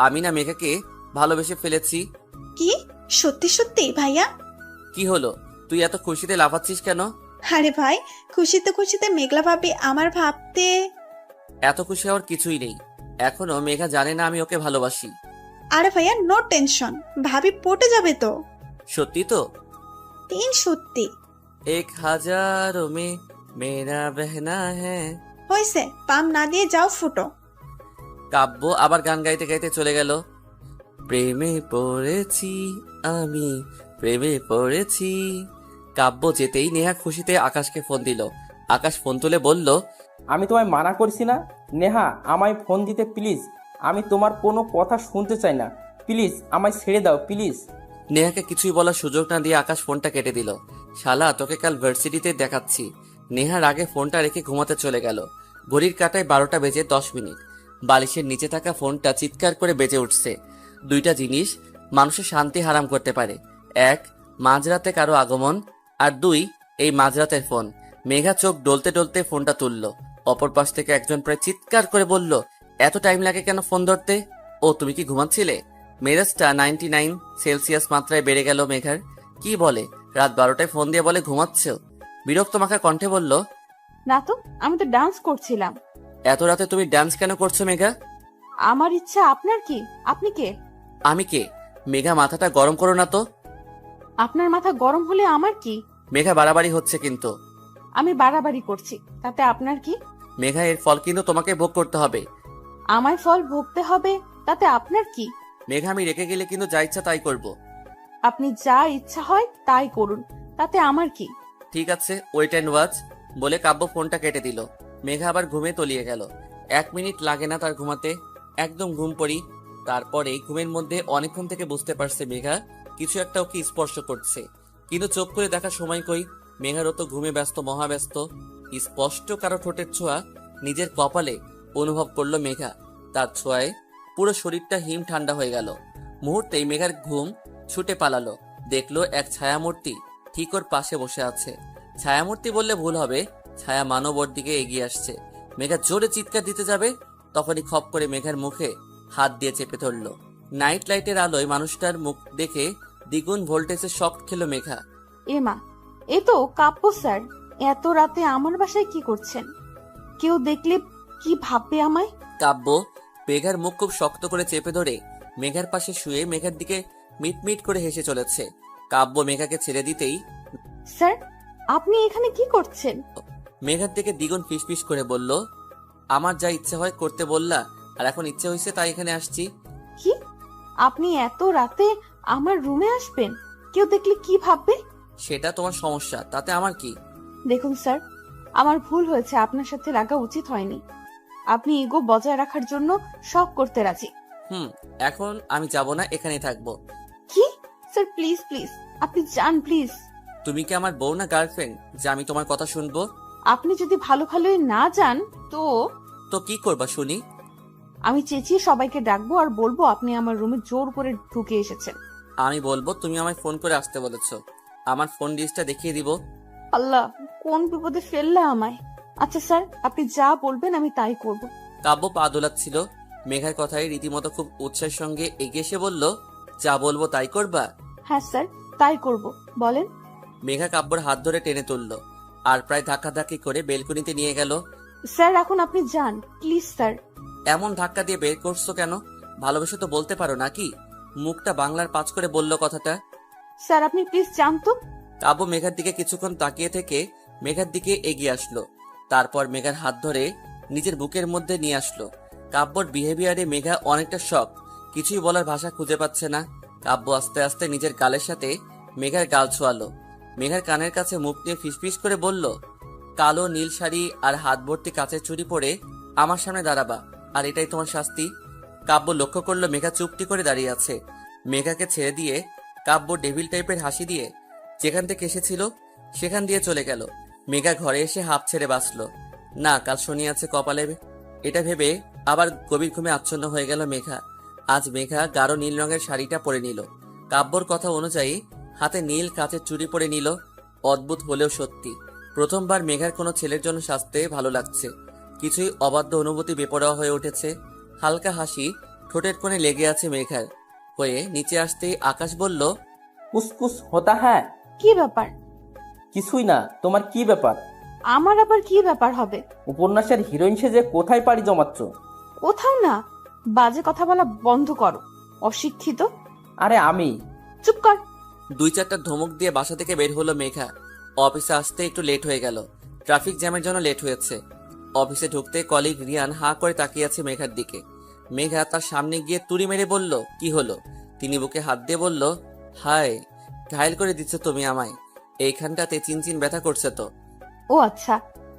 আমি না মেঘাকে ভালোবেসে ফেলেছি। কি? সত্যি সত্যি ভাইয়া? কি হলো, তুই এত খুশিতে লাফাচ্ছিস কেন? আরে ভাই, খুশিতে খুশিতে মেঘলা ভাবি আমার ভাবতে। এত খুশি হওয়ার কিছুই নেই। এখনো মেঘা জানে না আমি ওকে ভালোবাসি। আরে ভাইয়া, নো টেনশন, ভাবি পটে যাবে তো। সত্যি তো? সত্যি। 1000 में मेरा बहना है। হয়েছে, পাম না দিয়ে যাও, ফুটো। কাব্য আবার গান গাইতে গাইতে চলে গেল। প্রেমে পড়েছি আমি, প্রেমে পড়েছি। কাব্য যেতেই নেহা খুশিতে আকাশকে ফোন দিল। আকাশ ফোন তুলে বলল, আমি তোমায় মানা করছি না? নেহা, আমায় ফোন দিতে প্লিজ। আমি তোমার কোনো কথা শুনতে চাই না। প্লিজ আমায় ছেড়ে দাও প্লিজ। নেহাকে কিছুই বলার সুযোগ না দিয়ে আকাশ ফোনটা কেটে দিল। শালা, তোকে কাল ভার্সিটিতে দেখাচ্ছি। নেহার আগে ফোনটা রেখে ঘুমাতে চলে গেল। ঘড়ির কাঁটায় 12টা বেজে 10 মিনিট। বালিশের নিচে থাকা ফোনটা চিৎকার করে বেজে উঠছে। দুইটা জিনিস মানুষের শান্তি হারাম করতে পারে। এক, মাঝরাতে কারো আগমন, আর দুই, এই মাঝরাতের ফোন। মেঘা চোখ ডলতে ডলতে ফোনটা তুলল। অপর পাশ থেকে একজন প্রায় চিৎকার করে বলল, এত টাইম লাগে কেন ফোন ধরতে? ও, তুমি কি ঘুমাচ্ছিলে? মেজাজটা 99 সেলসিয়াস মাত্রায় বেড়ে গেল মেঘার। কি বলে, রাত 12টায় ফোন দিয়ে বলে ঘুমাচ্ছ? বিরক্ত মাখা কণ্ঠে বলল, না তো, আমি তো ডান্স করছিলাম। এত রাতে তুমি ডান্স কেন করছো মেঘা? আমার ইচ্ছা, আপনার কি? আপনি কে? আমি কে? মেঘা, মাথাটা গরম করো না তো। আপনার মাথা গরম হলে আমার কি? মেঘা, বাড়াবাড়ি হচ্ছে কিন্তু। আমি বাড়াবাড়ি করছি, তাতে আপনার কি? মেঘা, এর ফল কিন্তু তোমাকে ভোগ করতে হবে। আমায় ফল ভোগতে হবে, তাতে আপনার কি? মেঘা, আমি রেখে গেলে কিন্তু যা ইচ্ছা তাই করব। আপনি যা ইচ্ছা হয় তাই করুন, তাতে আমার কি? ঠিক আছে, ওয়েট অ্যান্ড ওয়াচ বলে কাব্য ফোনটা কেটে দিল। মেঘা আবার ঘুমে তলিয়ে গেল। 1 মিনিট লাগে না তার ঘুমাতে, একদম ঘুম পড়ি। তারপরে ঘুমের মধ্যে অনেকক্ষণ থেকে বুঝতে পারছে মেঘা কিছু একটা ওকে স্পর্শ করছে, কিন্তু চোখ করে দেখার সময় কই। মেঘারও তো ঘুমে ব্যস্ত, মহাব্যস্ত। স্পষ্ট কারো ঠোঁটের ছোঁয়া নিজের কপালে অনুভব করলো মেঘা। তার ছোঁয়ায় পুরো শরীরটা হিম ঠান্ডা হয়ে গেল। মুহূর্তেই মেঘার ঘুম ছুটে পালালো। দেখলো এক ছায়ামূর্তি ঠিক ওর পাশে বসে আছে। ছায়ামূর্তি বললে ভুল হবে, ছায়া মানব ওর দিকে এগিয়ে আসছে। মেঘা জোরে চিৎকার দিতে যাবে, তখনই খপ করে মেঘার মুখে হাত দিয়ে চেপে ধরলো। নাইট লাইটের আলোয় মানুষটার মুখ দেখে দ্বিগুণ ভোল্টেজে শক খেলো মেঘা। এমা, এ তো কাব্য স্যার। এত রাতে আমার বাসায় কি করছেন? কেউ দেখলে কি ভাববে আমায়? কাব্য মেঘার মুখ খুব শক্ত করে চেপে ধরে মেঘার পাশে শুয়ে মেঘার দিকে মিটমিট করে হেসে চলেছে। কাব্য মেঘাকে ছেড়ে দিতেই স্যার, আপনি এখানে কি করছেন? মেঘার দিকে দ্বিগুণ ফিসফিস করে বলল, আমার যা ইচ্ছে হয় করতে বললা, আর এখন ইচ্ছে হয়েছে তাই এখানে আসছি। কি? আপনি এত রাতে আমার রুমে আসবেন? কেউ দেখলে কি ভাববে? সেটা তোমার সমস্যা, তাতে আমার কি? দেখুন স্যার, আমার ভুল হয়েছে, আপনার সাথে লাগা উচিত হয়নি। আপনি ইগো বজায় রাখার জন্য সব করতে রাজি। এখন আমি যাব না, এখানেই থাকবো। কি? স্যার প্লিজ প্লিজ, আপনি যান প্লিজ। তুমি কি আমার বউ না গার্লফ্রেন্ড যে আমি তোমার কথা শুনবো? আপনি যদি ভালো ভালোই না যান তো তো কি করবা শুনি? আমি চেঁচিয়ে সবাইকে ডাকবো আর বলবো আপনি আমার রুমে জোর করে ঢুকে এসেছেন। আমি বলবো তুমি আমায় ফোন করে আসতে বলেছো। আমার ফোন লিস্টটা দেখিয়ে দিব। আল্লাহ, কোন বিপদে ফেললে আমায়। আচ্ছা স্যার, আপনি যা বলবেন আমি তাই করব। কাব্য পা দোলাচ্ছিল। মেঘার কথায় রীতিমতো খুব উৎসাহের সঙ্গে এগিয়ে এসে বলল, যা বলবো তাই করবা? হ্যাঁ স্যার, তাই করব, বলেন। মেঘা কাব্যর হাত ধরে টেনে তুলল আর প্রায় ধাক্কাধাক্কি করে বেলকনিতে নিয়ে গেল। স্যার এখন আপনি যান প্লিজ স্যার। এমন ধাক্কা দিয়ে বের করছো কেন? ভালোবেসে তো বলতে পারো নাকি? মুখটা বাংলার পাঁচ করে বলল কথাটা। স্যার আপনি প্লিজ যান তো। কাব্য মেঘার দিকে কিছুক্ষণ তাকিয়ে থেকে মেঘার দিকে এগিয়ে আসলো। তারপর মেঘার হাত ধরে নিজের বুকের মধ্যে নিয়ে আসলো। কাব্যর বিহেভিয়ারে মেঘা অনেকটা শক, কিছুই বলার ভাষা খুঁজে পাচ্ছে না। কাব্য আস্তে আস্তে নিজের গালের সাথে মেঘার গাল ছোয়ালো। মেঘার কানের কাছে মুখ নিয়ে ফিসফিস করে বলল, কালো নীল শাড়ি আর হাত ভর্তি কাচের চুড়ি পরে আমার সামনে দাঁড়াবা, আর এটাই তোমার শাস্তি। কাব্য লক্ষ্য করলো মেঘা চুপটি করে দাঁড়িয়ে আছে। মেঘাকে ছেড়ে দিয়ে কাব্য ডেভিল টাইপের হাসি দিয়ে যেখান থেকে এসেছিল সেখান দিয়ে চলে গেল। মেঘা ঘরে এসে হাঁপ ছেড়ে বাঁচলো। না, কাল শনি আছে কপালে, এটা ভেবে আবার গভীর ঘুমে আচ্ছন্ন হয়ে গেল মেঘা। আজ মেঘা গাঢ় নীল রঙের শাড়িটা পরে নিল। কাব্যর কথা অনুযায়ী হাতে নীল কাচের চুড়ি পরে নিল। অদ্ভুত হলেও সত্যি, প্রথমবার মেঘার কোনো ছেলের জন্য সাজতে ভালো লাগছে। কিছুই অবাধ্য অনুভূতি বেপরোয়া হয়ে উঠেছে। হালকা হাসি ঠোঁটের কোণে লেগে আছে মেঘার। হয়ে নিচে আসতেই আকাশ বলল, কুসকুস হতা হ্যাঁ। কি ব্যাপার? কিছুই না, তোমার কি ব্যাপার? আমার আবার কি ব্যাপার হবে? উপন্যাসের হিরোইন সেজে কোথায় পাড়ি জমাচ্ছ? কোথাও না, বাজে কথা বলা বন্ধ করো, অশিক্ষিত। আরে আমি। চুপ কর। 2-4টা ধমক দিয়ে বাসা থেকে বের হলো মেঘা। অফিসে আসতে একটু লেট হয়ে গেল, ট্রাফিক জ্যামের জন্য লেট হয়েছে। অফিসে ঢুকতে কলিগ রিয়ান হাঁ করে তাকিয়ে আছে মেঘার দিকে। মেঘা তার সামনে গিয়ে তুড়ি মেরে বলল, কি হলো? তিনি বুকে হাত দিয়ে বলল, হায়, ঘায়েল করে দিচ্ছ তুমি আমায়। এইখানটাতে চিনচিন ব্যথা করছে তো। ও আচ্ছা,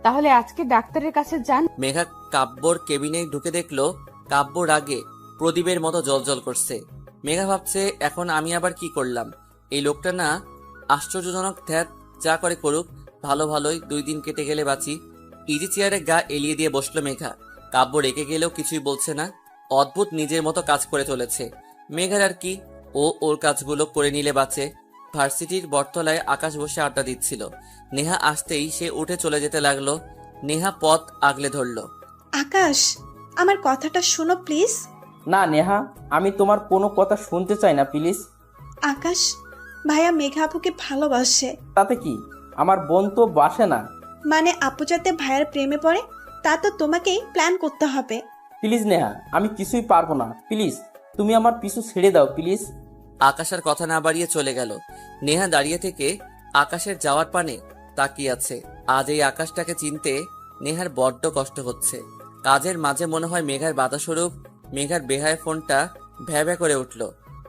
তাহলে আজকে ডাক্তারের কাছে যান। মেঘা কাব্যর কেবিনে ঢুকে দেখলো কাব্য রাগে প্রদীপের মতো জ্বলজ্বল করছে। মেঘা ভাবছে, এখন আমি আবার কি করলাম? এই লোকটা না আশ্চর্যজনক। ধ্যাত, যা করে করুক, ভালো ভালোই 2 দিন কেটে গেলে বাঁচি। ইজি চেয়ারে গা এলিয়ে দিয়ে বসলো মেঘা। কাব্য রেগে গেলেও কিছুই বলছে না, অদ্ভুত নিজের মতো কাজ করে চলেছে। মেঘার আর কি, ও ওর কাজগুলো করে নিলে বাঁচে। ভার্সিটির বটতলায় আকাশ বসে আড্ডা দিচ্ছিল। নেহা আসতেই সে উঠে চলে যেতে লাগলো। নেহা পথ আগলে ধরলো। আকাশ, আমার কথাটা শোনো প্লিজ। না নেহা, আমি তোমার কোনো কথা শুনতে চাই না প্লিজ। আকাশ, ভাইয়া মেঘা আপুকে ভালোবাসে। তাতে কি? আমার বোন তো বাসে না। মানে আপু যাতে ভাইয়ার প্রেমে পড়ে তা তো তোমাকেই প্ল্যান করতে হবে। প্লিজ নেহা, আমি কিছুই পারবো না। প্লিজ তুমি আমার পিছু ছেড়ে দাও প্লিজ। আকাশের কথা না বাড়িয়ে চলে গেল। নেহা দাঁড়িয়ে থেকে আকাশের যাওয়ার পানে তাকিয়ে আছে। আজ এই আকাশটাকে চিনতে নেহার বড্ড কষ্ট হচ্ছে। কাজের মাঝে মনে হয় মেঘার বাধাস্বরূপ। মেঘার বেহায় ফোনটা ভ্যা ভ্যা করে উঠল।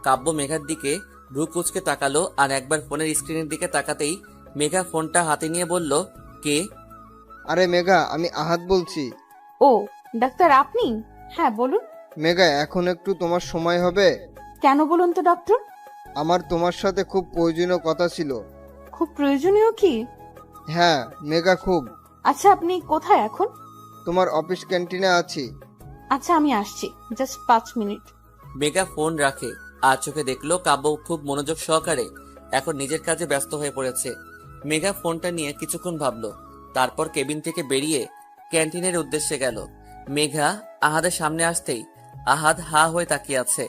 কাব্য মেঘার দিকে ভ্রু কুচকে তাকালো, আর একবার ফোনের স্ক্রিনের দিকে তাকাতেই মেঘা ফোনটা হাতে নিয়ে বলল, কে? আরে মেঘা, আমি আহাদ বলছি। ও ডাক্তার, আপনি? হ্যাঁ বলুন। মেঘা, এখন একটু তোমার সময় হবে? কেন বলুন তো ডক্টর? আমার তোমার সাথে খুব প্রয়োজনীয় কথা ছিল। খুব প্রয়োজনীয় কি? হ্যাঁ মেঘা, খুব। আচ্ছা, আপনি কোথায় এখন? তোমার অফিস ক্যান্টিনে আছি। আচ্ছা, আমি আসছি, জাস্ট 5 মিনিট। মেঘা ফোন রাখে আর চোখে দেখলো কাব্য খুব মনোযোগ সহকারে এখন নিজের কাজে ব্যস্ত হয়ে পড়েছে। মেঘা ফোনটা নিয়ে কিছুক্ষণ ভাবলো, তারপর কেবিন থেকে বেরিয়ে ক্যান্টিনের উদ্দেশ্যে গেল। মেঘা আহাদের সামনে আসতেই আহাদ হা হয়ে তাকিয়ে আছে।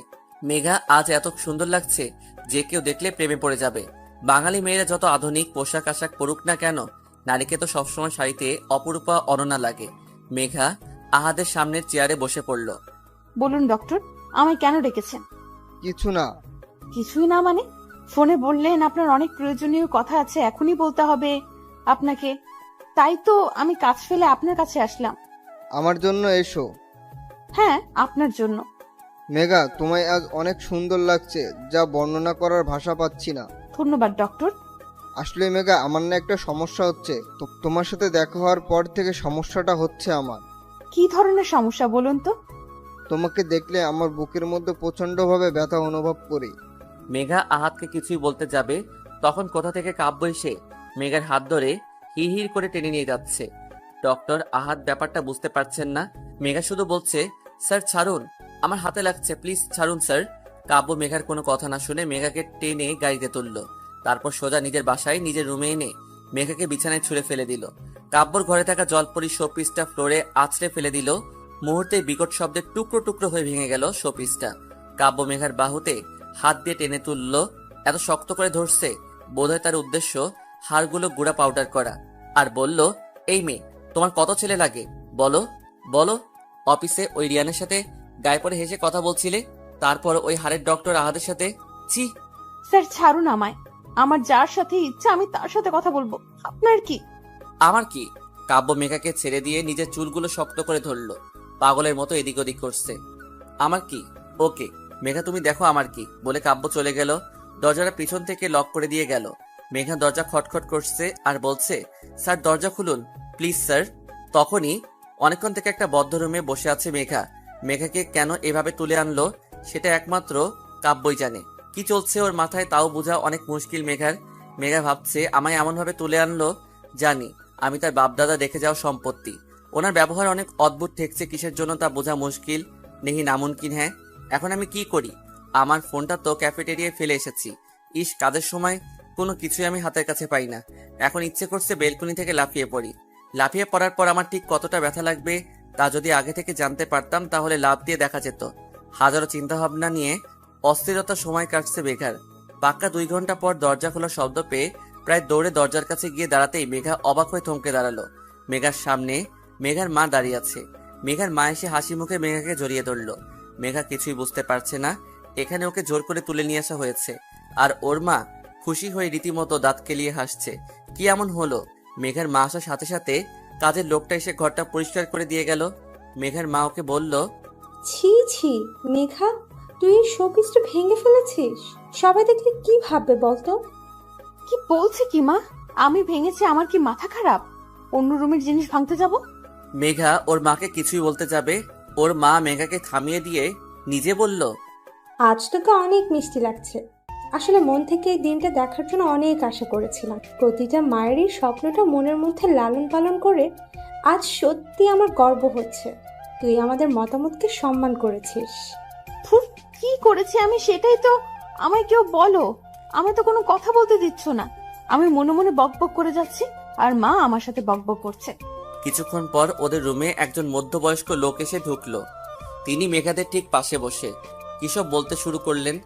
মেঘা আজ এত সুন্দর লাগছে যে কেউ দেখলে প্রেমে পড়ে যাবে। বাঙালি মেয়েরা যত আধুনিক পোশাক আশাক পরুক না কেন, নারীকে তো সবসময় শাড়িতে অপরূপা অনন্যা লাগে। মেঘা আহাদের সামনের চেয়ারে বসে পড়ল। বলুন ডক্টর, আমায় কেন ডেকেছেন? কিছু না। কিছুই না মানে? ফোনে বললেন আপনার অনেক প্রয়োজনীয় কথা আছে, এখনই বলতে হবে আপনাকে। তাই তো আমি কাজ ফেলে আপনার কাছে আসলাম। আমার জন্য এসো। হ্যাঁ, আপনার জন্য। মেঘা, তোমায় আজ অনেক সুন্দর লাগছে, যা বর্ণনা করার ভাষা পাচ্ছি না। ধন্যবাদ ডক্টর। আসলে মেঘা, আমার না একটা সমস্যা হচ্ছে। তো তোমার সাথে দেখা হওয়ার পর থেকে সমস্যাটা হচ্ছে আমার। কি ধরনের সমস্যা বলুন তো? তোমাকে দেখলে আমার বুকের মধ্যে প্রচন্ডভাবে ব্যথা অনুভব করি। মেঘা আহাদকে কিছুই বলতে যাবে, তখন কোথা থেকে কাব্য এসে মেঘার হাত ধরে হিড় করে টেনে নিয়ে যাচ্ছে। ডক্টর আহাদ ব্যাপারটা বুঝতে পারছেন না। মেঘা শুধু বলছে, স্যার ছাড়ুন, আমার হাতে লাগছে, প্লিজ ছাড়ুন স্যার। কাব্য মেঘার কোনো কথা না শুনে মেঘাকে টেনে গাড়িতে তুলল। তারপর সোজা নিজের বাসায় নিজের রুমে এনে মেঘাকে বিছানায় ছুঁড়ে ফেলে দিল। কাব্যর ঘরে থাকা জলপরি শোপিসটা ফ্লোরে আছড়ে ফেলে দিল। মুহূর্তে বিকট শব্দে টুকরো টুকরো হয়ে ভেঙে গেল শোপিসটা। কাব্য মেঘার বাহুতে হাত দিয়ে টেনে তুলল। এত শক্ত করে ধরছে, বোধহয় তার উদ্দেশ্য হাড়গুলো গুঁড়া পাউডার করা। আর বলল, এই মেয়ে, তোমার কত ছেলে লাগে বলো বলো? অফিসে ওই রিয়ানের সাথে গায়ে পড়ে হেসে কথা বলছিলে, তারপর ওই হাড়ের ডক্টর আহাদের সাথে। ছি! স্যার ছাড়ুন আমায়, আমার যার সাথে ইচ্ছা আমি তার সাথে কথা বলবো, আপনার কি? আমার কি? কাব্য মেঘাকে ছেড়ে দিয়ে নিজের চুলগুলো শক্ত করে ধরলো, পাগলের মতো এদিক ওদিক করছে। আমার কি? ওকে মেঘা, তুমি দেখো আমার কি, বলে কাব্য চলে গেল। দরজাটা পিছন থেকে লক করে দিয়ে গেল। মেঘা দরজা খটখট করছে আর বলছে, স্যার দরজা খুলুন প্লিজ স্যার। তখনই অনেকক্ষণ থেকে একটা বদ্ধ রুমে বসে আছে মেঘা। মেঘাকে কেন এভাবে তুলে আনলো সেটা একমাত্র কাব্যই জানে। কি চলছে ওর মাথায় তাও বোঝা অনেক মুশকিল মেঘার। মেঘা ভাবছে, আমায় এমনভাবে তুলে আনলো, জানি আমি তার বাপদাদা রেখে যাওয়া সম্পত্তি। ওনার ব্যবহার অনেক অদ্ভুত ঠেকছে, কিসের জন্য তা বোঝা মুশকিল, নেহি নামুনকিন। হ্যাঁ, এখন আমি কি করি? আমার ফোনটা তো ক্যাফেটেরিয়ায় ফেলে এসেছি। ইস, কাজের সময় কোনো কিছুই আমি হাতের কাছে পাই না। এখন ইচ্ছে করছে বেলকনি থেকে লাফিয়ে পড়ি। লাফিয়ে পড়ার পর আমার ঠিক কতটা ব্যথা লাগবে তা যদি আগে থেকে জানতে পারতাম তাহলে লাফ দিয়ে দেখা যেত। হাজারো চিন্তাভাবনা নিয়ে অস্থিরতা সময় কাটছে মেঘার। পাক্কা 2 ঘন্টা পর দরজা খোলার শব্দ পেয়ে প্রায় দৌড়ে দরজার কাছে গিয়ে দাঁড়াতেই মেঘা অবাক হয়ে থমকে দাঁড়ালো। মেঘার সামনে মেঘার মা দাঁড়িয়ে আছে। মেঘার মা এসে হাসি মুখে মেঘাকে জড়িয়ে ধরল। মেঘা কিছুই বুঝতে পারছে না, এখানে ওকে জোর করে তুলে নিয়ে আসা হয়েছে, আর ওর মা খুশি হয়ে রীতিমতো দাঁত কেলিয়ে হাসছে। কি এমন হলো? মেঘার মা আসার সাথে সাথে কাজের লোকটা এসে ঘরটা পরিষ্কার করে দিয়ে গেল। মেঘার মা ওকে বলল, ছি ছি মেঘা, তুই এই শোপিসটা ভেঙে ফেলেছিস, সবাই দেখলে কি ভাববে বলতো? কি বলছে কি মা? আমি ভেঙেছি? আমার কি মাথা খারাপ? অন্য রুমের জিনিস ভাঙতে যাব? মেঘা ওর মাকে কিছুই বলতে যাবে, ওর মা মেঘাকে থামিয়ে দিয়ে নিজে বলল, আজ তোকে অনেক মিষ্টি লাগছে। আসলে মন থেকে এই দিনটা দেখার জন্য অনেক আশা করেছিলাম। প্রতিটা মায়েরই স্বপ্নটা মনের মধ্যে লালন পালন করে আজ সত্যি আমার গর্ব হচ্ছে। তুই আমাদের মতামতকে সম্মান করেছিস। ফুফ, কি করেছি আমি সেটাই তো আমায় কেউ বলো। আমি তো কোনো কথা বলতে দিচ্ছ না। আমি মনে মনে বকবক করে যাচ্ছি আর মা আমার সাথে বকবক করছে। কিছুক্ষণ পর ওদের রুমে একজন মধ্যবয়স্ক লোক এসে ঢুকলো। তিনি মেঘাদের ঠিক পাশে বসে কিসব বলতে শুরু করলেন।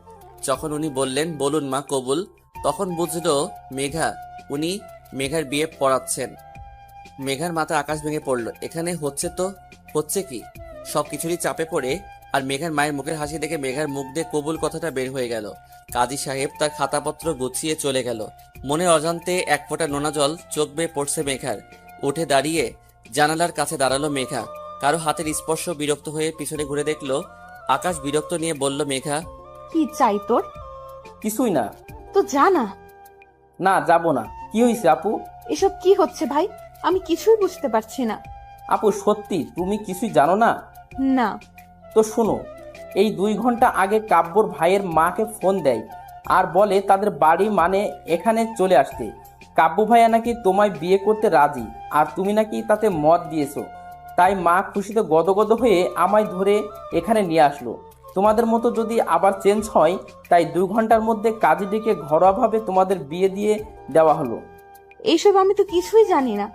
যখন উনি বললেন, বলুন মা কবুল, তখন বুঝলো উনি মেঘার বিয়ে পড়াচ্ছেন। মেঘার মাথা আকাশ ভেঙে পড়ল। এখানে হচ্ছে কি? সবকিছুরই চাপে পড়ে আর মেঘার মায়ের মুখের হাসি দেখে মেঘার মুখ দিয়ে কবুল কথাটা বের হয়ে গেল। কাজী সাহেব তার খাতাপত্র গুছিয়ে চলে গেল। মনের অজান্তে এক ফোঁটা নোনা জল চোখ বেয়ে পড়ছে মেঘার। উঠে দাঁড়িয়ে জানালার কাছে দাঁড়ালো মেঘা। কারো হাতের স্পর্শ বিরক্ত হয়ে পিছনে ঘুরে দেখলো আকাশ। বিরক্ত নিয়ে বলল, মেঘা, কি চাই তোর? কিছুই না। তো জানা। না, যাব না। কি হয়েছে আপু? এসব কি হচ্ছে ভাই? আমি কিছুই বুঝতে পারছি না। আপু সত্যি তুমি কিছুই জানো না? না। তো শোনো, এই 2 ঘন্টা আগে কাব্যর ভাইয়ের মাকে ফোন দেয় আর বলে তাদের বাড়ি মানে এখানে চলে আসতে। কাব্য ভাইয়া নাকি তোমায় বিয়ে করতে রাজি আর তুমি নাকি তাতে মত দিয়েছো। তাই মা খুশিতে গদগদ হয়ে আমায় ধরে এখানে নিয়ে আসলো। তোমাদের মতো যদি আবার চেঞ্জ হয়, তাই 2 ঘন্টার মধ্যে কাজী ডেকে ঘরোয়াভাবে তোমাদের বিয়ে দিয়ে দেওয়া হলো। এইসব আমি তো কিছুই জানি না।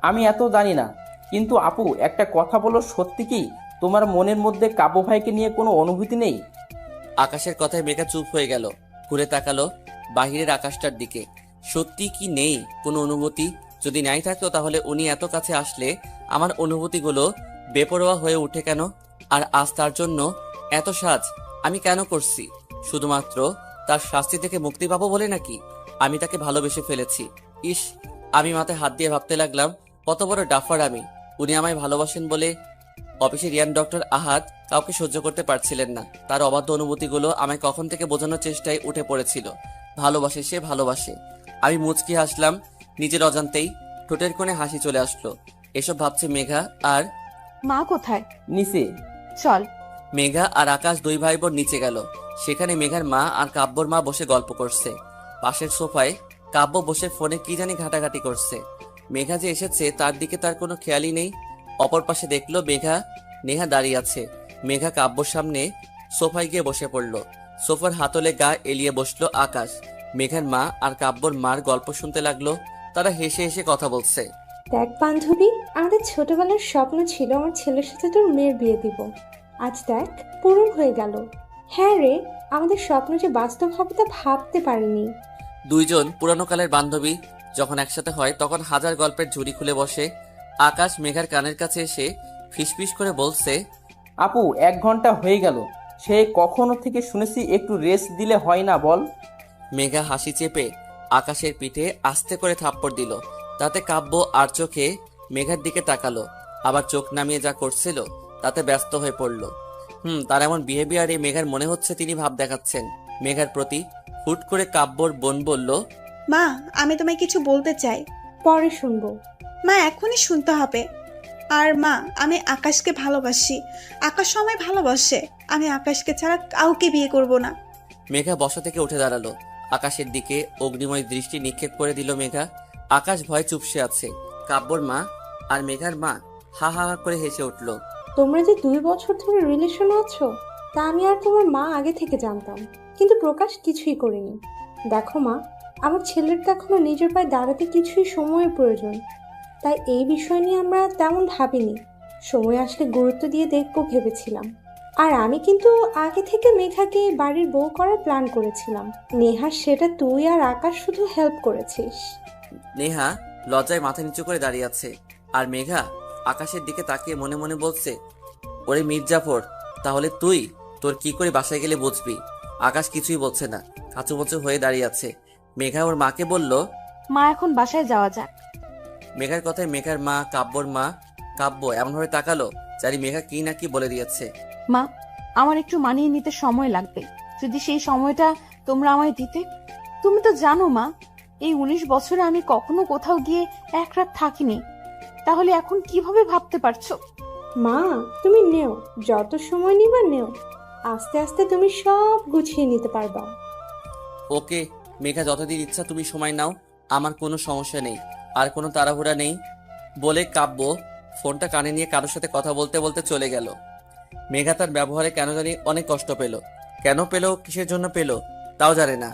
আমি এত জানি না, কিন্তু আপু একটা কথা বলো, সত্যি কি তোমার মনের মধ্যে কাব্য ভাইকে নিয়ে কোনো অনুভূতি নেই? আকাশের কথায় মেঘা চুপ হয়ে গেল। ঘুরে তাকালো বাহিরের আকাশটার দিকে। সত্যি কি নেই কোনো অনুভূতি? যদি নাই থাকতো তাহলে উনি এত কাছে আসলে আমার অনুভূতিগুলো বেপরোয়া হয়ে উঠে কেন? আর আজ তার জন্য এত সাজ আমি কেন করছি? শুধুমাত্র তার শাস্তি থেকে মুক্তি পাবো বলে নাকি? আমি তাকে ভালোবেসে ফেলেছি। ইস, আমি মাথায় হাত দিয়ে ভাবতে লাগলাম কত বড় ডাফার আমি। উনি আমায় ভালোবাসেন বলে অফিসে রিয়ান ডক্টর আহাদ কাউকে সহ্য করতে পারছিলেন না। তার অবাধ্য অনুভূতিগুলো আমায় কখন থেকে বোঝানোর চেষ্টায় উঠে পড়েছিল। ভালোবাসে সে, ভালোবাসে। আমি মুচকি হাসলাম নিজের অজান্তেই। ঠোঁটের কোণে হাসি চলে আসলো। এসব ভাবছে মেঘা আর মা কোথায়? নিচে। চল। মেঘা আর আকাশ 2 ভাই বোন নিচে গেল। সেখানে মেঘার মা আর কাব্যর মা বসে গল্প করছে। পাশের সোফায় কাব্য বসে ফোনে কি জানি ঘাটাঘাটি করছে। মেঘা যে এসেছে তার দিকে তার কোনো খেয়ালই নেই। অপর পাশে দেখলো নেহা দাঁড়িয়ে আছে। মেঘা কাব্যর সামনে সোফায় গিয়ে বসে পড়লো। সোফার হাতলে গা এলিয়ে বসলো আকাশ। মেঘার মা আর কাব্যর মার গল্প শুনতে লাগলো। তারা হেসে হেসে কথা বলছে। দেখ বান্ধবী, আমাদের ছোটবেলার স্বপ্ন ছিল আমার ছেলের সাথে তোর মেয়ের বিয়ে দিব। আজ দেখ পূরণ হয়ে গেল। হ্যাঁ রে, আমাদের স্বপ্ন যে বাস্তব হবে তা ভাবতে পারিনি। 2 জন পুরানো কালের বান্ধবী যখন একসাথে হয় তখন হাজার গল্পের ঝুড়ি খুলে বসে। আকাশ মেঘার কানের কাছে এসে ফিসফিস করে বলছে, আপু 1 ঘন্টা হয়ে গেল, সে কখনো থেকে শুনেছি একটু রেস্ট দিলে হয় না বল? মেঘা হাসি চেপে আকাশের পিঠে আস্তে করে থাপ্পড় দিল। তাতে কাব্য আর চোখে মেঘার দিকে তাকালো, আবার চোখ নামিয়ে যা করছিল তাতে ব্যস্ত হয়ে পড়ল। তার এমন বিহেভিয়ারে মেঘার মনে হচ্ছে তিনি ভাব দেখাচ্ছেন মেঘার প্রতি। হুট করে কাব্যর বোন বলল, মা, আমি তোমায় কিছু বলতে চাই। পরে শুনবো। মা, এখনই শুনতে হবে। আর মা, আমি আকাশকে ভালোবাসি। আকাশ আমায় ভালোবাসে। আমি আকাশকে ছাড়া কাউকে বিয়ে করব না। মেঘা বসা থেকে উঠে দাঁড়ালো। আকাশের দিকে অগ্নিময় দৃষ্টি নিক্ষেপ করে দিল মেঘা। আকাশ ভয় চুপসে আছে। কাব্যর মা আর মেঘার মা হা হা হা করে হেসে উঠল। তোমরা যে 2 বছর ধরে রিলেশনে আছো তা আমি আর তোমার মা আগে থেকে জানতাম, কিন্তু প্রকাশ কিছুই করিনি। দেখো মা, আমার ছেলের তো এখনো নিজের পায়ে দাঁড়াতে কিছুই সময়ের প্রয়োজন। তাই এই বিষয় নিয়ে আমরা তেমন ভাবিনি। সময় আসলে গুরুত্ব দিয়ে দেখবো ভেবেছিলাম। আর আমি কিন্তু আগে থেকে মেঘাকে বাড়ির বউ করার প্ল্যান করেছিলাম। নেহা, সেটা তুই আর আকাশ শুধু হেল্প করেছিস। নেহা লজ্জায় মাথা নিচু করে দাঁড়িয়ে আছে। আর মেঘা আকাশের দিকে তাকিয়ে মনে মনে বলছে, ওরে মির্জাফর, তাহলে তোর কি করে বাসায় গেলে বুঝবি? আকাশ কিছুই বলছে না, কাঁচুমচু হয়ে দাঁড়িয়ে আছে। মেঘা ওর মাকে বলল, মা, এখন বাসায় যাওয়া যাক। মেঘার কথায় মেঘার মা, কাব্যর মা, কাব্য এমনভাবে তাকালো জানি মেঘা কি না কি বলে দিয়েছে। মা, আমার একটু মানিয়ে নিতে সময় লাগবে। যদি সেই সময়টা তোমরা আমায় দিতে। তুমি তো জানো মা, এই 19 বছরে আমি কখনো কোথাও গিয়ে 1 রাত থাকিনি। তাহলে এখন কিভাবে ভাবতে পারছো? মা, তুমি নেও, যত সময় নিবা নেও, আস্তে আস্তে তুমি সব গুছিয়ে নিতে পারবা। ওকে মেঘা, যতদিন ইচ্ছা তুমি সময় নাও, আমার কোনো সমস্যা নেই, আর কোনো তাড়াহুড়া নেই বলে কাব্য ফোনটা কানে নিয়ে কারোর সাথে কথা বলতে বলতে চলে গেল। মেঘা তার ব্যবহারে কেন জানি অনেক কষ্ট পেল। কেন পেল, কিসের জন্য পেল তাও জানে না।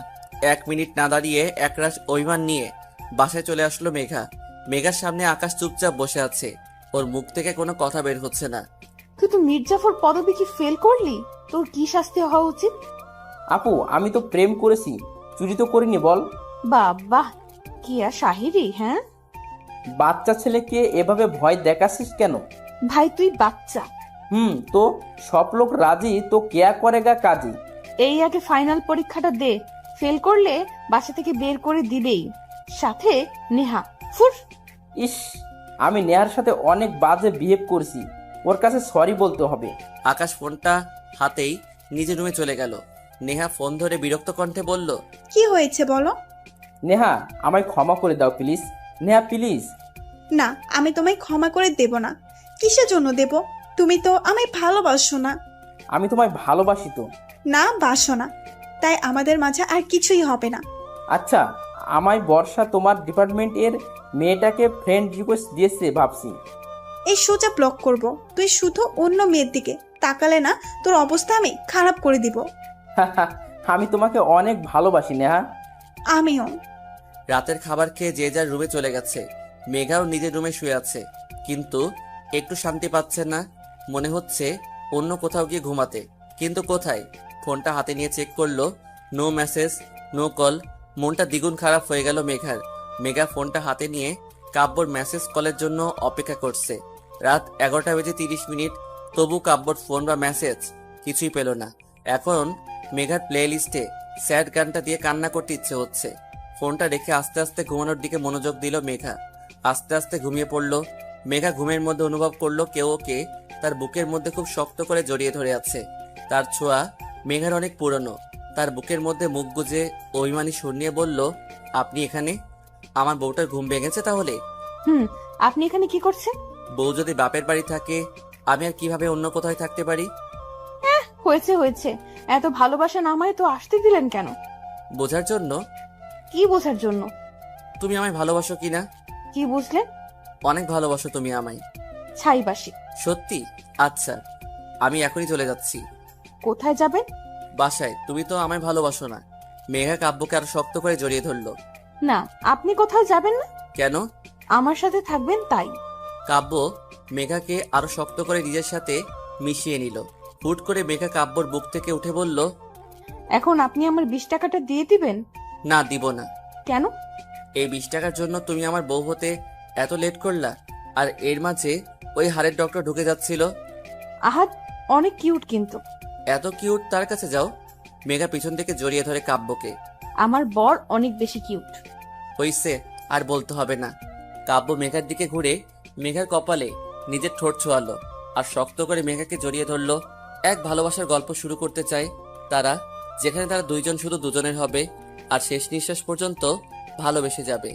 1 মিনিট না দাঁড়িয়ে একরাশ অভিমান নিয়ে বাসায় চলে আসলো মেঘা। মেঘার সামনে আকাশ চুপচাপ বসে আছে, ওর মুখ থেকে কোনো কথা বের হচ্ছে না। তুই তো মির্জাফর পদবী কি ফেল করলি? তোর কি শাস্তি হওয়া উচিত? আপু আমি তো প্রেম করেছি, চুরি তো করিনি বল। বাবা কি আর শাহিরি, হ্যাঁ? বাচ্চা ছেলেকে এভাবে ভয় দেখাচ্ছিস কেন? ভাই তুই বাচ্চা। তো সব লোক রাজি তো কেয়া করেগা কাজী। এই আগে ফাইনাল পরীক্ষাটা দে, ফেল করলে বাসা থেকে বের করে দিবেই, সাথে নেহা। ফুর। ইস, আমি নেহার সাথে অনেক বাজে বিহেভ করেছি, ওর কাছে সরি বলতে হবে। আকাশ ফোনটা হাতেই নিজের রুমে চলে গেল। নেহা ফোন ধরে বিরক্ত কণ্ঠে বলল, কি হয়েছে বলো? নেহা আমায় ক্ষমা করে দাও প্লিজ। নেহা প্লিজ। না, আমি তোমায় ক্ষমা করে দেব না। কিসের জন্য দেব? তুমি তো আমায় ভালোবাসো না। আমি তোমায় ভালোবাসি তো। না, বাসো না, তাই আমাদের মাঝে আর কিছুই হবে না। আচ্ছা, আমায় বর্ষা তোমার ডিপার্টমেন্টের মেয়েটাকে ফ্রেন্ড রিকোয়েস্ট দিয়েছে ভাবছি। এই সোজা ব্লক করব। তুই শুধু অন্য মেয়ের দিকে তাকালে না, তোর অবস্থা আমি খারাপ করে দিব। আমি তোমাকে অনেক ভালোবাসি নেহা। আমিও। রাতের খাবার খেয়ে যে যার রুমে চলে গেছে। মেঘাও নিজের রুমে শুয়ে আছে, কিন্তু একটু শান্তি পাচ্ছে না। মনে হচ্ছে অন্য কোথাও গিয়ে ঘুমাতে, কিন্তু কোথায়? ফোনটা হাতে নিয়ে চেক করলো, নো মেসেজ, নো কল। মনটা দ্বিগুণ খারাপ হয়ে গেল মেঘার। মেঘা ফোনটা হাতে নিয়ে কাব্যর মেসেজ কলের জন্য অপেক্ষা করছে। রাত 11:30, তবু কাব্যর ফোন বা মেসেজ কিছুই পেল না। এখন মেঘার প্লে লিস্টে স্যাড গানটা দিয়ে কান্না করতে ইচ্ছে হচ্ছে। ফোনটা রেখে আস্তে আস্তে ঘুমানোর দিকে মনোযোগ দিল মেঘা। আস্তে আস্তে ঘুমিয়ে পড়ল। মেঘা ঘুমের মধ্যে অনুভব করলো কেউ ওকে তার বুকের মধ্যে খুব শক্ত করে জড়িয়ে ধরে আছে। তার ছোঁয়া মেঘার অনেক পুরনো। তার বুকের মধ্যে মুখ গুজে অভিমানী সুর নিয়ে বলল, আপনি এখানে? আমার বউটার ঘুম ভেঙেছে তাহলে? আপনি এখানে কি করছেন? বউ যদি বাপের বাড়ি থাকে, আমি আর কিভাবে অন্য কোথায় থাকতে পারি? হয়েছে হয়েছে, এত ভালোবাসা নামায় তো আসতে দিলেন কেন? বোঝার জন্য। কি বোঝার জন্য? তুমি আমায় ভালোবাসো কিনা। কি বুঝলেন? অনেক ভালোবাসো তুমি আমায়। ছাইবাসি। সত্যি? আচ্ছা, আমি এখনই চলে যাচ্ছি। কোথায় যাবেন? বাসায়। তুমি তো আমায় ভালোবাসো না। মেঘা কাব্যকে আরো শক্ত করে জড়িয়ে ধরলো। না, আপনি কোথাও যাবেন না। কেন? আমার সাথে থাকবেন তাই। কাব্য মেঘাকে আরো শক্ত করে নিজের সাথে মিশিয়ে নিল। হুট করে মেঘা কাব্যর বুক থেকে উঠে বলল, এখন আপনি আমার 20 টাকাটা দিয়ে দিবেন? না, দিব না। কেন? এই 20 টাকার জন্য তুমি আমার বউ হতে এত লেট করলা? আর এর মাঝে ওই হাড়ের ডক্টর ঢুকে যাচ্ছিল। আহাত অনেক কিউট কিন্তু। এত কিউট তার কাছে যাও। মেঘা পিছন থেকে জড়িয়ে ধরে কাব্যকে। আমার বর অনেক বেশি কিউট। হইছে, আর বলতে হবে না। কাব্য মেঘার দিকে ঘুরে মেঘার কপালে নিজের ঠোঁট ছোঁয়ালো আর শক্ত করে মেঘাকে জড়িয়ে ধরলো। এক ভালোবাসার গল্প শুরু করতে চায় তারা, যেখানে তারা দুইজন শুধু দুজনের হবে আর শেষ নিঃশ্বাস পর্যন্ত ভালোবেসে যাবে।